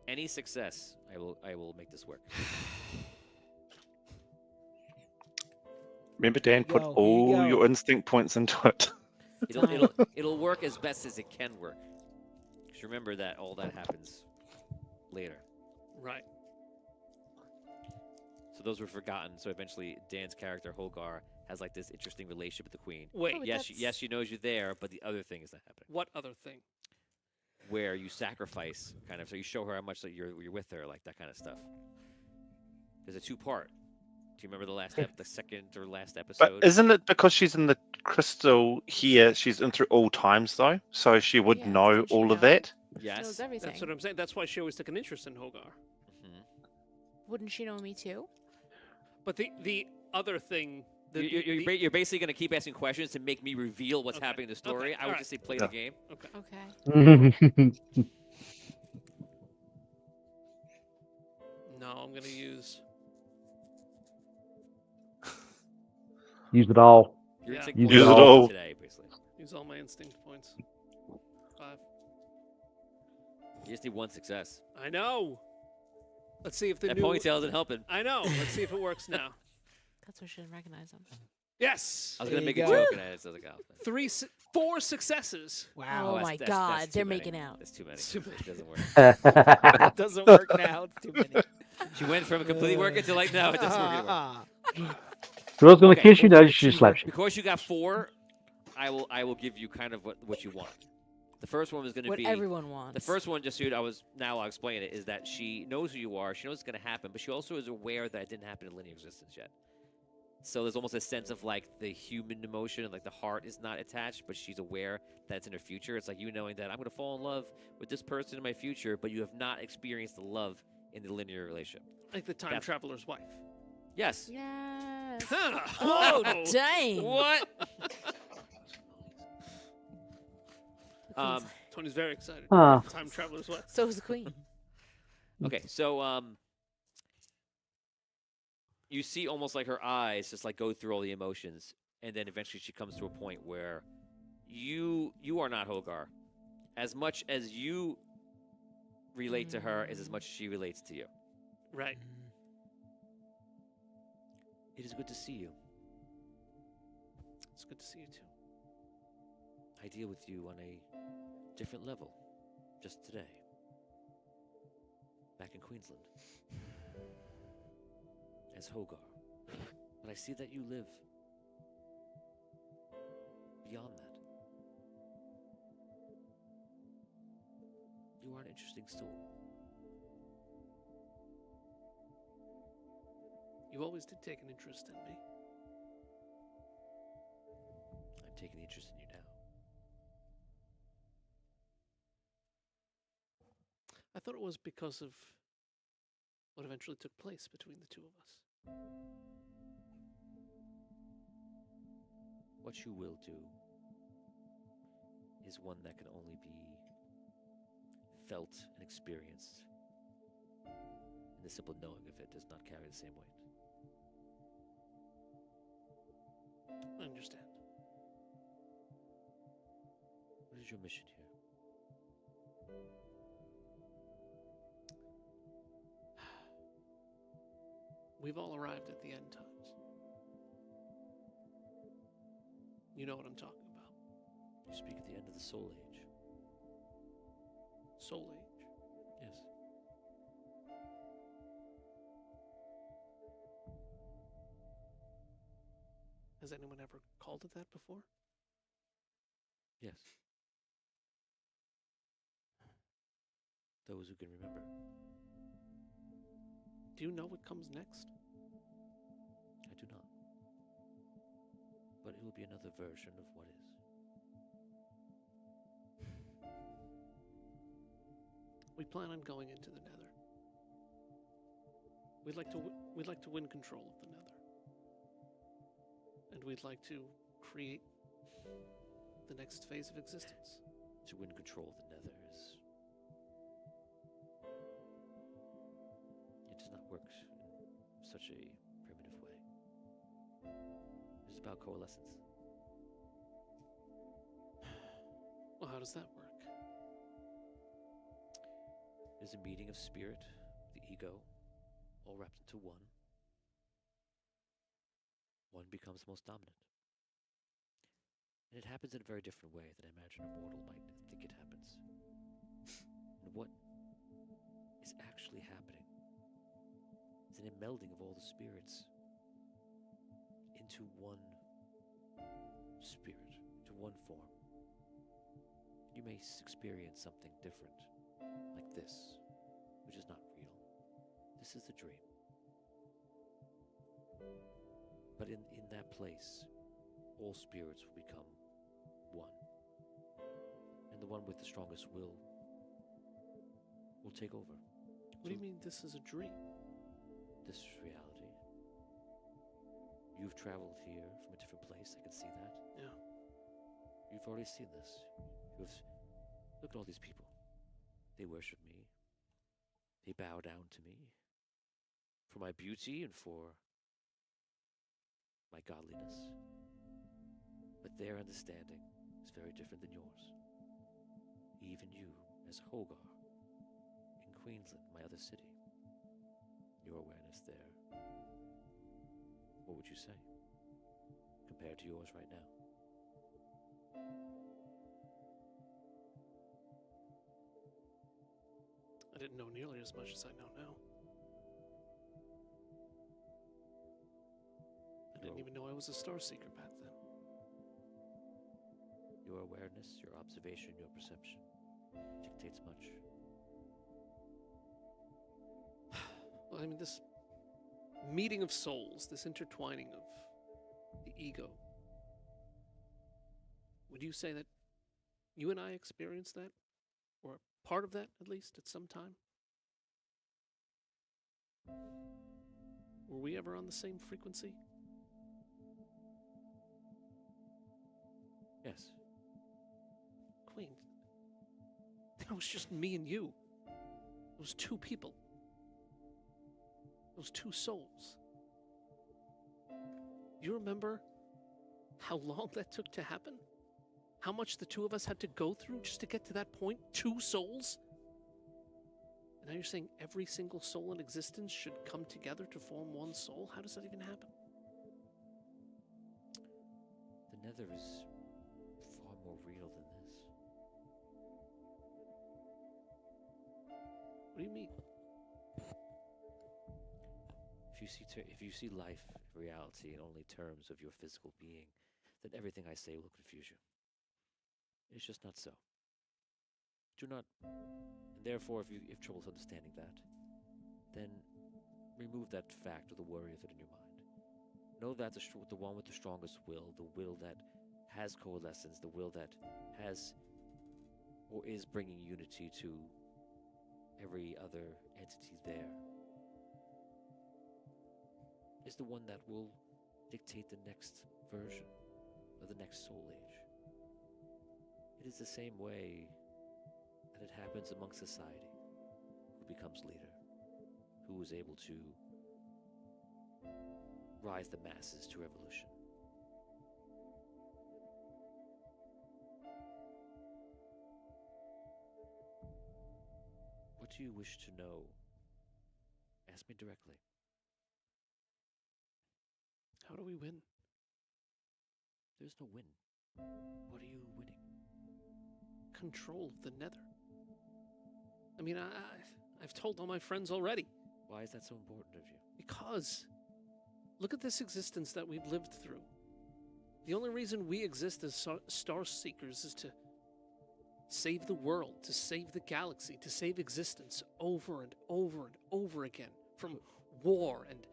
Any success, I will make this work.
Remember, Dan, put
Go, here you
all
go.
your instinct points into it.
It'll work as best as it can work. Because remember that all that happens later.
Right.
So those were forgotten. So eventually, Dan's character Hogar has like this interesting relationship with the queen.
Wait,
Oh,
Yes,
that's-
yes, she knows you're there, but the other thing is not happening.
what other thing?
Where you sacrifice, kind of, so you show her how much that you're with her, like that kind of stuff. There's a 2-part. Do you remember the second or last
But
episode?
isn't it because she's in the crystal here? She's in through all times though, so she would
Yeah,
know
didn't she
all of
know?
that.
She
Yes.
knows everything.
That's what I'm saying. That's why she always took an interest in Hogar.
Mhm.
Wouldn't she know me too?
But the other thing,
You're basically going to keep asking questions to make me reveal what's
Okay,
happening in the story.
okay,
I would
alright.
just say play
Yeah.
the game.
Okay.
no, I'm gonna use.
Use it all.
Your
Yeah.
instinct
Use
points
it
are
all.
today, basically.
Use all my instinct points. 5.
You just need 1 success.
I know. Let's see if the
That
new.
ponytail isn't helping.
I know. Let's see if it works now.
That's why she didn't recognize him.
Yes.
I was
There
gonna
you
make a
go.
joke and I just doesn't count.
4 successes.
Wow.
Oh
that's-
my
that's
God,
too
they're
many.
making out.
That's too many.
Too
It doesn't work.
It doesn't work now. It's too many.
She went from completely working to like, no, it doesn't work anymore.
Girl's gonna
Okay.
kiss you, now she just slaps you.
Because you got 4, I will give you kind of what you want. The first one was going to
What
be
everyone wants.
the first one. Just so I'll explain it. Is that she knows who you are. She knows it's going to happen, but she also is aware that it didn't happen in linear existence yet. So there's almost a sense of like the human emotion, like the heart is not attached, but she's aware that it's in her future. It's like you knowing that I'm going to fall in love with this person in my future, but you have not experienced the love in the linear relationship.
Like the time
That's-
traveler's wife.
Yes.
Yes.
Huh.
Oh,
Whoa.
dang.
What?
Tony's very excited.
Huh.
Time traveler's wife.
So is the queen.
Okay, so you see almost like her eyes just like go through all the emotions, and then eventually she comes to a point where you are not Hogar. As much as you relate to her is as much as she relates to you.
Right.
It is good to see you.
It's good to see you too.
I deal with you on a different level just today. Back in Queensland. As Hogar. But I see that you live beyond that. You are an interesting soul.
You always did take an interest in me.
I'm taking the interest in you now.
I thought it was because of what eventually took place between the two of us.
What you will do is one that can only be felt and experienced. And the simple knowing of it does not carry the same weight.
I understand.
What is your mission here?
We've all arrived at the end times. You know what I'm talking about.
You speak at the end of the Soul Age.
Soul Age.
Yes.
Has anyone ever called it that before?
Yes. Those who can remember.
Do you know what comes next?
I do not. But it will be another version of what is.
We plan on going into the Nether. We'd like to win control of the Nether. And we'd like to create the next phase of existence.
To win control of the Nether is. It does not work in such a primitive way. It is about coalescence.
Well, how does that work?
It is a meeting of spirit, the ego, all wrapped into one. One becomes most dominant. And it happens in a very different way than I imagine a mortal might think it happens. And what is actually happening is an melding of all the spirits into one spirit, into one form. You may experience something different, like this, which is not real. This is the dream. But in that place, all spirits will become one. And the one with the strongest will take over.
What do you mean this is a dream?
This is reality. You've traveled here from a different place, I can see that.
Yeah.
You've already seen this. Look at all these people. They worship me. They bow down to me for my beauty and for my godliness. But their understanding is very different than yours. Even you, as Hogar, in Queensland, my other city, your awareness there, what would you say? compared to yours right now.
I didn't know nearly as much as I know now. I didn't even know I was a star seeker back then.
Your awareness, your observation, your perception dictates much.
Well, I mean, this meeting of souls, this intertwining of the ego. Would you say that you and I experienced that? Or a part of that, at least, at some time? Were we ever on the same frequency?
Yes.
Queen, that was just me and you. Those two people. Those two souls. You remember how long that took to happen? How much the two of us had to go through just to get to that point? Two souls? And now you're saying every single soul in existence should come together to form one soul? How does that even happen?
The nether is far more real than this.
What do you mean?
If you see life, reality in only terms of your physical being, then everything I say will confuse you. It's just not so. Do not, and therefore, if you have trouble understanding that, then remove that fact or the worry of it in your mind. Know that the one with the strongest will, the will that has coalescence, the will that has or is bringing unity to every other entity there, is the one that will dictate the next version of the next soul age. It is the same way that it happens among society. Who becomes leader? Who is able to rise the masses to revolution? What do you wish to know? Ask me directly.
How do we win?
There's no win. What are you winning?
Control of the nether. I mean, I've told all my friends already.
Why is that so important of you?
Because look at this existence that we've lived through. The only reason we exist as star seekers is to save the world, to save the galaxy, to save existence over and over and over again from war and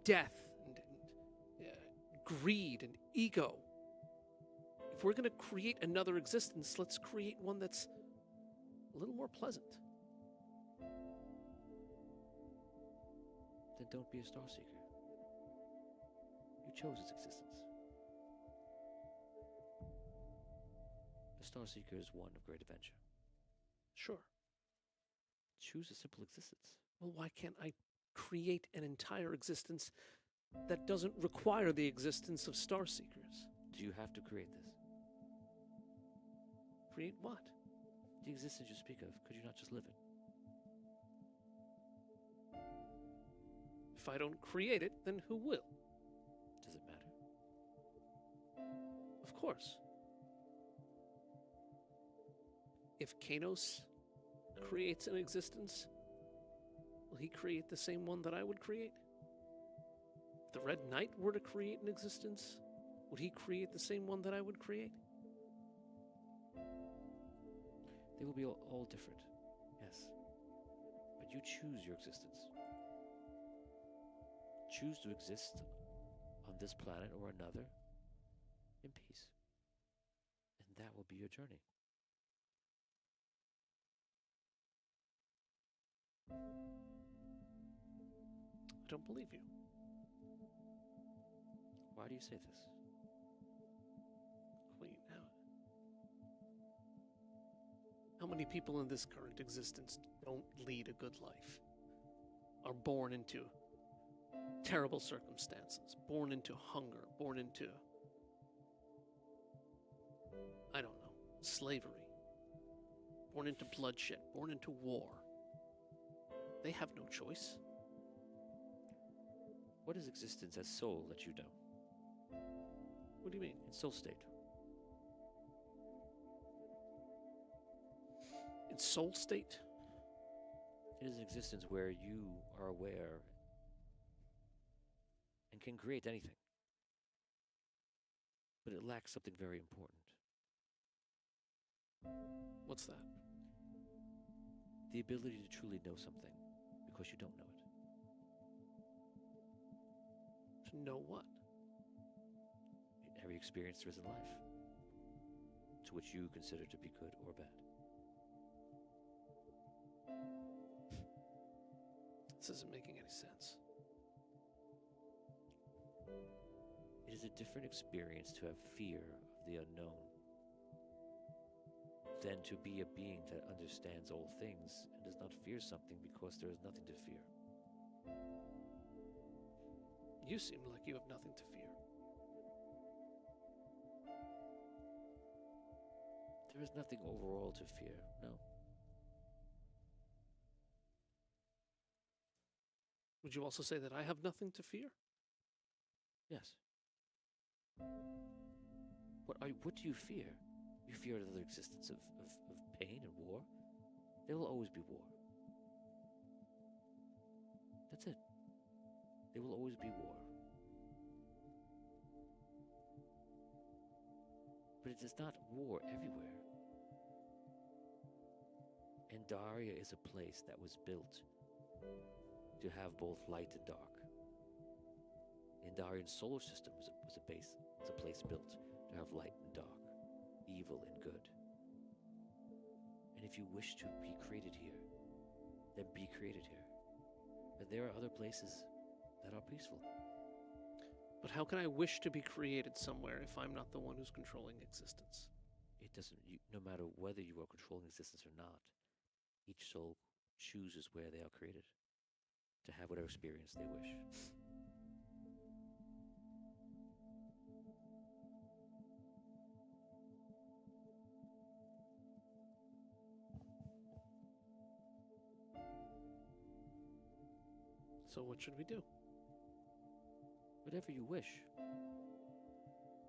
death and greed and ego. If we're going to create another existence, let's create one that's a little more pleasant.
Then don't be a star seeker. You chose its existence. The star seeker is one of great adventure.
Sure.
Choose a simple existence.
Well, why can't I create an entire existence that doesn't require the existence of star seekers?
Do you have to create this?
Create what?
The existence you speak of, could you not just live it?
If I don't create it, then who will?
Does it matter?
Of course. If Kanos creates an existence, will he create the same one that I would create? If the Red Knight were to create an existence, would he create the same one that I would create?
They will be all different, yes. But you choose your existence. Choose to exist on this planet or another in peace. And that will be your journey.
I don't believe you.
Why do you say this?
Queen, how many people in this current existence don't lead a good life? Are born into terrible circumstances, born into hunger, born into, I don't know, slavery, born into bloodshed, born into war. They have no choice.
What is existence as soul that you know?
What do you mean?
In soul state.
In soul state?
It is an existence where you are aware and can create anything. But it lacks something very important.
What's that?
The ability to truly know something because you don't know it.
To know what?
Every experience there is in life, to which you consider to be good or bad.
This isn't making any sense.
It is a different experience to have fear of the unknown than to be a being that understands all things and does not fear something because there is nothing to fear.
You seem like you have nothing to fear.
There is nothing overall to fear, no.
Would you also say that I have nothing to fear?
Yes. What do you fear? You fear another existence of pain and war? There will always be war. That's it. There will always be war. But it is not war everywhere. Andaria is a place that was built to have both light and dark. The Andarian solar system was a place built to have light and dark, evil and good. And if you wish to be created here, then be created here. But there are other places that are peaceful.
But how can I wish to be created somewhere if I'm not the one who's controlling existence?
It doesn't, no matter whether you are controlling existence or not, each soul chooses where they are created to have whatever experience they wish.
So what should we do?
Whatever you wish.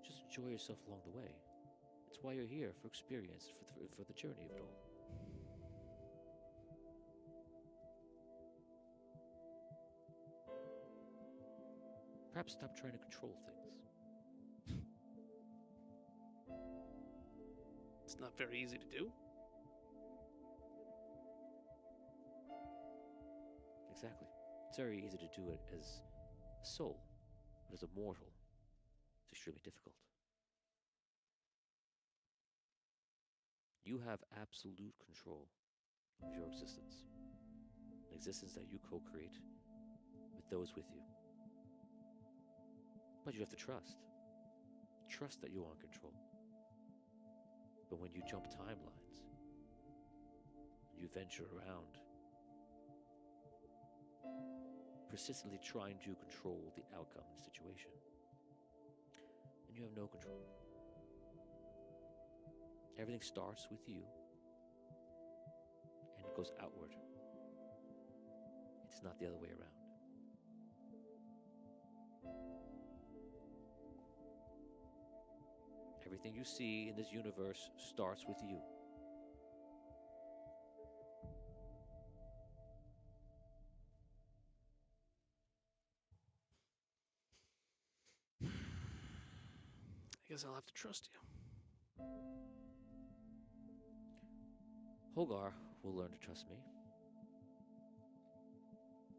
Just enjoy yourself along the way. It's why you're here, for experience, for the journey of it all. Perhaps stop trying to control things.
It's not very easy to do.
Exactly. It's very easy to do it as a soul, but as a mortal, it's extremely difficult. You have absolute control of your existence, an existence that you co-create with those with you. But you have to trust. Trust that you are in control. But when you jump timelines, you venture around, persistently trying to control the outcome of the situation, and you have no control. Everything starts with you and goes outward. It's not the other way around. Everything you see in this universe starts with you.
I guess I'll have to trust you.
Hogar will learn to trust me,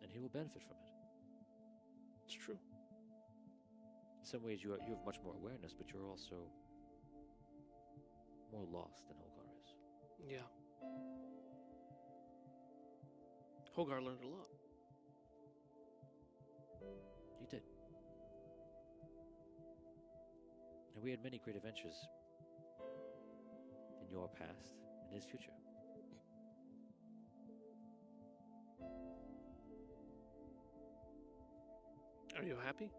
and he will benefit from it.
It's true.
In some ways, you have much more awareness, but you're also more lost than Hogar is.
Yeah. Hogar learned a lot.
You did. And we had many great adventures in your past and his future.
Are you happy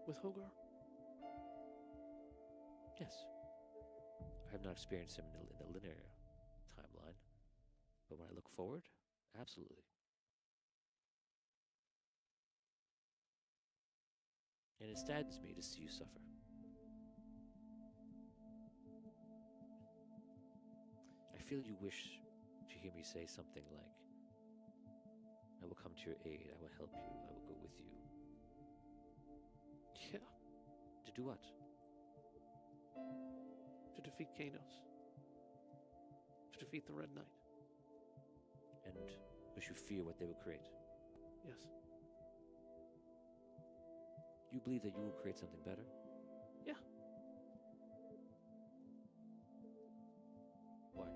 with Hogar?
Yes. I have not experienced him in the linear timeline, but when I look forward, absolutely. And it saddens me to see you suffer. feel you wish to hear me say something like, I will come to your aid, I will help you, I will go with you.
Yeah.
To do what?
To defeat Kanos. To defeat the Red Knight.
And wish you fear what they will create.
Yes.
You believe that you will create something better?
Yeah.
Why?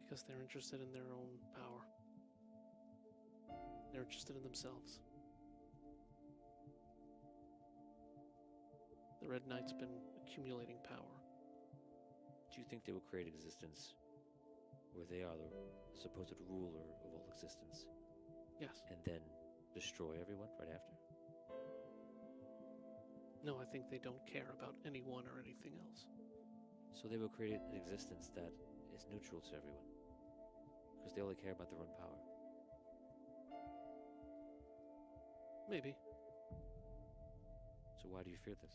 Because they're interested in their own power. They're interested in themselves. The Red Knight's been accumulating power.
Do you think they will create existence where they are the supposed ruler of all existence
Yes.
and then destroy everyone right after?
No, I think they don't care about anyone or anything else.
So they will create an existence that is neutral to everyone because they only care about their own power.
Maybe.
So why do you fear this?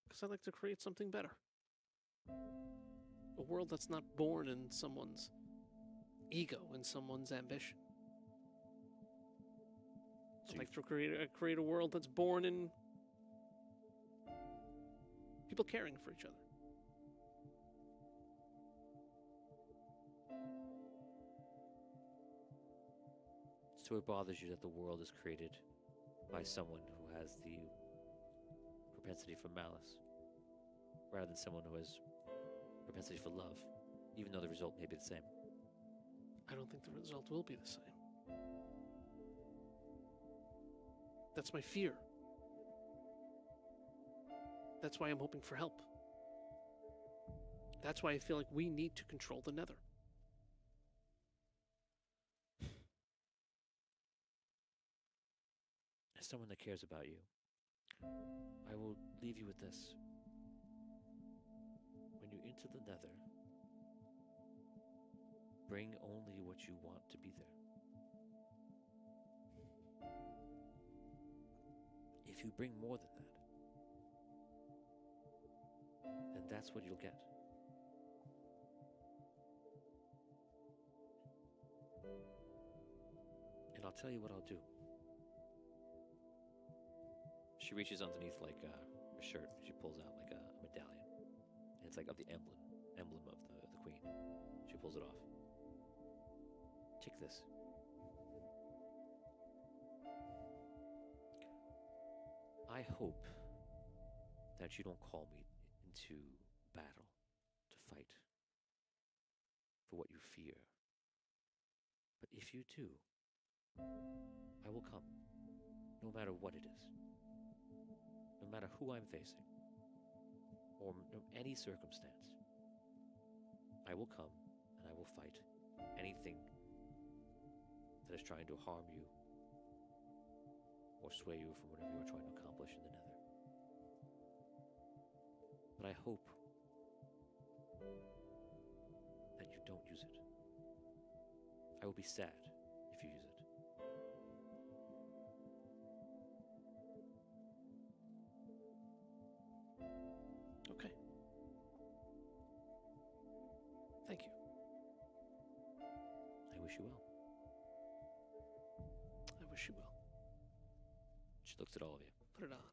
Because I'd like to create something better. A world that's not born in someone's ego, in someone's ambition.
So
I'd like to create a world that's born in people caring for each other.
So it bothers you that the world is created by someone who has the propensity for malice, rather than someone who has propensity for love, even though the result may be the same.
I don't think the result will be the same. That's my fear. That's why I'm hoping for help. That's why I feel like we need to control the Nether.
As someone that cares about you, I will leave you with this. When you enter the Nether, bring only what you want to be there. If you bring more than that, then that's what you'll get. And I'll tell you what I'll do. She reaches underneath like her shirt. She pulls out like a medallion. And it's like of the emblem of the queen. She pulls it off. Take this. I hope that you don't call me into battle to fight for what you fear. But if you do, I will come, no matter what it is. No matter who I'm facing, or any circumstance, I will come and I will fight anything that is trying to harm you or sway you from whatever you're trying to accomplish in the Nether. But I hope that you don't use it. I will be sad if you use it.
Okay. Thank you.
I wish you well.
I wish you well.
She looks at all of you.
Put it on.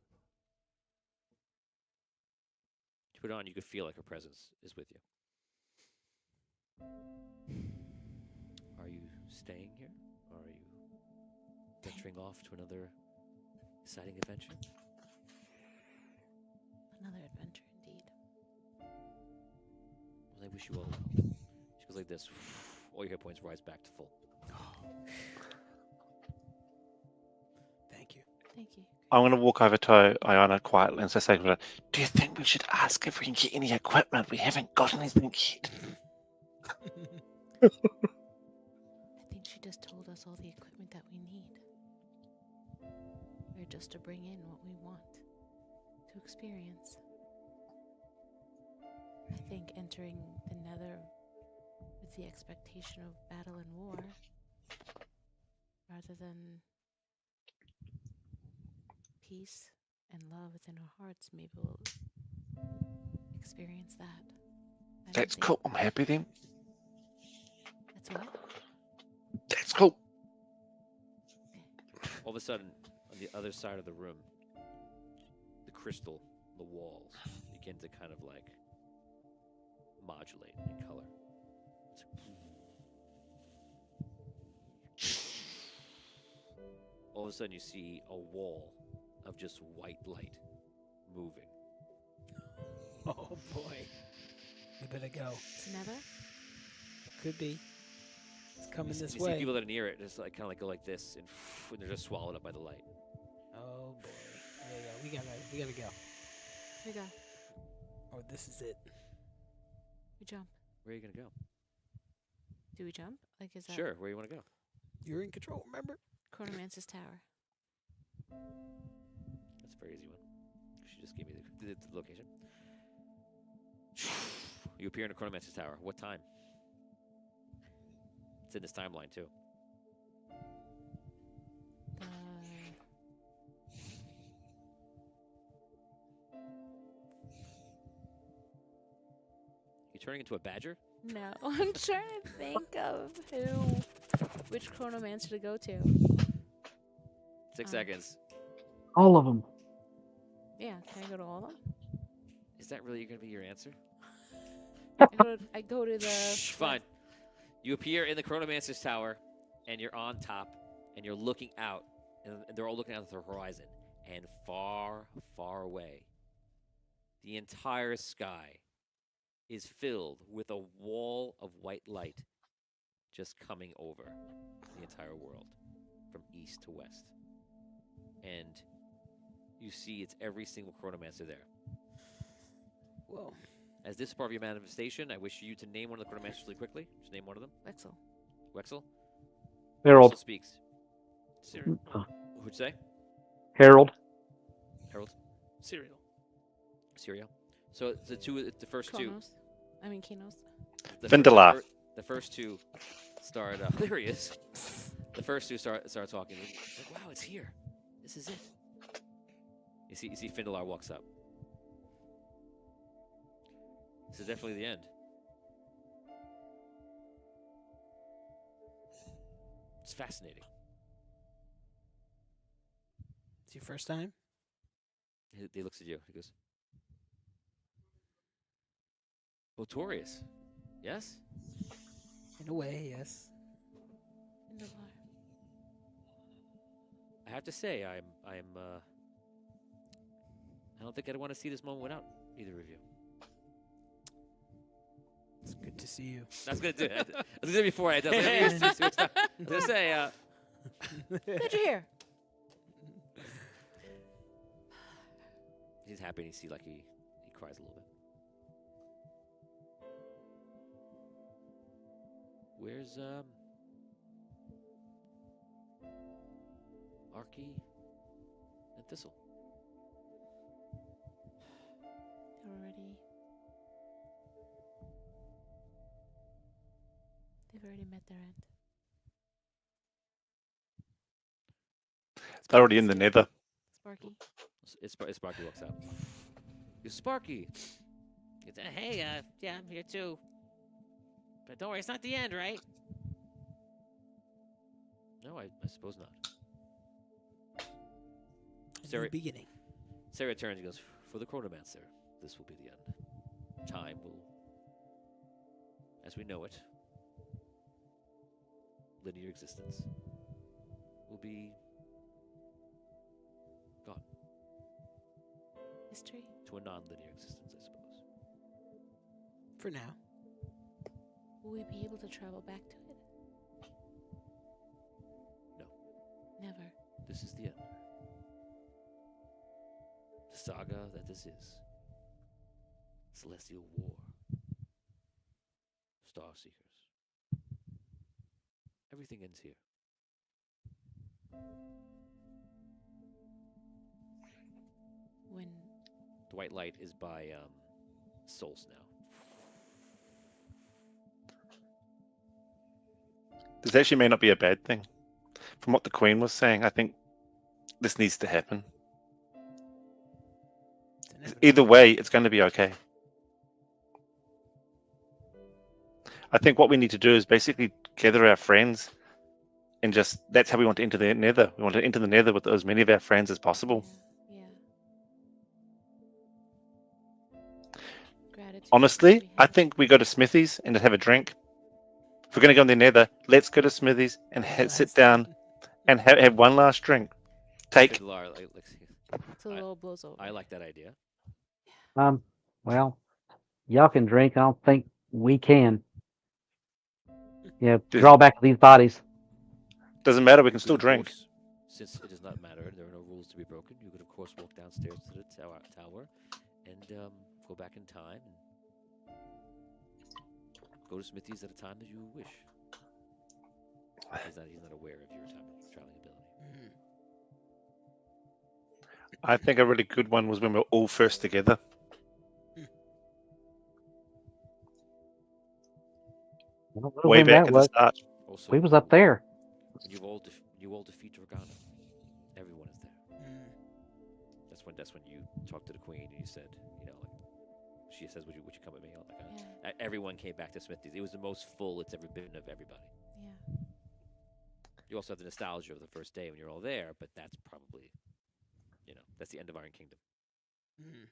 You put it on, you could feel like her presence is with you. Are you staying here? Or are you venturing off to another exciting adventure?
Another adventure indeed.
Well, I wish you all well. She goes like this. All your hit points rise back to full.
Thank you.
Thank you.
I'm going to walk over to Iona quietly and say, "Do you think we should ask if we can get any equipment? We haven't got anything yet."
I think she just told us all the equipment that we need. We're just to bring in what we want to experience. I think entering the Nether with the expectation of battle and war, rather than peace and love within our hearts, maybe we'll experience that. I don't
That's
think
cool. I'm happy then.
That's what?
That's cool.
All of a sudden, on the other side of the room, the crystal, the walls, begin to kind of like modulate in color. All of a sudden, you see a wall of just white light moving.
Oh boy. We better go.
It's Nether?
Could be. It's coming this
you
way.
see people that are near it just like kind of like go like this, and they're just swallowed up by the light.
Oh boy. Yeah, we gotta go.
We go.
Oh, this is it.
We jump.
Where are you gonna go?
Do we jump? Like, is that
Sure. Where you want to go?
You're in control, remember?
Chronomancer's Tower?
That's a very easy one. She just gave me the location. You appear in the Chronomancer's Tower. What time? It's in this timeline too. You turning into a badger?
No, I'm trying to think of which Chronomancer to go to.
6 seconds.
All of them.
Yeah, can I go to all of them?
Is that really going to be your answer?
I go to the...
Fine. You appear in the Chronomancer's Tower, and you're on top, and you're looking out, and they're all looking out at the horizon. And far, far away, the entire sky is filled with a wall of white light just coming over the entire world from east to west. And you see it's every single Chronomancer there.
Whoa.
As this is part of your manifestation, I wish you to name one of the Chronomancers really quickly. Just name one of them.
Wexel.
Wexel?
Harold.
Wexel speaks.
Cereal.
Who'd say?
Harold.
Harold?
Cereal.
Syria. So the first two.
Kinos.
Vindala.
The first two start. There he is. The first two start talking. It's like, wow, it's here. This is it. You see Findalar walks up. This is definitely the end. It's fascinating.
It's your first time?
He looks at you. He goes, Botorius. Yes?
In a way, yes.
I have to say, I don't think I'd want to see this moment without either of you.
It's good to see you.
That's good to do. I was going to before I did. I was going to say,
Good you're here.
he's happy and you see like he cries a little bit. Where's Arky and Thistle?
They've already met their end.
They're already in the nether.
Sparky.
Sparky walks out. You're Sparky. Hey, yeah, I'm here too. But don't worry, it's not the end, right? No, I suppose not.
Sarah, beginning.
Sarah turns and goes, for the Chronomancer, this will be the end. Time will, as we know it, linear existence, will be gone.
History?
To a non-linear existence, I suppose.
For now.
Will we be able to travel back to it?
No.
Never.
This is the end. saga that this is. Celestial War. Star Seekers. Everything ends here.
When
The white light is by Souls now.
This actually may not be a bad thing. From what the Queen was saying, I think this needs to happen.
It's inevitable.
Either way, it's going to be okay. I think what we need to do is basically gather our friends and just, that's how we want to enter the nether. We want to enter the nether with as many of our friends as possible.
Yeah. Gratitude.
Honestly,
we
I
have.
think we go to Smithy's and just have a drink. If we're going to go in the nether, let's go to Smithy's and sit
Last
down
one.
and have one last drink. Take.
Fiddler,
Till it all blows over.
I like that idea.
Well, y'all can drink. I don't think we can. Yeah,
Just-
draw back these bodies.
Doesn't matter, we can
You
still
could, of
drink.
course, since it does not matter, there are no rules to be broken. You could, of course, walk downstairs to the tower and go back in time and go to Smithy's at a time that you wish. He's not aware of your traveling ability.
Mm.
I think a really good one was when we were all first together.
Well,
Way
when
back
that
at the
was,
start.
Also,
we was up there.
when you all defeat Dragana. Everyone is there.
Mm.
That's when you talk to the queen and you said, like, she says, would you come with me?
Yeah.
Everyone came back to Smithy's. It was the most full it's ever been of everybody.
Yeah.
You also have the nostalgia of the first day when you're all there, but that's probably, that's the end of Iron Kingdom.
Mm.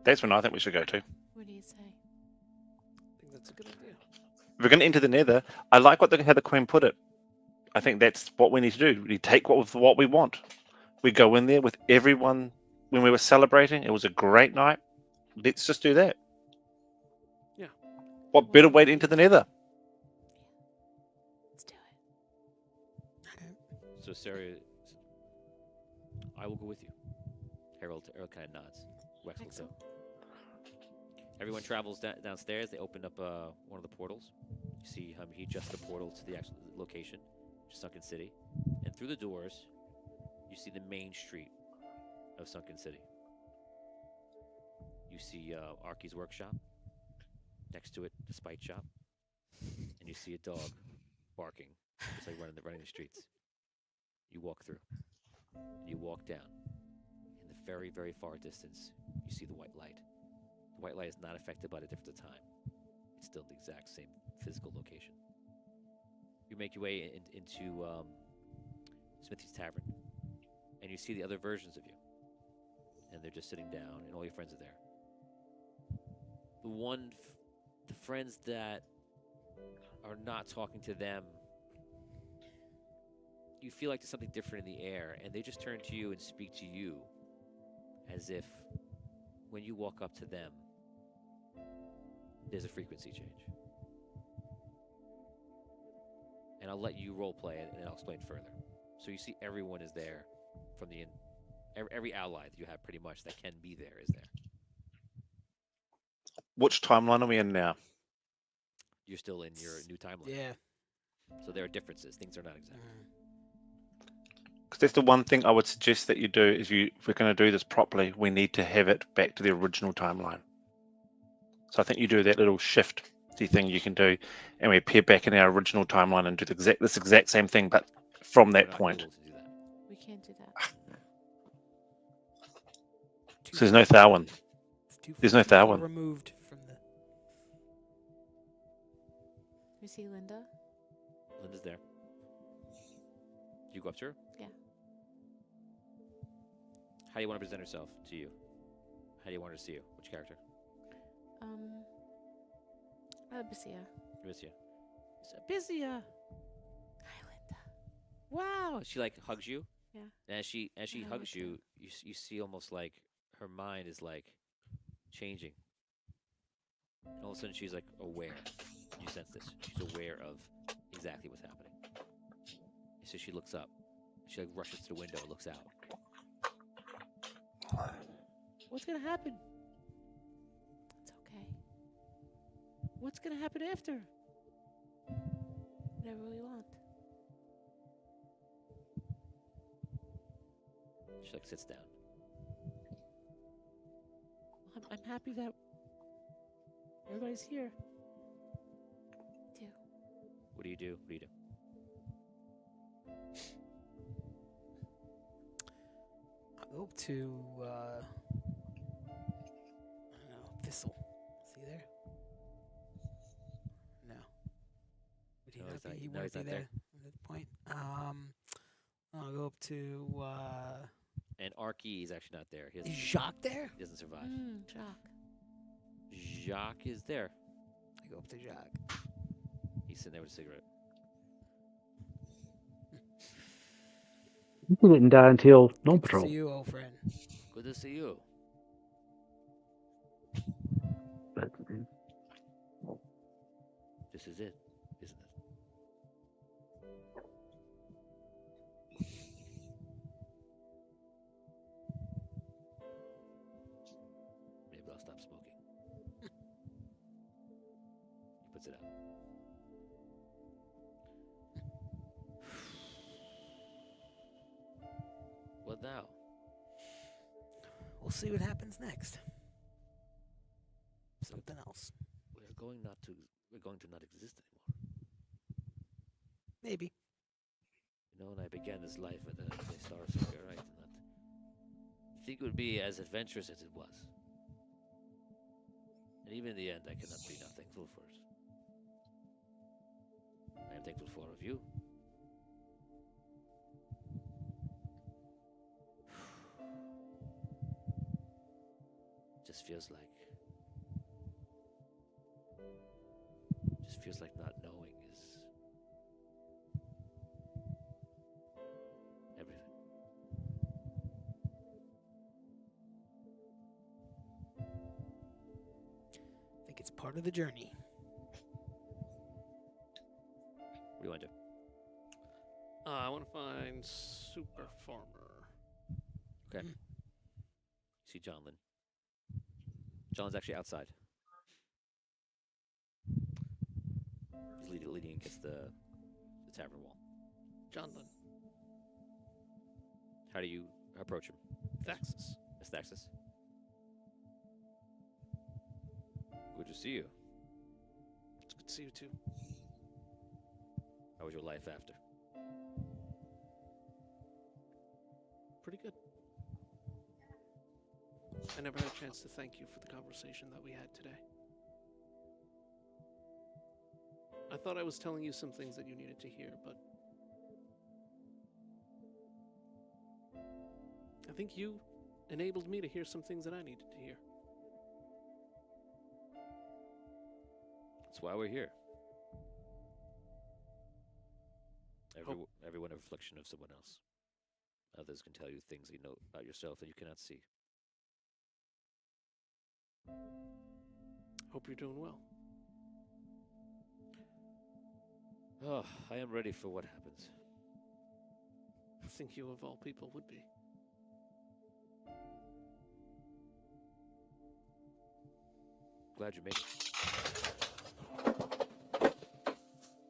That's when I think we should go to.
What do you say?
I think that's a good idea.
If we're going to enter the nether, I like how the Queen put it. I think that's what we need to do. We take what we want. We go in there with everyone. When we were celebrating, it was a great night. Let's just do that.
Yeah.
What better way to enter the nether?
Let's do it.
So, Sarah, I will go with you. Harold kind of nods. Wex will go.
Excellent.
Everyone travels downstairs. They open up one of the portals. You see he adjusts the portal to the actual location, Sunken City. And through the doors, you see the main street of Sunken City. You see Arky's workshop. Next to it, the spite shop. And you see a dog barking, just like running the streets. You walk through. You walk down. In the very, very far distance, you see the white light. The white light is not affected by the difference of time. It's still the exact same physical location. You make your way into Smithy's Tavern, and you see the other versions of you. And they're just sitting down, and all your friends are there. The friends that are not talking to them, you feel like there's something different in the air, and they just turn to you and speak to you as if when you walk up to them, there's a frequency change. And I'll let you role play it, and I'll explain further. So you see everyone is there from every ally that you have pretty much that can be there is there.
Which timeline are we in now?
You're still in your new timeline.
Yeah.
So there are differences. Things are not exact.
Because that's the one thing I would suggest that you do is if we're going to do this properly, we need to have it back to the original timeline. So I think you do that little shift thing you can do, and we appear back in our original timeline and do this exact same thing, but from that
We're not
point.
able to do that.
We can't do that.
So there's no Tharwin. There's no
too far
Tharwin.
removed from the.
We see Linda.
Linda's there. You go up to her?
Yeah.
How do you want to present herself to you? How do you want her to see you? Which character?
Abyssia.
Abyssia. Abyssia.
Hi, Linda.
Wow. She like hugs you.
Yeah.
And as she
I
hugs
like
you, you see almost like her mind is like changing. And all of a sudden she's like aware. You sense this. She's aware of exactly what's happening. So she looks up. She like rushes to the window and looks out. What's gonna happen?
It's okay.
What's gonna happen after?
Whatever we want.
She like sits down. I'm happy that everybody's here.
Too.
What do you do? What do you do?
I'll go up to, I don't know, Thistle. Is he there? No. Would he
No,
not
he's
be?
not-
He
no,
wouldn't
he's
be
not
there
there.
at this point. I'll go up to,
And Arky is actually not there. He
is
doesn't,
Jacques there?
he doesn't survive.
Jacques.
Jacques is there.
I go up to Jacques.
He's sitting there with a cigarette.
You didn't die until No
Good to
Patrol.
see you, old friend.
Good to see you.
But,
This is it, isn't it? Maybe I'll stop smoking. He puts it out. What now?
We'll see what happens next. Something else.
We're going to not exist anymore.
Maybe.
You know, when I began this life as a star seeker, right? And that I think it would be as adventurous as it was. And even in the end, I cannot be not thankful for it. I am thankful for all of you. Just feels like not knowing is everything.
I think it's part of the journey.
What do you want to do?
I want to find Super Farmer.
Okay. See John Lynn. John's actually outside. He's leading against the tavern wall.
John Lynn.
How do you approach him?
Thaxus.
Miss Thaxus? Good to see you.
It's good to see you too.
How was your life after?
Pretty good. I never had a chance to thank you for the conversation that we had today. I thought I was telling you some things that you needed to hear, but I think you enabled me to hear some things that I needed to hear.
That's why we're here. Everyone a reflection of someone else. Others can tell you things you know about yourself that you cannot see.
Hope you're doing well.
Oh, I am ready for what happens.
I think you of all people would be.
Glad you made it.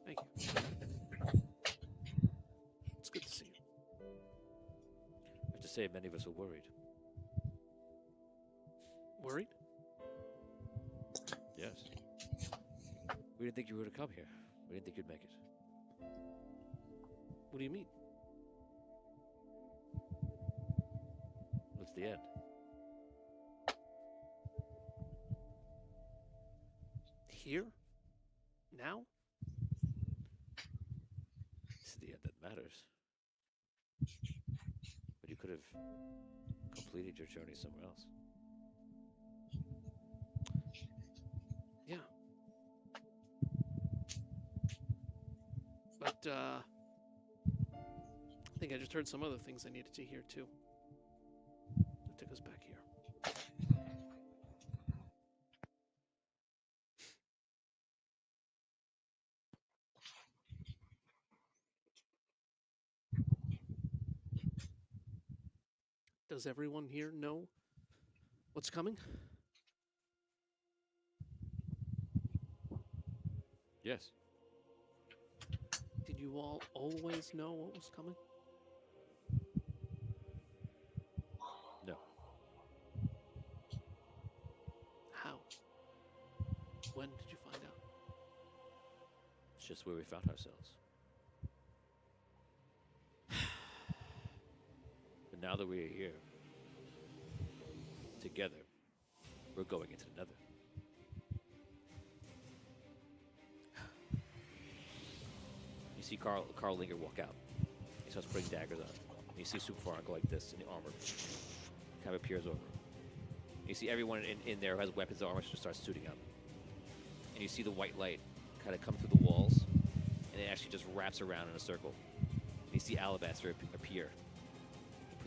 Thank you. It's good to see you.
I have to say, many of us were worried.
Worried?
Yes. We didn't think you were to come here. We didn't think you'd make it.
What do you mean?
It's the end.
Here? Now?
It's the end that matters. But you could have completed your journey somewhere else.
Yeah. But, I think I just heard some other things I needed to hear, too. That took us back here. Does everyone here know what's coming?
Yes.
Did you all always know what was coming?
No.
How? When did you find out?
It's just where we found ourselves. But now that we are here, together, we're going into the nether. You see Carl Linger walk out. He starts putting daggers on. And you see Superfarm go like this, and the armor kind of appears over him. You see everyone in there who has weapons and armor just starts suiting up. And you see the white light kind of come through the walls, and it actually just wraps around in a circle. And you see Alabaster appear.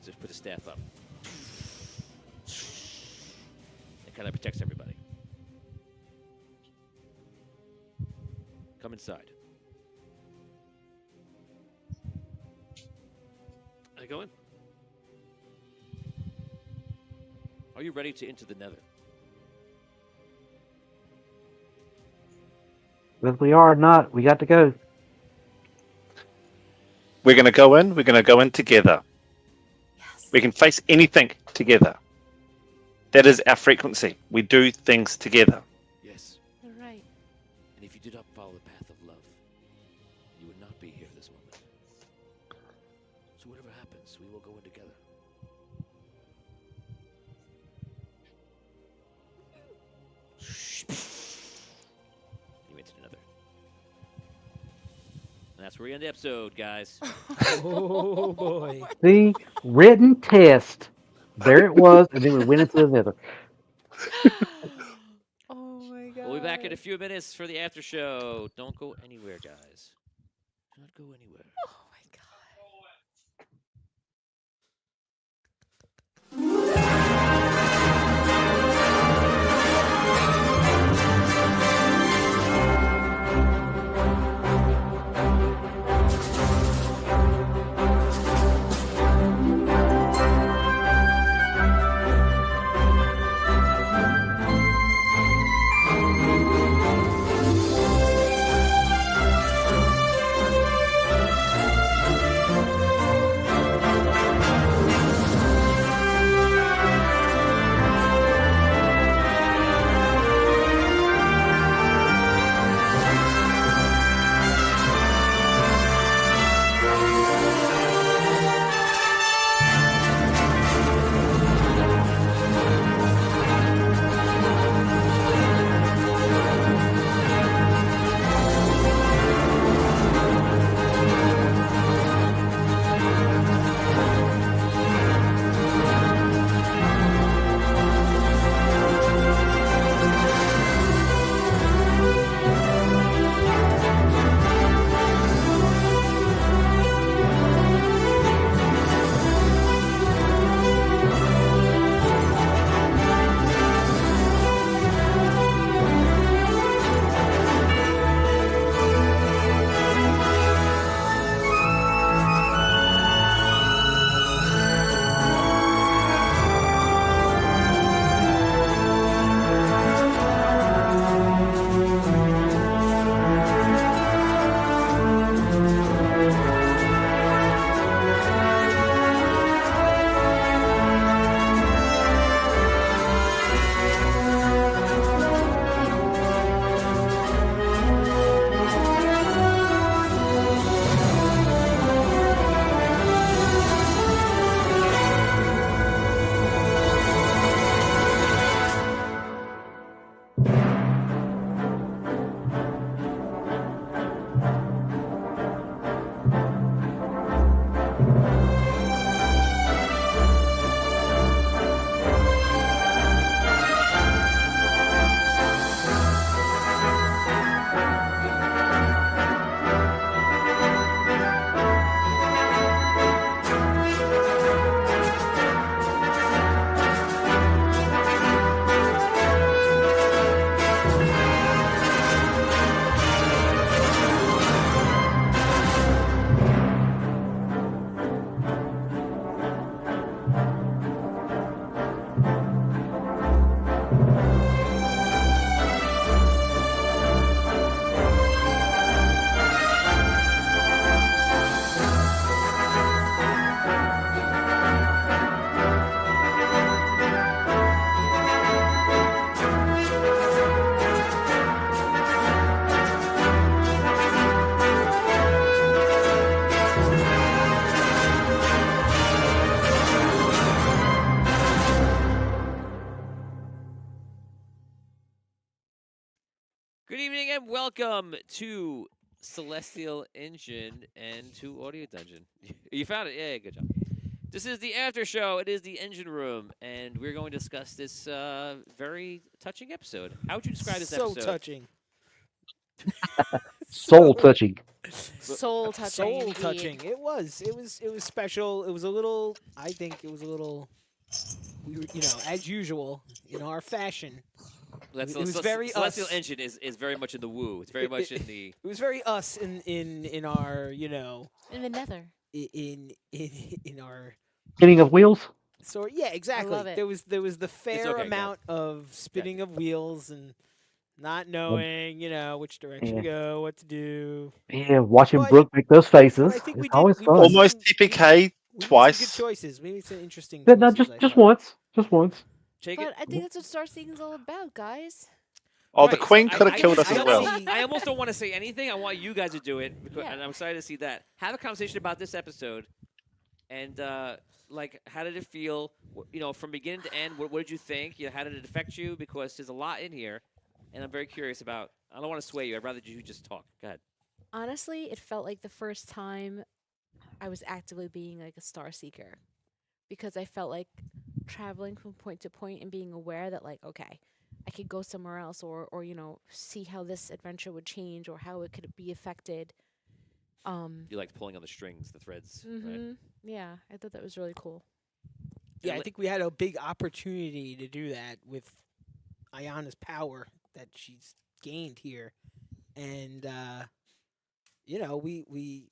He puts his staff up. It kind of protects everybody. Come inside.
I go in.
Are you ready to enter the nether?
Whether we are or not, we got to go.
We're going to go in. We're going to go in together.
Yes.
We can face anything together. That is our frequency. We do things together.
Yes.
You're right.
And if you did not follow the path of love, you would not be here this moment. So whatever happens, we will go in together. You entered another. And that's where we end the episode, guys.
Oh boy.
The written test. There it was, and then we went into the nether.
Oh my god.
We'll be back in a few minutes for the after show. Don't go anywhere, guys. Do not go anywhere.
Oh my god.
Good evening and welcome to Celestial Engine and to Audio Dungeon. You found it? Yeah, good job. This is the after show. It is the engine room, and we're going to discuss this very touching episode. How would you describe this
so
episode?
touching.
Soul touching.
Soul touching.
Soul
indeed.
touching. It was. It was special. It was a little. I think it was a little. We were, as usual, in our fashion.
Let's,
It was
let's-
very
Celestial
us.
Engine is very much in the woo. It's very much in the.
It was very us in our
In the nether.
in our
Spinning of wheels.
So yeah, exactly.
love it.
There was the fair
okay, go
amount of spinning of wheels and not knowing, which direction to
Yeah.
go, what to do.
Yeah, watching
But-
Brooke make those faces.
I think
It's
we did-
always
we
fun.
made
Almost
some-
TPK
We made some
twice.
good choices. We made some interesting
No,
choices.
just
I
just
thought.
once. Just once.
Take
But
it.
I think that's what Star Seeking is all about, guys.
Oh, the
Right, so
Queen could have
I
killed us
almost
as
don't
well.
see- I almost don't want to say anything. I want you guys to do it, because,
Yeah.
and I'm excited to see that. Have a conversation about this episode, and how did it feel? From beginning to end. What did you think? How did it affect you? Because there's a lot in here, and I'm very curious about. I don't want to sway you. I'd rather you just talk. Go ahead.
Honestly, it felt like the first time I was actively being like a star seeker, because I felt like traveling from point to point and being aware that, like, okay, I could go somewhere else, or see how this adventure would change or how it could be affected.
You liked pulling on the strings, the threads. Right?
Mhm. Yeah, I thought that was really cool.
Yeah, I
li-
think we had a big opportunity to do that with Ayana's power that she's gained here, and we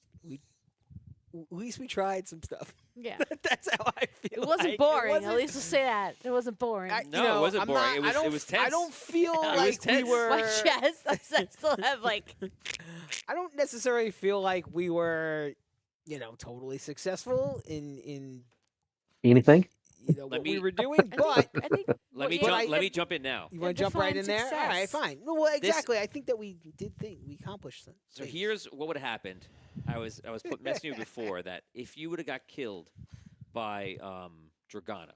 at least we tried some stuff.
Yeah.
That's how I feel.
It wasn't
like.
boring.
Wasn't-
At least we'll say that. It wasn't boring.
No, it wasn't
I'm
boring.
not-
It was-
I don't
it was
f- I
tense.
don't feel
It was
like we
tense.
were.
My chest. I still have like.
I don't necessarily feel like we were, totally successful in
Anything?
what
me-
we were doing. But
I think.
Let me
what-
jump.
I-
Let me jump in now.
you want
That
to jump right in
defines
there? All right,
success.
fine. Well, exactly. I think that we accomplished that.
So here's what would have happened. I was messaging you before that if you would have got killed by Dragano,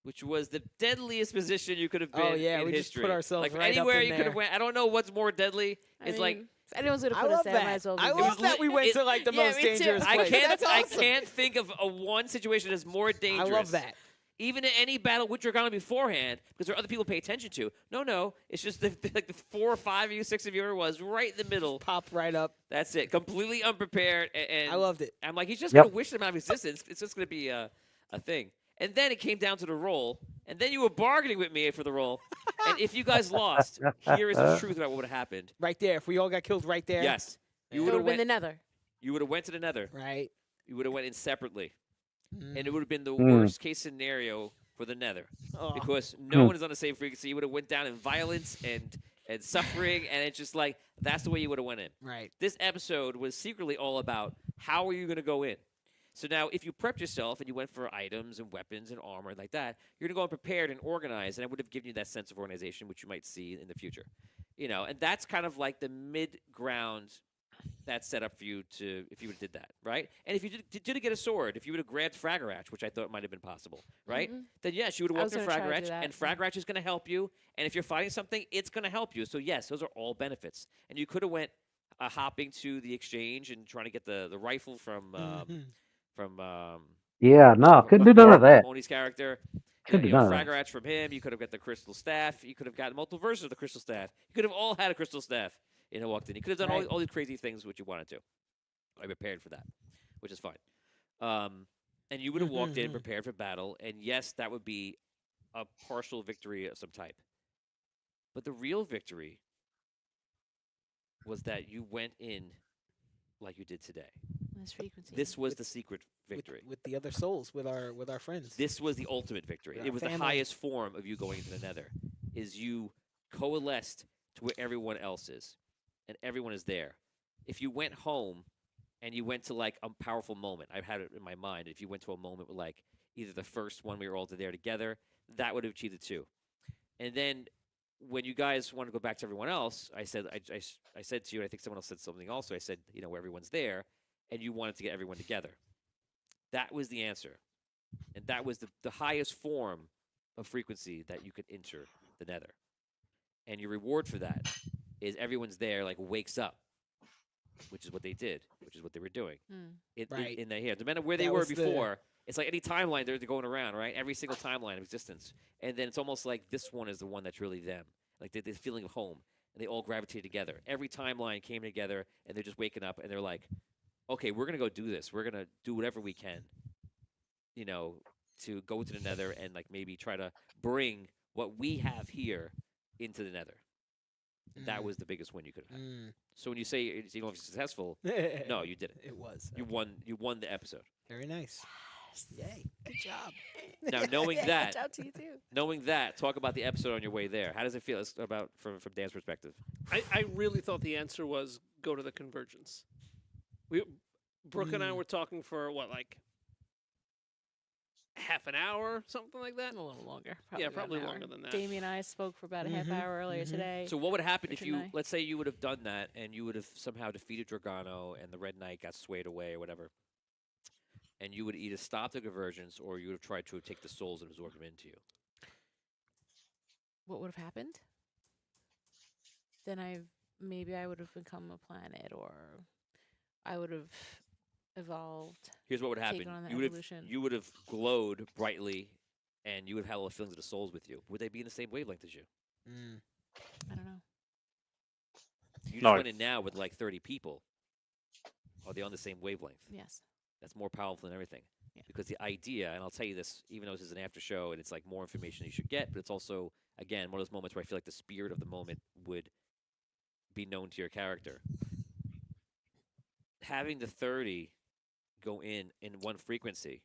which was the deadliest position you could have been
Oh, yeah,
in
we just
history.
put ourselves
like
right up
anywhere
in
you could have
there.
went. I don't know what's more deadly.
I
It's
mean,
like
if anyone's gonna
I
put us
love
there, might
that.
as well be
I
me.
love that we went
it-
to like the
yeah,
most
me too.
dangerous
I
place.
can't
That's
I
awesome.
can't think of a one situation that's more
I
dangerous.
love that.
Even in any battle with Dragano beforehand, because there are other people to pay attention to. No, it's just like the 4 or 5 of you, 6 of you, whoever it was, right in the middle.
Pop right up.
That's it. Completely unprepared. And
I loved it.
I'm like, he's just
Yep.
going to wish them out of existence. It's just going to be a thing. And then it came down to the roll. And then you were bargaining with me for the roll. And if you guys lost, here is the truth about what would have happened.
Right there. If we all got killed right there.
Yes. You
Yeah.
would
It
have
would have been
went.
the nether.
You would have went to the nether.
Right.
You would have went in separately.
Mm.
And it would have been the
Mm.
worst case scenario for the nether.
Oh.
Because no one is on the same frequency. You would have went down in violence and suffering. And it's just like, that's the way you would have went in.
Right.
This episode was secretly all about how are you going to go in. So now, if you prepped yourself and you went for items and weapons and armor and like that, you're going to go in prepared and organized, and I would have given you that sense of organization, which you might see in the future. And that's kind of like the mid-ground that's set up for you to, if you would have did that, right? And if you did get a sword, if you would have grabbed Fragarach, which I thought might have been possible, right?
Mhm.
Then yes, you would have
I
walked
was
in
gonna try to do
Fragarach,
that,
and
yeah.
Fragarach is going to help you. And if you're fighting something, it's going to help you. So yes, those are all benefits. And you could have went hopping to the exchange and trying to get the rifle from
Mhm.
Yeah, no, couldn't do none of that.
Moni's character.
Couldn't do none of that.
Fragarach from him. You could have got the crystal staff. You could have gotten multiple versions of the crystal staff. You could have all had a crystal staff in walked in. You could have done
Right.
all these crazy things which you wanted to. I prepared for that, which is fine. And you would have walked in
Mhm.
prepared for battle, and yes, that would be a partial victory of some type. But the real victory was that you went in like you did today.
This frequency.
This was the secret victory.
With the other souls, with our friends.
This was the ultimate victory.
With
It
our
was the
family.
highest form of you going into the nether. Is you coalesced to where everyone else is, and everyone is there. If you went home and you went to like a powerful moment, I've had it in my mind. If you went to a moment with like either the first one we were all there together, that would have achieved it too. And then when you guys want to go back to everyone else, I said I said to you, and I think someone else said something also. I said, where everyone's there, and you wanted to get everyone together. That was the answer, and that was the highest form of frequency that you could enter the nether. And your reward for that is everyone's there, like wakes up, which is what they did, which is what they were doing.
Mm.
Right.
In the here, no matter where they
That
were
was the-
before, it's like any timeline they're going around, right? Every single timeline of existence, and then it's almost like this one is the one that's really them, like the feeling of home, and they all gravitate together. Every timeline came together, and they're just waking up, and they're like, okay, we're gonna go do this. We're gonna do whatever we can, you know, to go to the Nether and like maybe try to bring what we have here into the Nether. That was the biggest win you could have had. So when you say you know if it's successful, no, you didn't.
It was.
You
Okay.
won. You won the episode.
Very nice. Yay. Good job.
Now knowing
Good
that,
job to you too.
knowing that, talk about the episode on your way there. How does it feel about from Dan's perspective?
I really thought the answer was go to the convergence. Brooke and I were talking for what, like half an hour, something like that.
A little longer.
Yeah,
about
probably
an hour.
longer than that.
Damien and I spoke for about a half hour earlier today.
So what would happen if
Richard
you,
and I.
let's say you would have done that and you would have somehow defeated Dragano and the Red Knight got swayed away or whatever, and you would either stop the convergence or you would have tried to take the souls and absorb them into you.
What would have happened? Then maybe I would have become a planet, or I would have evolved.
Here's what would happen:
on the
you would have glowed brightly, and you would have had all the feelings of the souls with you. Would they be in the same wavelength as you?
I don't know.
You just
No.
went in now with like 30 people. Are they on the same wavelength?
Yes.
That's more powerful than everything.
Yeah.
Because the idea, and I'll tell you this, even though this is an after show and it's like more information you should get, but it's also, again, one of those moments where I feel like the spirit of the moment would be known to your character. Having the 30 go in one frequency,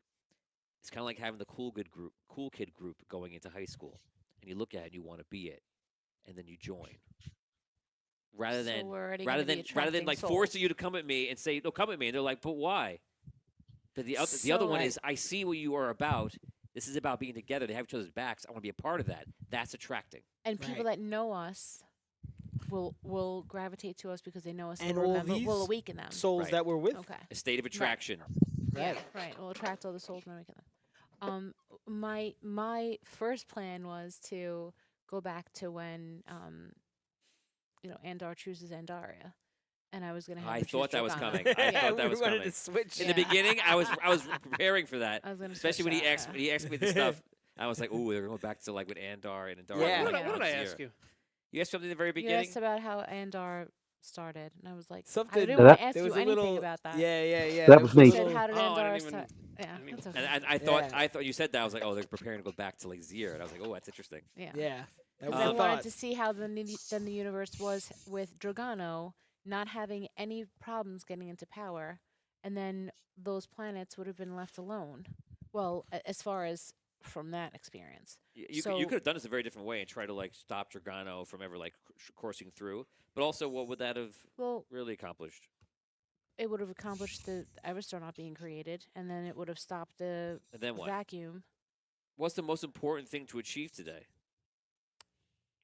it's kind of like having the cool kid group going into high school, and you look at it and you want to be it, and then you join. Rather
So
than
we're already gonna be
rather than
attracting
like
souls.
forcing you to come at me and say no, come at me, and they're like, but why? But the other one
So-
is I see what you are about. This is about being together. They have each other's backs. I want to be a part of that. That's attracting.
And people
Right.
that know us will gravitate to us because they know us
And
will
all
remember, will
these
awaken them.
Souls
Right.
that were with.
Okay.
A state of attraction.
Yeah,
Right.
right. We'll attract all the souls and awaken them. My first plan was to go back to when Andar chooses Andaria, and I was gonna have
I
her choose
thought that was
Dragana.
coming. I
Yeah.
thought that was
we wanted
coming.
to switch.
In the
Yeah.
beginning, I was preparing for that,
I was gonna
especially
switch
when
that, yeah.
he asked me the stuff. I was like, "Ooh, they're going back to like with Andar and Andar."
Yeah.
What,
Yeah.
what did I ask you?
You asked something at the very
You
beginning.
asked about how Andar started, and I was like, I
Something-
didn't
That-
want to ask
There
you
was a
anything
little,
about that.
Yeah.
That
there
was
a
me.
You said,
little-
how did
Oh, I
Andar
didn't even-
start? Yeah,
didn't even-
that's okay.
And
Yeah.
I thought you said that. I was like, "Oh, they're preparing to go back to like Zir," and I was like, "Oh, that's interesting."
Yeah.
Yeah. That was
Because I
the
wanted
thought.
to see how then the universe was with Dragano not having any problems getting into power, and then those planets would have been left alone. Well, as far as from that experience.
You
So-
could have done this a very different way and try to like stop Dragano from ever like coursing through. But also, what would that have
Well,
really accomplished?
it would have accomplished the Everstar not being created, and then it would have stopped the
And then what?
vacuum.
What's the most important thing to achieve today?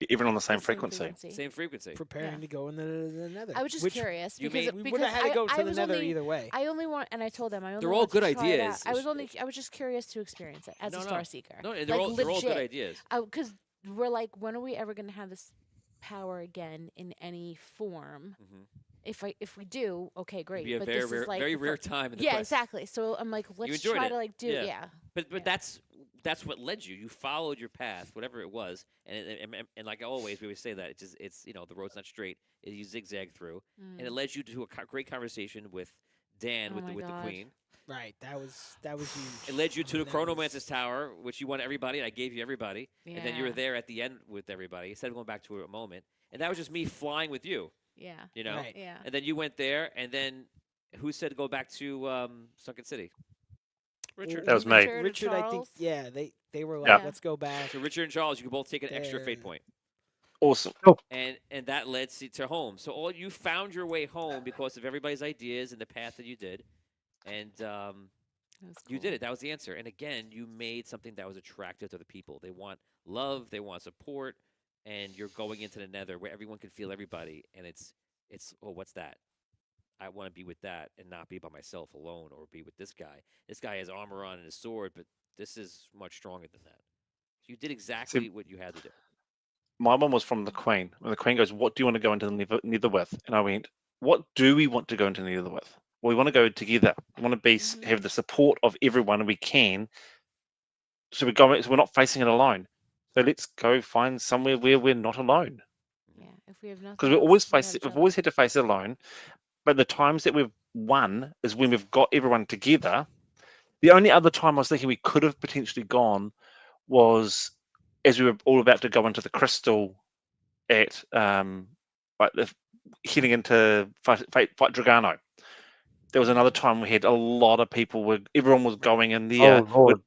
Even on the same
the
frequency.
Same frequency.
Preparing
Yeah.
to go in the Nether.
I was just
which
curious
you
because
mean-
We
because
would have had to go
I
to the
was
Nether
only,
either way.
I only want, and I told them I only
They're all
want to
good
try it out.
ideas.
I was just curious to experience it as
No,
a
no.
star seeker.
No, they're
Like,
all good
legit.
ideas.
Because we're like, when are we ever going to have this power again in any form?
Mhm.
If we do, okay, great.
It'd be a
but
very
this
rare,
is like
very
the
rare
fir-
time in the
Yeah,
quest.
exactly. So I'm like, let's
enjoyed
try
it.
to like do
Yeah.
yeah.
But
Yeah.
that's what led you. You followed your path, whatever it was, and like always, we always say that it's the road's not straight. You zigzag through, and it led you to a great conversation with Dan
Oh
with
my
the
God.
Queen.
Right. That was huge.
It led you to the
That was-
Chronomancer's Tower, which you won everybody. And I gave you everybody, and then you were
Yeah.
there at the end with everybody. Instead of going back to a moment, and that was just me flying with you.
Yeah.
You know,
Right.
Yeah.
and then you went there, and then who said to go back to Sunken City?
Richard.
That was me.
Richard or
Richard, I think.
Charles?
Yeah, they were like,
Yeah.
let's go back.
So Richard and Charles, you could both take an extra fate
There.
point.
Awesome.
And that led to home. So all you found your way home because of everybody's ideas and the path that you did, and
That was
you
cool.
did it. That was the answer. And again, you made something that was attractive to the people. They want love, they want support, and you're going into the Nether where everyone can feel everybody. And it's oh, what's that? I want to be with that and not be by myself alone or be with this guy. This guy has armor on and his sword, but this is much stronger than that. So you did exactly what you had to do.
my one was from the Queen. When the Queen goes, "What do you want to go into the nether with?" And I went, "What do we want to go into the nether with? Well, we want to go together. We want to be have the support of everyone we can. So we're going. So we're not facing it alone. So let's go find somewhere where we're not alone.
Yeah. If we have
Because
nothing
we always
else, we
face
have
it.
each
We've
other.
always had to face it alone. But the times that we've won is when we've got everyone together. The only other time I was thinking we could have potentially gone was as we were all about to go into the crystal at like the heading into fight Dragano. There was another time we had a lot of people. Everyone was going in
Oh
there.
Lord,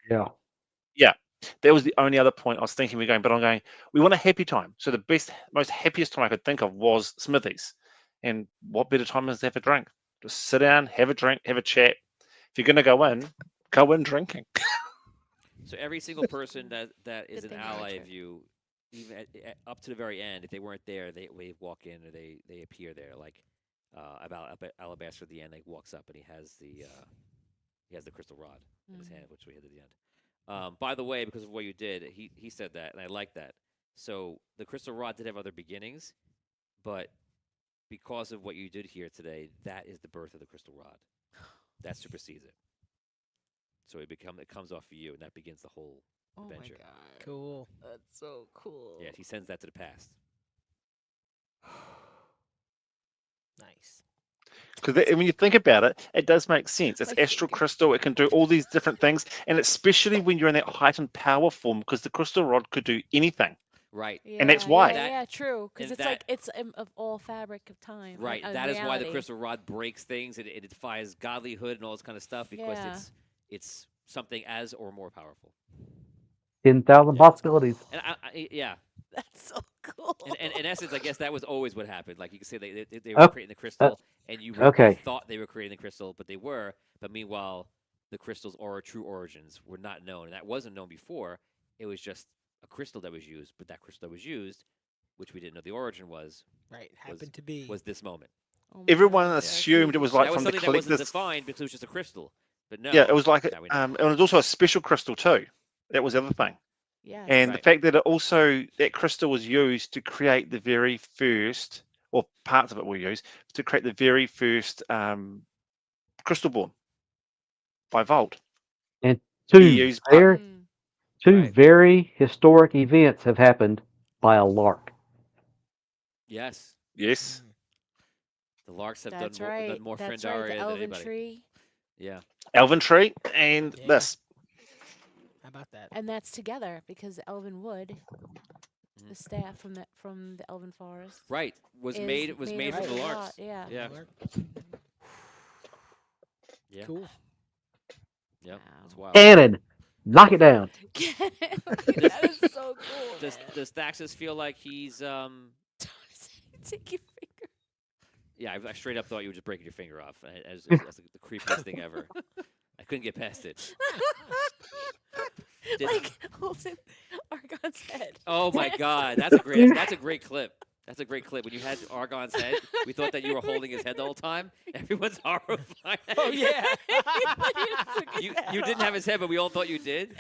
yeah.
Yeah, that was the only other point I was thinking we're going. But I'm going. We want a happy time. So the best, most happiest time I could think of was Smithies. And what better time is to have a drink? Just sit down, have a drink, have a chat. If you're going to go in drinking.
So every single person that is
Good
an
thing you
ally
answered.
of you, even up to the very end, if they weren't there, they walk in or they appear there. Like about up at Alabaster at the end, like walks up and he has the crystal rod in his hand, which we hit at the end. By the way, because of what you did, he said that, and I like that. So the crystal rod did have other beginnings, but because of what you did here today, that is the birth of the crystal rod. That supersedes it. So it comes off of you, and that begins the whole
Oh my
adventure.
god.
Cool.
That's so cool.
Yeah, he sends that to the past.
Nice.
Because when you think about it, it does make sense. It's
My
astral
finger.
crystal. It can do all these different things, and especially when you're in that heightened power form, because the crystal rod could do anything,
Right.
Yeah,
and that's
yeah,
why.
yeah, true. Because
and
it's
that-
like it's of all fabric of time.
Right. That is why the crystal rod breaks things. It defies godlyhood and all this kind of stuff because
Yeah.
it's something as or more powerful.
10,000
Yeah.
possibilities.
And yeah.
That's so cool.
And in essence, I guess that was always what happened. Like you could say they were creating the crystal, and you
okay.
thought they were creating the crystal, but they were. But meanwhile, the crystal's true origins were not known, and that wasn't known before. It was just a crystal that was used, but that crystal that was used, which we didn't know the origin was
Happened to be.
was this moment.
Oh my
Everyone
God,
assumed it was like
That was
from the
something that wasn't
collectors.
defined because it was just a crystal. But no,
Yeah, it was like,
now we know.
and it was also a special crystal too. That was the other thing.
Yes.
And the
Right.
fact that it also that crystal was used to create the very first, or parts of it were used to create the very first crystal born by Volt.
And
He
two
used
very,
Mm.
two
Right.
very historic events have happened by a lark.
Yes,
yes,
the Larks have
That's
done
right.
more
That's right. The
Friendaria than
elven
anybody.
tree,
Yeah.
Elven Tree and
Yeah.
this.
How about that?
and that's together because the elven wood,
Mhm.
the staff from the elven forest,
Right. Was
is
made
of
from the
crystal rod,
Larks.
Yeah.
Yeah.
Alert.
Yeah.
Cool.
Yep. That's
Wow.
wild.
Cannon, knock it down.
That is so cool.
Does
man.
does Thaxus feel like he's
Take your finger.
Yeah, I straight up thought you were just breaking your finger off as the creepiest thing ever. I couldn't get past it. Did-
Like holding Argon's head.
Oh my God, that's a great clip. That's a great clip. When you had Argon's head, we thought that you were holding his head the whole time. Everyone's horrified.
Oh yeah.
You didn't have his head, but we all thought you did.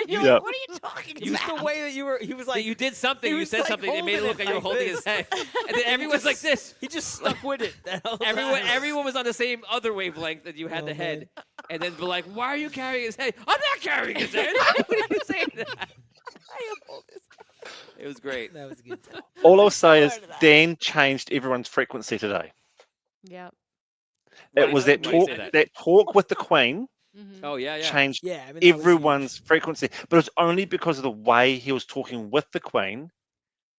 You're
Yeah.
like, what are you talking
Just
about?
the way that you were. He was
That
like.
you did something.
he
You
was,
said
like,
something. It made it look like you were holding his head. And then everyone's like this.
He just stuck with it. That whole
Everyone,
time.
everyone was on the same other wavelength that you had
Oh,
the head,
man.
and then be like, "Why are you carrying his head?" I'm not carrying his head. Why are you saying that?
I hold this.
It was great.
That was a good time.
All I'll
I'm
say
so
is
proud of that.
Dan changed everyone's frequency today.
Yep.
It was that
Why do you
talk,
say that?
that talk with the Queen
Mm-hmm.
Oh yeah.
changed
Yeah, I mean, that was huge.
everyone's frequency, but it's only because of the way he was talking with the Queen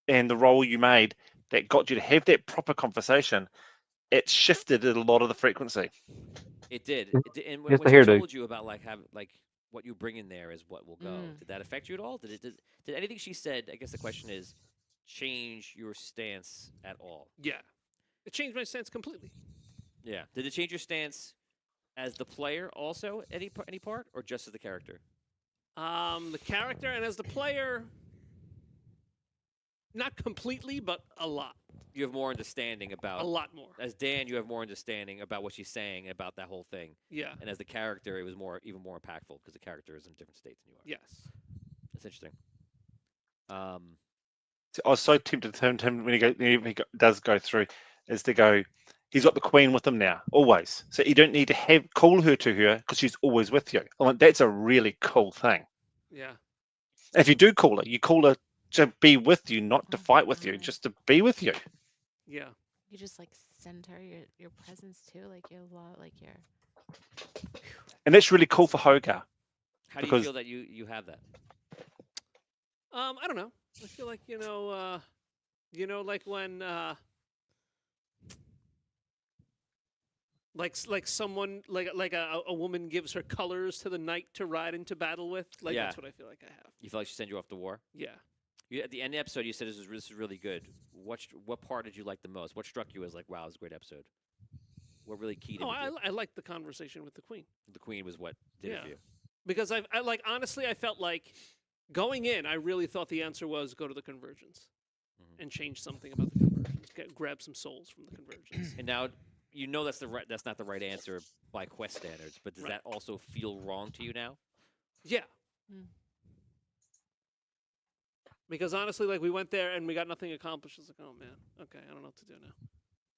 and the role you made that got you to have that proper conversation. It shifted a lot of the frequency.
It did. And
Yes,
when
I
she
hear, dude.
told you about what you bring in there is what will go,
Mm.
did that affect you at all? Did anything she said? I guess the question is, change your stance at all?
Yeah. It changed my stance completely.
Yeah. Did it change your stance as the player also any part, or just as the character?
The character and as the player, not completely, but a lot.
You have more understanding about
A lot more.
As Dan, you have more understanding about what she's saying about that whole thing.
Yeah.
And as the character, it was even more impactful because the character is in a different state than you are.
Yes.
That's interesting.
I was so tempted to turn to him when does go through, is to go. He's got the Queen with him now, always. So you don't need to call her to her because she's always with you. I mean, that's a really cool thing.
Yeah.
And if you do call her, you call her to be with you, not to
Oh my
fight with you,
God.
just to be with you.
Yeah.
You just like send her your presence too, like your love, like your.
And that's really cool for Hogar
How do you
because
feel that you have that?
I don't know. I feel like like when like someone like a woman gives her colors to the knight to ride into battle with. Like
Yeah.
that's what I feel like I have.
You feel like she sent you off to war?
Yeah.
At the end of the episode, you said this is really good. What part did you like the most? What struck you as like, wow, it was a great episode? What really keyed in
Oh,
with you?
I liked the conversation with the queen.
The Queen was what did it
Yeah.
for you?
Because I like honestly I felt like going in I really thought the answer was go to the convergence
Mhm.
and change something about the convergence. Grab some souls from the convergence.
And now you know that's not the right answer by quest standards, but does
Right.
that also feel wrong to you now?
Yeah.
Mm.
Because honestly, like we went there and we got nothing accomplished. It's like, oh man, okay, I don't know what to do now.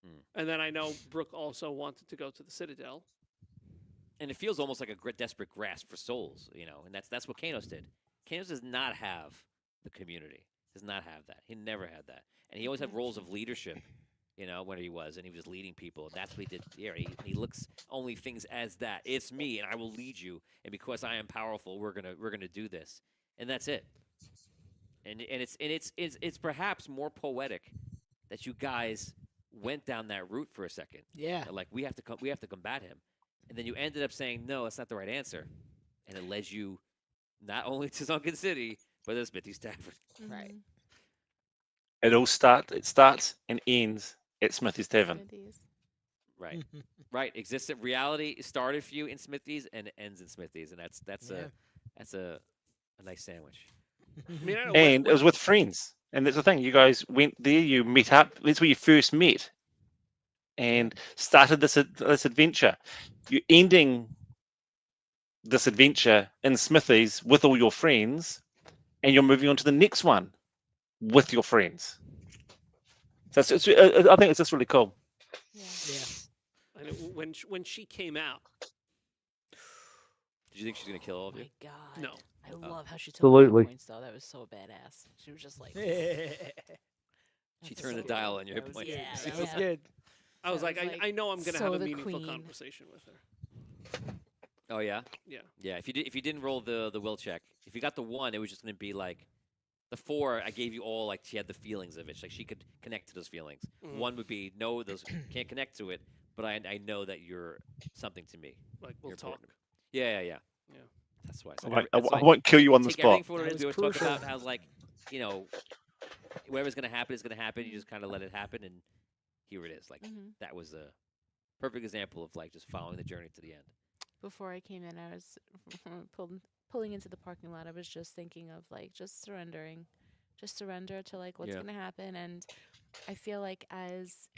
Hmm.
And then I know Brooke also wanted to go to the Citadel.
And it feels almost like a desperate grasp for souls, and that's what Kanos did. Kanos does not have the community. Does not have that. He never had that, and he always had roles of leadership. When he was leading people. And that's what he did here. He looks only things as that. It's me, and I will lead you. And because I am powerful, we're gonna do this, and that's it. And it's perhaps more poetic that you guys went down that route for a second.
Yeah.
Like we have to combat him, and then you ended up saying no, that's not the right answer, and it led you not only to Sunken City but to Smithy's Tavern.
Right.
Mhm.
it starts and ends at Smithy's Tavern.
Smithies.
Right. Right. Existent reality started for you in Smithy's and it ends in Smithy's, and that's
Yeah.
a nice sandwich.
I mean, I know
And it was with friends. And that's the thing. You guys went there, you met up. That's where you first met and started this adventure. You're ending this adventure in Smithy's with all your friends, and you're moving on to the next one with your friends. So I think it's just really cool.
Yeah.
Yeah.
I know when she came out.
Did you think she's gonna kill all
Oh
of you?
my God.
No.
I
Oh.
love how she took all the
Absolutely.
points though. That was so badass. She was just like.
She
That's
turned
so
the dial
cool.
on your
That was
point.
Yeah,
good.
that
That was
was-
good.
I was
That
like,
was,
I know I'm gonna
so
have a
the
meaningful
queen.
conversation with her.
Oh yeah.
Yeah.
Yeah. If you didn't roll the will check, if you got the 1, it was just gonna be like the 4. I gave you all like she had the feelings of it. Like she could connect to those feelings.
Mhm.
1 would be no, those can't connect to it, but I know that you're something to me.
Like we'll
You're
talk.
important. Yeah.
Yeah.
That's why.
I won't kill you on the
take
spot.
everything for what it
That
is. We
was
always talk
crucial.
about how like whatever's gonna happen is gonna happen. You just kind of let it happen, and here it is. Like
Mhm.
that was a perfect example of like just following the journey to the end.
Before I came in, I was pulling into the parking lot. I was just thinking of like just surrendering, just surrender to like what's
Yeah.
gonna happen. And I feel like as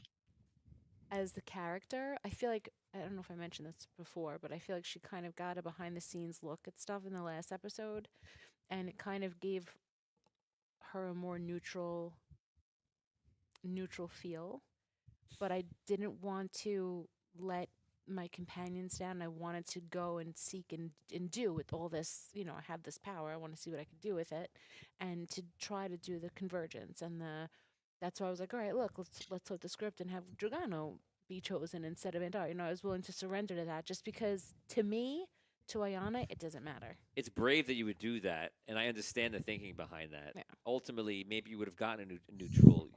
the character, I feel like I don't know if I mentioned this before, but I feel like she kind of got a behind the scenes look at stuff in the last episode, and it kind of gave her a more neutral feel. But I didn't want to let my companions down. I wanted to go and seek and do with all this, I have this power. I want to see what I can do with it and to try to do the convergence and that's why I was like, all right, look, let's flip the script and have Dragano be chosen instead of Andar. I was willing to surrender to that just because to me, to Ayana, it doesn't matter.
It's brave that you would do that, and I understand the thinking behind that.
Yeah.
Ultimately, maybe you would have gotten a neutral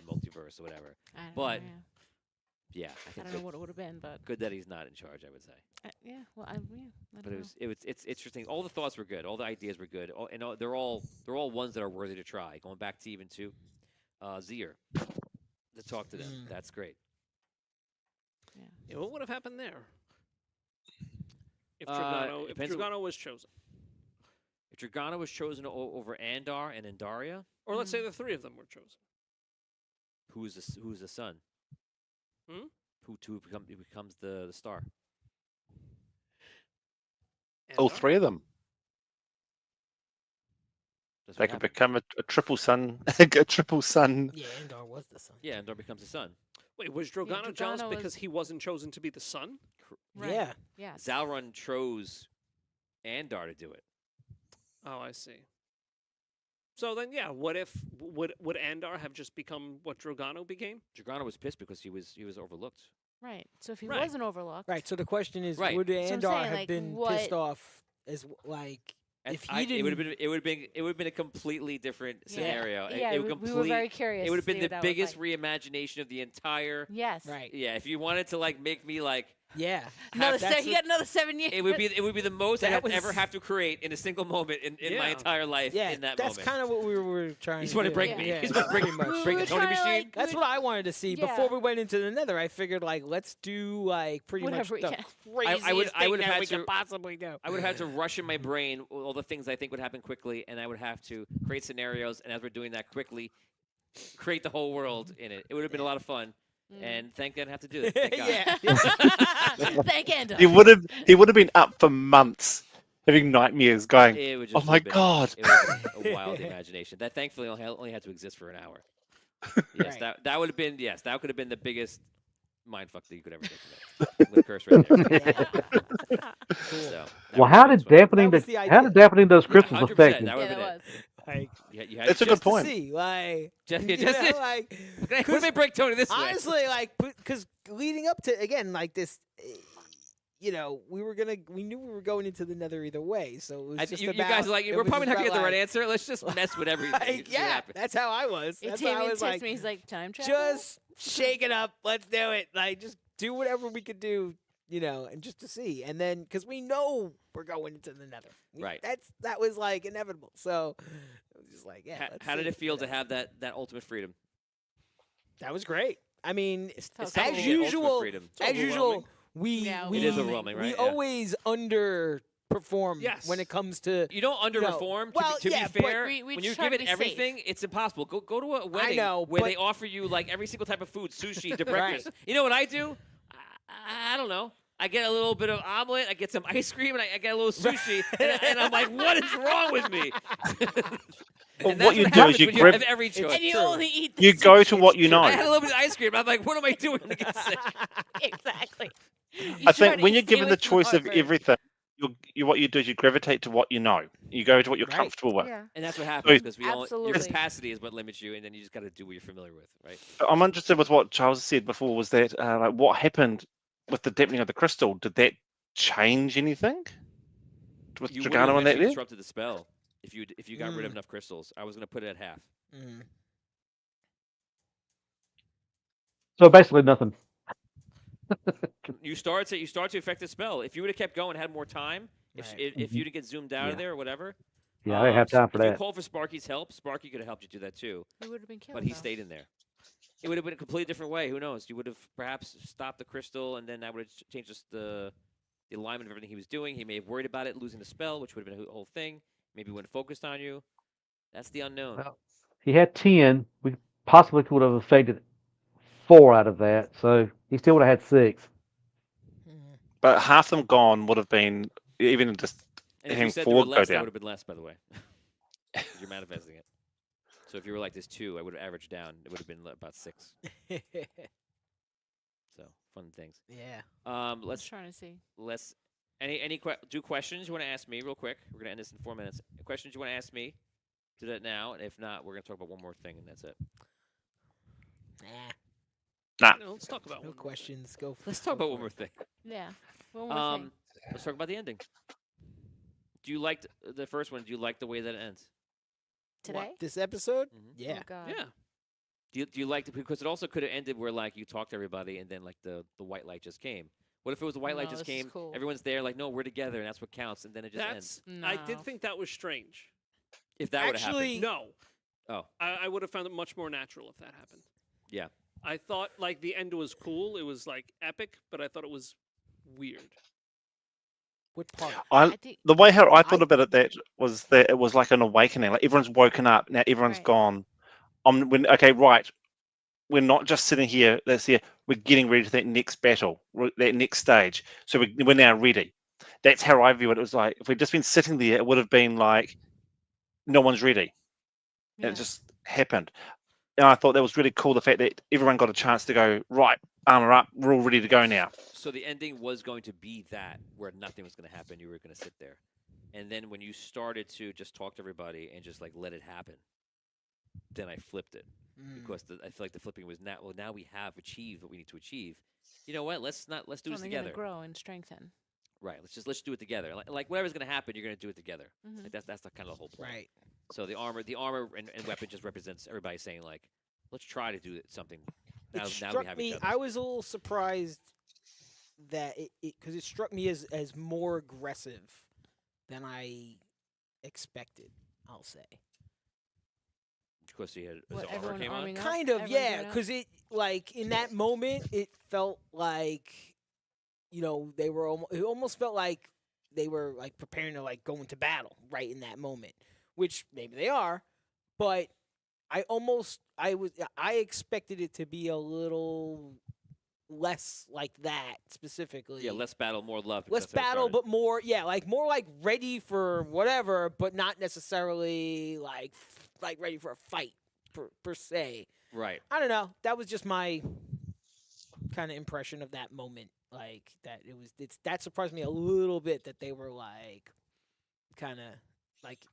multiverse or whatever.
I don't
But
know,
yeah, I
I
think
don't know what it would have been, but
good that he's not in charge. I would say.
yeah, well, I
But
don't know.
it's interesting. All the thoughts were good. All the ideas were good. They're all ones that are worthy to try. Going back to even to Zier to talk to them.
Mm.
That's great.
Yeah. What would have happened there if
Uh, depends what-
Dragano was chosen,
If Dragana was chosen over Andar and Andaria,
or let's say the 3 of them were chosen?
who's the son?
Hmm?
Who becomes the star?
All
Andar?
3 of them.
That's
They
what
could
happened.
become a triple sun, a triple sun.
Yeah, Andor was the sun.
Yeah, Andor becomes the sun.
Wait, was Drogano jealous
Drogano
because
was-
he wasn't chosen to be the sun?
Right.
Yeah.
Yes.
Zalron chose Andar to do it.
Oh, I see. So then, yeah, what if would Andar have just become what Drogano became?
Dragano was pissed because he was overlooked.
Right. So if he
Right.
wasn't overlooked,
Right. So the question is,
Right.
would
So I'm
Andor
saying,
have
like,
been
what-
pissed off as like
And
if he didn't?
it would have been a completely different
Yeah.
scenario.
Yeah,
it
we
would
were very curious.
It would
to
have been
see
the
what that was
biggest
like.
reimagination of the entire.
Yes.
Right.
Yeah, if you wanted to like make me like,
Yeah.
Another
That's
you got another 7 years.
it would be the most I
That
have ever
was-
have to create in a single moment in my
Yeah.
entire life.
Yeah.
in that
That's
moment.
kind of what we were trying.
You just
to
want to
do.
break
Yeah.
me.
Yeah.
You just want to break,
pretty much.
We
break
were
a Tony
trying to,
machine.
like,
That's what I wanted to see
Yeah.
before we went into the Nether. I figured like let's do like pretty
Whatever we
much the
can.
craziest
I would
thing
have
that
had
we
to-
could possibly do.
I would have had to rush in my brain all the things I think would happen quickly, and I would have to create scenarios. And as we're doing that quickly, create the whole world in it. It would have been a lot of fun.
Mm.
And thank God I have to do this. Thank God.
yeah.
Thank Andor.
He would have been up for months, having nightmares, going,
It would
"Oh
just
my
would've been-
god!"
It was a wild imagination that thankfully only had to exist for an hour. Yes,
Right.
that would have been that could have been the biggest mindfuck that you could ever get to make. With a curse right there. So, that
Well,
was
how
the
did
next one.
dampening
That was
the
the
how
idea.
did dampening those
Yeah,
crystals
100%,
affect him?
that
Yeah,
would've
that
been
was.
Like
You had
That's a
just
good
just to
point.
see, like
Just,
you
just
know, like
Let me break Tony this way.
honestly, like because leading up to again like this. You know, we knew we were going into the Nether either way, so it was just
you
about.
guys are like,
it
we're
was
probably not
just
gonna get the
about,
right answer. Let's just mess with everything.
like,
See what
yeah,
happens.
that's how I was. That's how I
Damien
was
texts
like,
me. He's like, time travel.
just shake it up. Let's do it. Like, just do whatever we could do, you know, and just to see. And then, because we know we're going into the Nether,
Right.
That was like inevitable. So it was just like, yeah. let's
How did
see,
it feel
you
to
know.
have that ultimate freedom?
That was great. I mean,
It's
tough
tough
to
to
as
get ultimate
usual,
freedom.
as usual, we
Yeah,
we
It is overwhelming,
we
right? Yeah.
always underperform
Yes.
when it comes to.
You don't underperform.
well,
to
yeah,
be
but
fair,
we
when you
try
give
to
it
be safe.
everything, it's impossible. Go to a wedding
know,
where
but-
they offer you like every single type of food, sushi to
Right.
breakfast. You know what I do? I don't know. I get a little bit of omelet. I get some ice cream, and I get a little sushi, and I'm like, what is wrong with me?
Well,
And
what
that's
you do is
happens
you
when
grab-
have every choice.
And you
true.
only eat the
You go to
sushi.
what you
true.
know.
I had a little bit of ice cream. I'm like, what am I doing to get sick?
Exactly. You
I
try
think
to
when
eat-
you're
stay
given
away
the
from
choice of
heartburn.
everything, what you do is you gravitate to what you know. You go to what you're
Right.
comfortable with.
Yeah.
And that's what happens because your
Absolutely.
capacity is what limits you, and then you just got to do what you're familiar with, right?
I'm interested with what Charles said before. Was that like what happened with the dampening of the crystal? Did that change anything with
You would have
Dragano and that
eventually
there?
disrupted the spell if you got rid of
Mm.
enough crystals. I was going to put it at half.
Mm.
So basically nothing.
You start to affect the spell. If you would have kept going, had more time, if
Right.
if you didn't get zoomed out of
Yeah.
there or whatever.
Yeah, I didn't have time for
if you
that.
called for Sparky's help, Sparky could have helped you do that too.
We would have been killed.
But he
though.
stayed in there. It would have been a completely different way. Who knows? You would have perhaps stopped the crystal, and then that would have changed the alignment of everything he was doing. He may have worried about it losing the spell, which would have been a whole thing. Maybe he wouldn't have focused on you. That's the unknown.
Well, he had 10. We possibly could have affected 4 out of that, so he still would have had 6.
Mm.
But half them gone would have been even just
And if
him
you said
forward
do it
go
less, that
down.
would have been less, by the way. 'Cause you're manifesting it. So if you were like this 2, I would have averaged down. It would have been about 6. So fun things.
yeah.
I'm
Let's
just trying to see.
do questions you want to ask me real quick. We're gonna end this in 4 minutes. Questions you want to ask me? Do that now, and if not, we're gonna talk about one more thing, and that's it.
Nah,
Let's talk about
no
one more thing.
questions. Go.
Let's talk about one more thing.
Yeah. One more thing.
Let's talk about the ending. Do you like the first one? Do you like the way that it ends?
Today?
This episode?
Mhm.
Yeah.
Oh, God.
Yeah.
Do you like the because it also could have ended where like you talked to everybody and then like the white light just came. What if it was the white light
No,
just
this is
came?
cool.
Everyone's there, like no, we're together, and that's what counts, and then it just ends.
I did
No.
think that was strange.
If that would have happened,
Actually-
No,
oh
I would have found it much more natural if that happened.
yeah,
I thought like the end was cool. It was like epic, but I thought it was weird.
What part?
I think
The way how I thought
I-
about it that it was like an awakening. Like everyone's woken up now. Everyone's
Right.
gone. Okay, right. We're not just sitting here. Let's see. We're getting ready for that next battle, that next stage. So we're now ready. That's how I view it. It was like if we'd just been sitting there, it would have been like no one's ready.
Yeah.
And it just happened. And I thought that was really cool. The fact that everyone got a chance to go, right, armor up, we're all ready to go now.
So the ending was going to be that, where nothing was going to happen. You were going to sit there. And then when you started to just talk to everybody and just like let it happen, then I flipped it. Because I feel like the flipping was now, well, now we have achieved what we need to achieve. You know what? Let's do
It's
this
only going
together.
to grow and strengthen.
Right. Let's do it together. Like whatever's going to happen, you're going to do it together.
Mhm.
Like that's the kind of the whole point.
Right.
So the armor and weapon just represents everybody saying like, let's try to do something. Now,
It
now we
struck
have
me.
each other.
I was a little surprised that because it struck me as more aggressive than I expected. I'll say.
Because he had his
What,
armor
everyone
came on.
arming up?
Kind of,
Everyone
yeah.
going up?
Because it like in that moment, it felt like, they were it almost felt like they were like preparing to like go into battle right in that moment, which maybe they are, but I expected it to be a little less like that specifically.
Yeah, less battle, more love.
Less
That's how it
battle,
started.
but more, more like ready for whatever, but not necessarily like ready for a fight per se.
Right.
I don't know. That was just my kind of impression of that moment. Like that that surprised me a little bit that they were like kind of like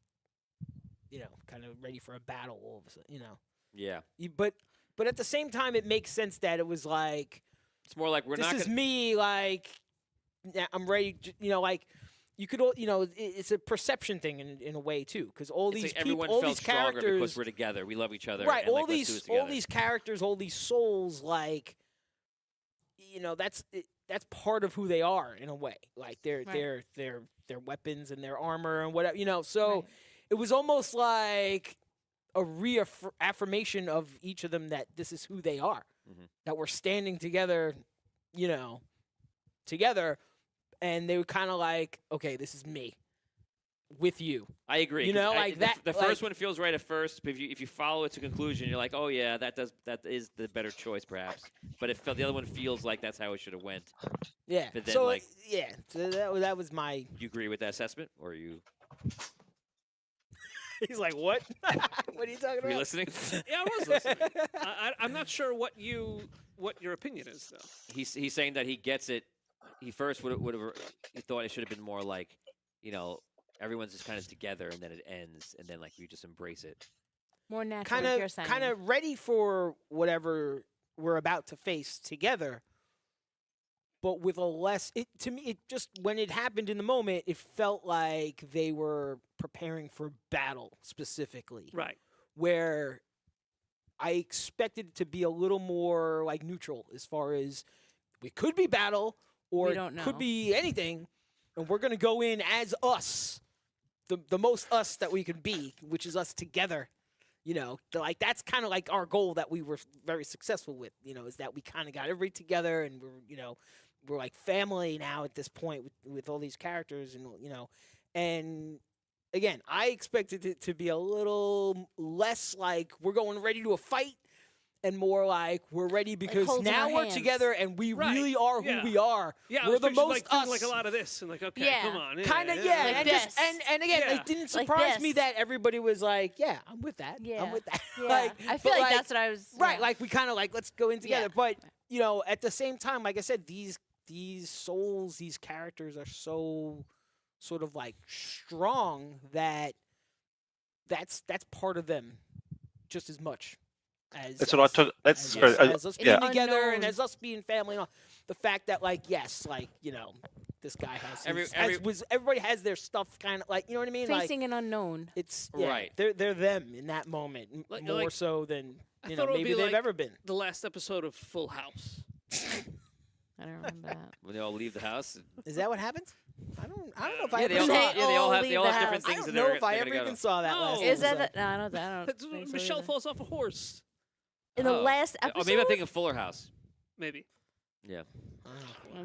kind of ready for a battle all of a sudden,
Yeah.
But at the same time, it makes sense that it was like
It's more like we're
this
not
is
gonna,
me. Like I'm ready. Like you could all. It's a perception thing in a way too, because all
it's
these
like everyone
all
felt
these
stronger
characters,
because we're together. We love each other.
right?
And,
All
like, let's do this
these
together.
characters, all these souls, like that's part of who they are in a way. Like their
Right.
their weapons and their armor and whatever. So
Right.
it was almost like a reaffirmation of each of them that this is who they are.
Mhm.
That we're standing together, together, and they were kind of like, okay, this is me with you.
I agree.
You
'cause
know,
I-
like
the,
that-
The first
like-
one feels right at first, but if you follow it to conclusion, you're like, oh yeah, that is the better choice perhaps. But the other one feels like that's how it should have went.
Yeah.
But then,
so
like-
yeah, so that was my.
Do you agree with that assessment, or are you
He's like, what? What are you talking
were you
about?
listening?
Yeah, I was listening. I'm not sure what your opinion is though.
He's saying that he gets it. He first would have he thought it should have been more like, everyone's just kind of together, and then it ends, and then like we just embrace it.
More natural.
kind
like you're
of
saying.
kind of ready for whatever we're about to face together, but with a less to me it just when it happened in the moment, it felt like they were preparing for battle specifically,
Right.
where I expected it to be a little more like neutral as far as we could be battle or
We don't
it could
know.
be anything, and we're gonna go in as us, the most us that we could be, which is us together. Like that's kind of like our goal that we were very successful with. Is that we kind of got everybody together, and we're like family now at this point with all these characters, and again, I expected it to be a little less like we're going ready to a fight, and more like we're ready because
holding
now
our
we're
hands.
together and we
Right,
really are who
yeah.
we are.
Yeah, I
we're
was
the
picturing,
most
like, doing,
us.
like a lot of this and like, okay,
Yeah.
come on,
Kind of,
Like
and
this.
and again,
Yeah.
it didn't
Like
surprise me
this.
that everybody was like, "Yeah, I'm with that.
Yeah.
I'm with that."
Yeah. I feel
but
like that's what I was.
right.
yeah.
Like we kind of like let's go in together,
Yeah.
but at the same time, like I said, these souls, these characters are so sort of like strong that that's part of them just as much as
That's what I took. That's
as us being
yeah.
together and
Unknown.
as us being family. The fact that like yes, like this guy has, everybody has their stuff kind of like what I mean.
facing an unknown.
It's
Right.
They're them in that moment more
like-
so than
I thought it would
maybe
be
they've
like
ever been.
the last episode of Full House.
I don't remember that.
When they all leave the house.
Is that what happens? I don't know if I
Yeah,
ever
they all,
saw
They
it.
yeah, they all have
leave
they all
the
have different
house.
I
things
don't
that
know
they're
if I
they're
ever
gonna go
even
to.
saw that
No.
last
Is
episode.
that? No, I don't.
That's-
think so
Michelle
either.
falls off a horse.
In the
Oh.
last
Oh,
episode.
maybe I'm thinking Fuller House.
Maybe.
Yeah.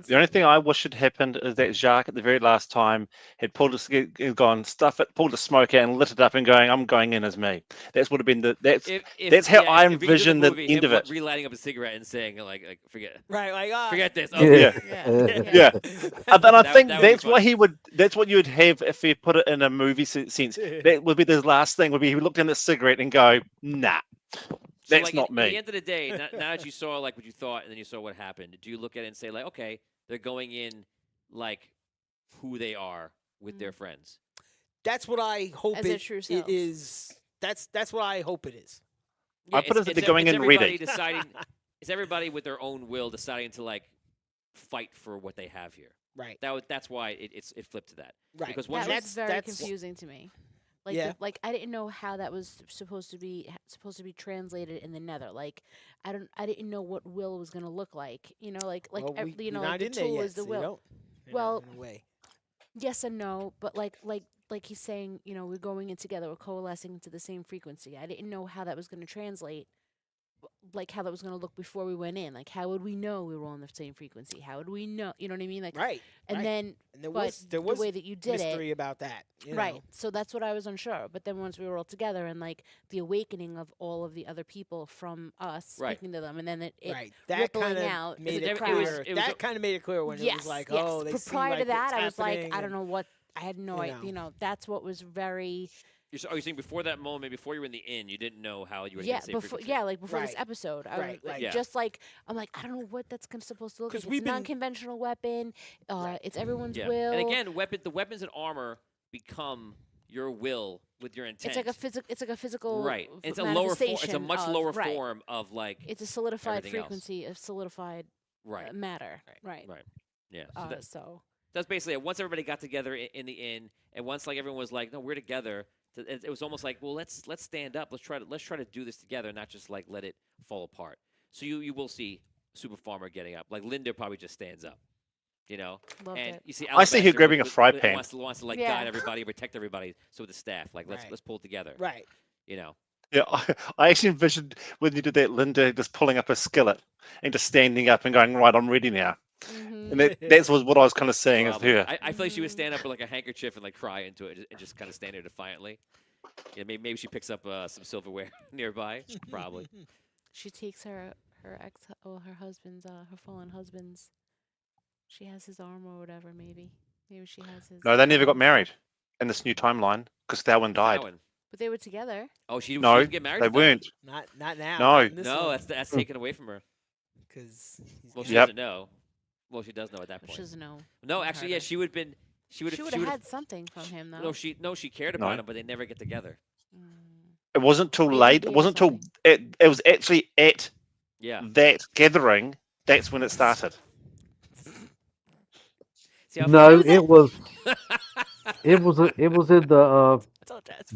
The only thing I wish had happened is that Jacques at the very last time had pulled a gone stuff it, pulled the smoke out and lit it up and going, I'm going in as me. That's would have been that's how I
if we could do
envision
the
the
movie,
end
him
of it.
relighting up a cigarette and saying like forget
Right, like
forget this. Oh,
Yeah.
Yeah.
Yeah. And I
That-
think
that would be
that's what
fun.
he would. That's what you would have if you put it in a movie sense. That would be the last thing. Would be he would look down at the cigarette and go, "Nah,
So,
that's
like,
not
at
me."
the end of the day, now that you saw like what you thought and then you saw what happened, do you look at it and say like, okay, they're going in like who they are with their friends?
That's what I hope
As their
it,
true
it
selves.
is. That's what I hope it is.
I put it as they're going
it's
in
everybody
ready.
deciding. It's everybody with their own will deciding to like fight for what they have here.
Right,
That's why it flipped to that.
right.
Because
That
once
was
you,
very confusing to me. Like,
Yeah.
like I didn't know how that was supposed to be translated in the Nether. Like, I didn't know what will was gonna look like. You know, like
Well,
you know,
we're
like
not
the
in there
tool
yet,
is the
so you
will.
don't-
Well,
in a way.
Yes and no, but like he's saying, you know, we're going in together, we're coalescing into the same frequency. I didn't know how that was going to translate, like how that was going to look before we went in. Like, how would we know we were on the same frequency? How would we know? You know what I mean? Like,
Right,
and
right.
then,
And there
but
was
the way that you did
mystery
it,
about that. You
right?
know.
So that's what I was unsure. But then once we were all together and like the awakening of all of the other people from us
Right.
speaking to them, and then it
Right. That
rippling
kind of
out
made
in the
it
crowd.
clear.
it was
That kind of made it clear when it
Yes,
was like,
yes.
oh, they
But
see
prior
like
to that,
what's
I was like,
happening
I don't
and-
know what. I had no idea.
know.
You know, that's what was very.
you're saying before that moment, before you were in the inn, you didn't know how you were
Yeah,
going to say
before
frequency.
like before this
Right.
episode, I
Right,
was
right.
Yeah.
just like I'm like I don't know what that's supposed to look
'Cause
like.
we've
It's a
been-
non-conventional weapon.
Right.
It's everyone's
Yeah.
will.
And again, the weapons and armor become your will with your intent.
it's like a physical. It's like a physical.
right. It's a
manifestation
It's a much
of-
lower
right.
form of like
It's a solidified
everything else.
frequency of solidified
right.
matter.
Right.
Right.
Yeah. So
So
that's basically it. Once everybody got together in the inn, and once like everyone was like, "No, we're together." It was almost like, "Well, let's stand up. Let's try to do this together, not just like let it fall apart." So you will see Super Farmer getting up. Like Linda probably just stands up, you know.
loved
And
it.
you see,
I see her
Alabaster
grabbing a fry pan.
Wants to like
Yeah.
guide everybody, protect everybody. So with the staff, like
Right.
let's pull it together.
Right.
You know.
Yeah, I actually envisioned when you did that, Linda just pulling up a skillet and just standing up and going, "Right, I'm ready now."
Mm-hmm.
And that's what I was kind of saying of
Probably.
her.
I feel like she would
Mhm.
stand up with like a handkerchief and like cry into it and just kind of stand there defiantly. Yeah, maybe she picks up some silverware nearby. Probably.
She takes her her husband's her fallen husband's. She has his arm or whatever. Maybe she has his.
No, they never got
stuff.
married in this new timeline because Thalwyn died.
Fallon.
But they were together.
Oh, she
No,
didn't get married.
they
to Fallon?
weren't.
Not now.
No.
No, that's taken away from her.
because
Well, she
Yep.
doesn't know. Well, she does know at that
She
point.
doesn't know.
No,
from
actually,
her
yeah,
to-
she would have been. She would
She would
have.
have had something from him though.
she cared
No.
about him, but they never get together.
Mm.
It wasn't till
Maybe
late.
they
It
or
wasn't till
something.
it was actually at
Yeah.
that gathering. That's when it started.
See how
No,
funny
it was it was in the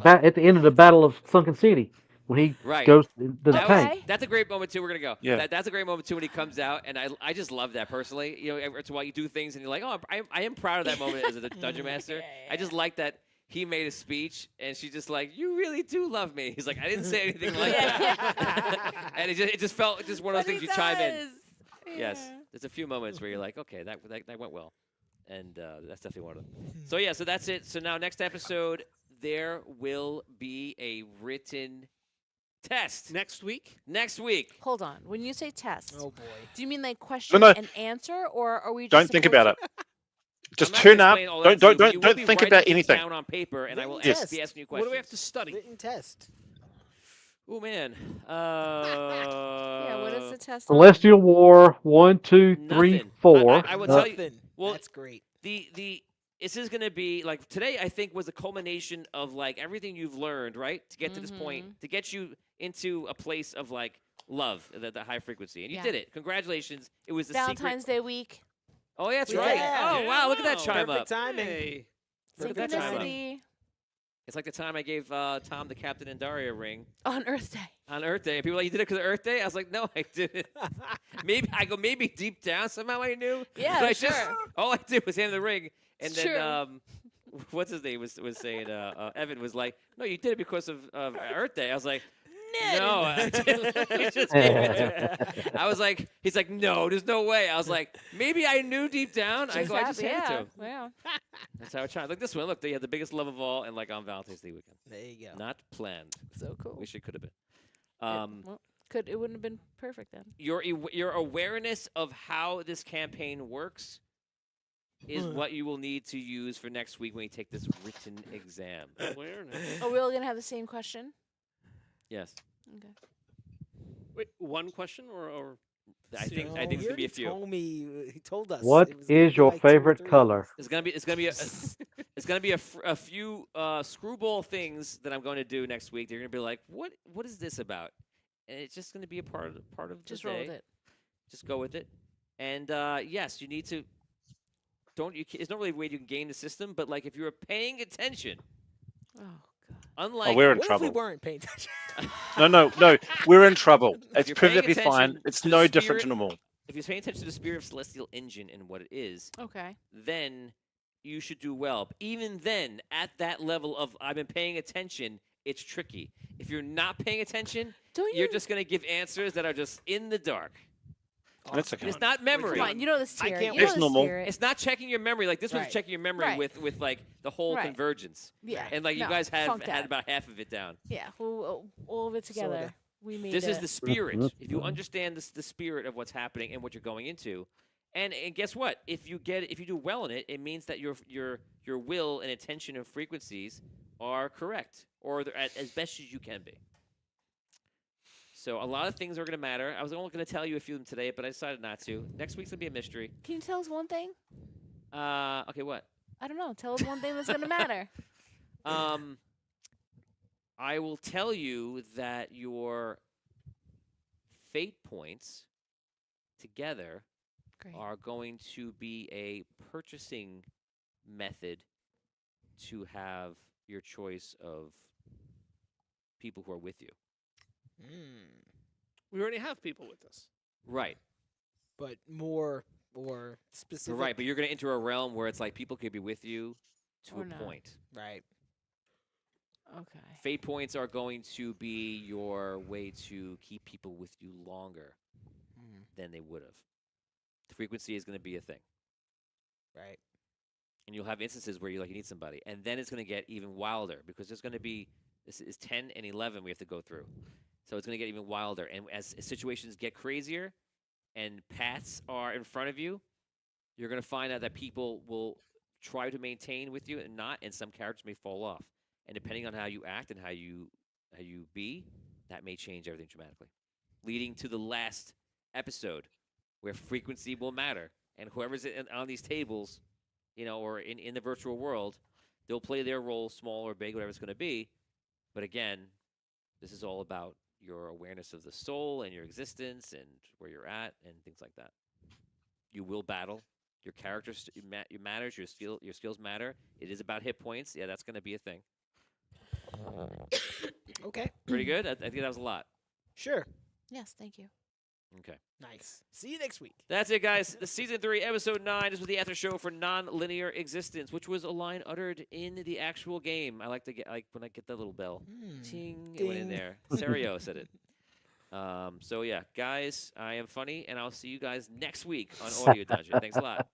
at the end of the Battle of Sunken City when he
Right.
goes to the
That
tank.
was, that's a great moment too. We're gonna go.
Yeah.
That's a great moment too when he comes out, and I just love that personally. You know, it's why you do things, and you're like, oh, I am proud of that moment as a dungeon master. I just like that he made a speech, and she's just like, you really do love me. He's like, I didn't say anything like that, and it just felt just one of those things you chime in. Yes, there's a few moments where you're like, okay, that went well, and that's definitely one of them. So yeah, so that's it. So now next episode there will be a written test
Next week?
next week.
Hold on. When you say test,
oh boy.
do you mean like question
no.
and answer, or are we? Just
Don't think
supposed
about
to-
it. Just
I'm not
turn
gonna
up.
explain all that
Don't
to you,
don't
but you
don't
will
don't
be
think
writing
about
things
anything.
down on paper, and I will
Yes.
be asking you
What
questions.
do we have to study?
Written test.
Oh man.
Yeah. What is the test? on?
Celestial War 1, 2, 3,
Nothing.
4.
I will tell you.
Nothing.
Well,
That's great.
The this is gonna be like today. I think was the culmination of like everything you've learned, right, to get to this point, to get you into a place of like love, the high frequency, and you
Yeah.
did it. Congratulations! It was the
Valentine's
secret.
Day week.
Oh yeah, that's
Yeah.
right.
Yeah.
Oh wow, look at that
Wow.
chime
Perfect
up.
timing.
Hey.
Look at that chime up.
Synchronicity
It's like the time I gave Tom the Captain and Daria a ring
on Earth Day.
on Earth Day. People were like, you did it because of Earth Day? I was like, no, I didn't. Maybe deep down somehow I knew.
Yeah,
But I
sure.
just all I did was hand him the ring, and
It's
then what's his name was saying Evan was like, no, you did it because of Earth Day. I was like,
it.
No, I he just gave it to I was like, he's like, no, there's no way. I was like, maybe I knew deep down. I go, I just handed it to him.
Yeah.
That's how I tried. Look, this one. Look, they had the biggest love of all, and like on Valentine's Day weekend.
There you go.
Not planned.
So cool.
Wish it could have been.
Well, it wouldn't have been perfect then.
Your awareness of how this campaign works is what you will need to use for next week when you take this written exam.
Awareness.
Are we all gonna have the same question?
Yes.
Okay.
Wait, one question or
I think
No,
there's
he
gonna be a
already
few.
told me. He told us.
What
it was gonna
is
be
your
like 2 or
favorite
3.
color?
It's gonna be a few screwball things that I'm going to do next week. They're gonna be like, what is this about? And it's just gonna be a part of the
Just
day.
roll with it.
Just go with it. And yes, you need to. There's not really a way you can game the system, but like if you're paying attention,
Oh God.
unlike
we're in
What
trouble.
if we weren't paying attention?
No, we're in trouble. It's
you're paying
perfectly fine.
attention
It's
to the
no different
spirit-
to normal.
if you're paying attention to the spirit of Celestial Engine and what it is,
Okay.
then you should do well. Even then, at that level of I've been paying attention, it's tricky. If you're not paying attention,
Don't you?
you're just going to give answers that are just in the dark.
That's okay.
It's not memory.
Come on, you know the spirit.
can't
You know
wait.
the
Normal.
spirit.
It's not checking your memory. Like this was
Right.
checking your memory
Right.
with like the whole
Right.
convergence.
Yeah.
And like you
No,
guys had
funk that.
about half of it down.
Yeah. Well, all of it together.
Sorta.
We made
This is
a-
the spirit. If you understand the spirit of what's happening and what you're going into, and guess what? If you do well in it, it means that your will and intention and frequencies are correct, or they're as best as you can be. So a lot of things are going to matter. I was only going to tell you a few of them today, but I decided not to. Next week's going to be a mystery.
Can you tell us one thing?
Okay, what?
I don't know. Tell us one thing that's gonna matter.
I will tell you that your fate points together
Great.
are going to be a purchasing method to have your choice of people who are with you.
we already have people with us.
Right.
But more or specific.
Right, but you're going to enter a realm where it's like people could be with you to
Or
a
not.
point.
Right.
Okay.
Fate points are going to be your way to keep people with you longer than they would have. The frequency is going to be a thing.
Right.
And you'll have instances where you need somebody, and then it's going to get even wilder because there's going to be this is 10 and 11 we have to go through, so it's going to get even wilder. And as situations get crazier, and paths are in front of you, you're going to find out that people will try to maintain with you and not, and some characters may fall off. And depending on how you act and how you be, that may change everything dramatically, leading to the last episode where frequency will matter, and whoever's on these tables, or in the virtual world, they'll play their role, small or big, whatever it's going to be. But again, this is all about your awareness of the soul and your existence and where you're at and things like that. You will battle. Your characters matters. Your skills matter. It is about hit points. Yeah, that's going to be a thing.
Okay.
Pretty good. I think that was a lot.
Sure.
Yes. Thank you.
Okay.
Nice. See you next week.
That's it, guys. The Season 3, Episode 9. This was the after show for Non-Linear Existence, which was a line uttered in the actual game. I like to get when I get that little bell. Ting. It went in
Ding.
there. Serio said it. So, yeah, guys, I am funny, and I'll see you guys next week on Audio Dungeon. Thanks a lot.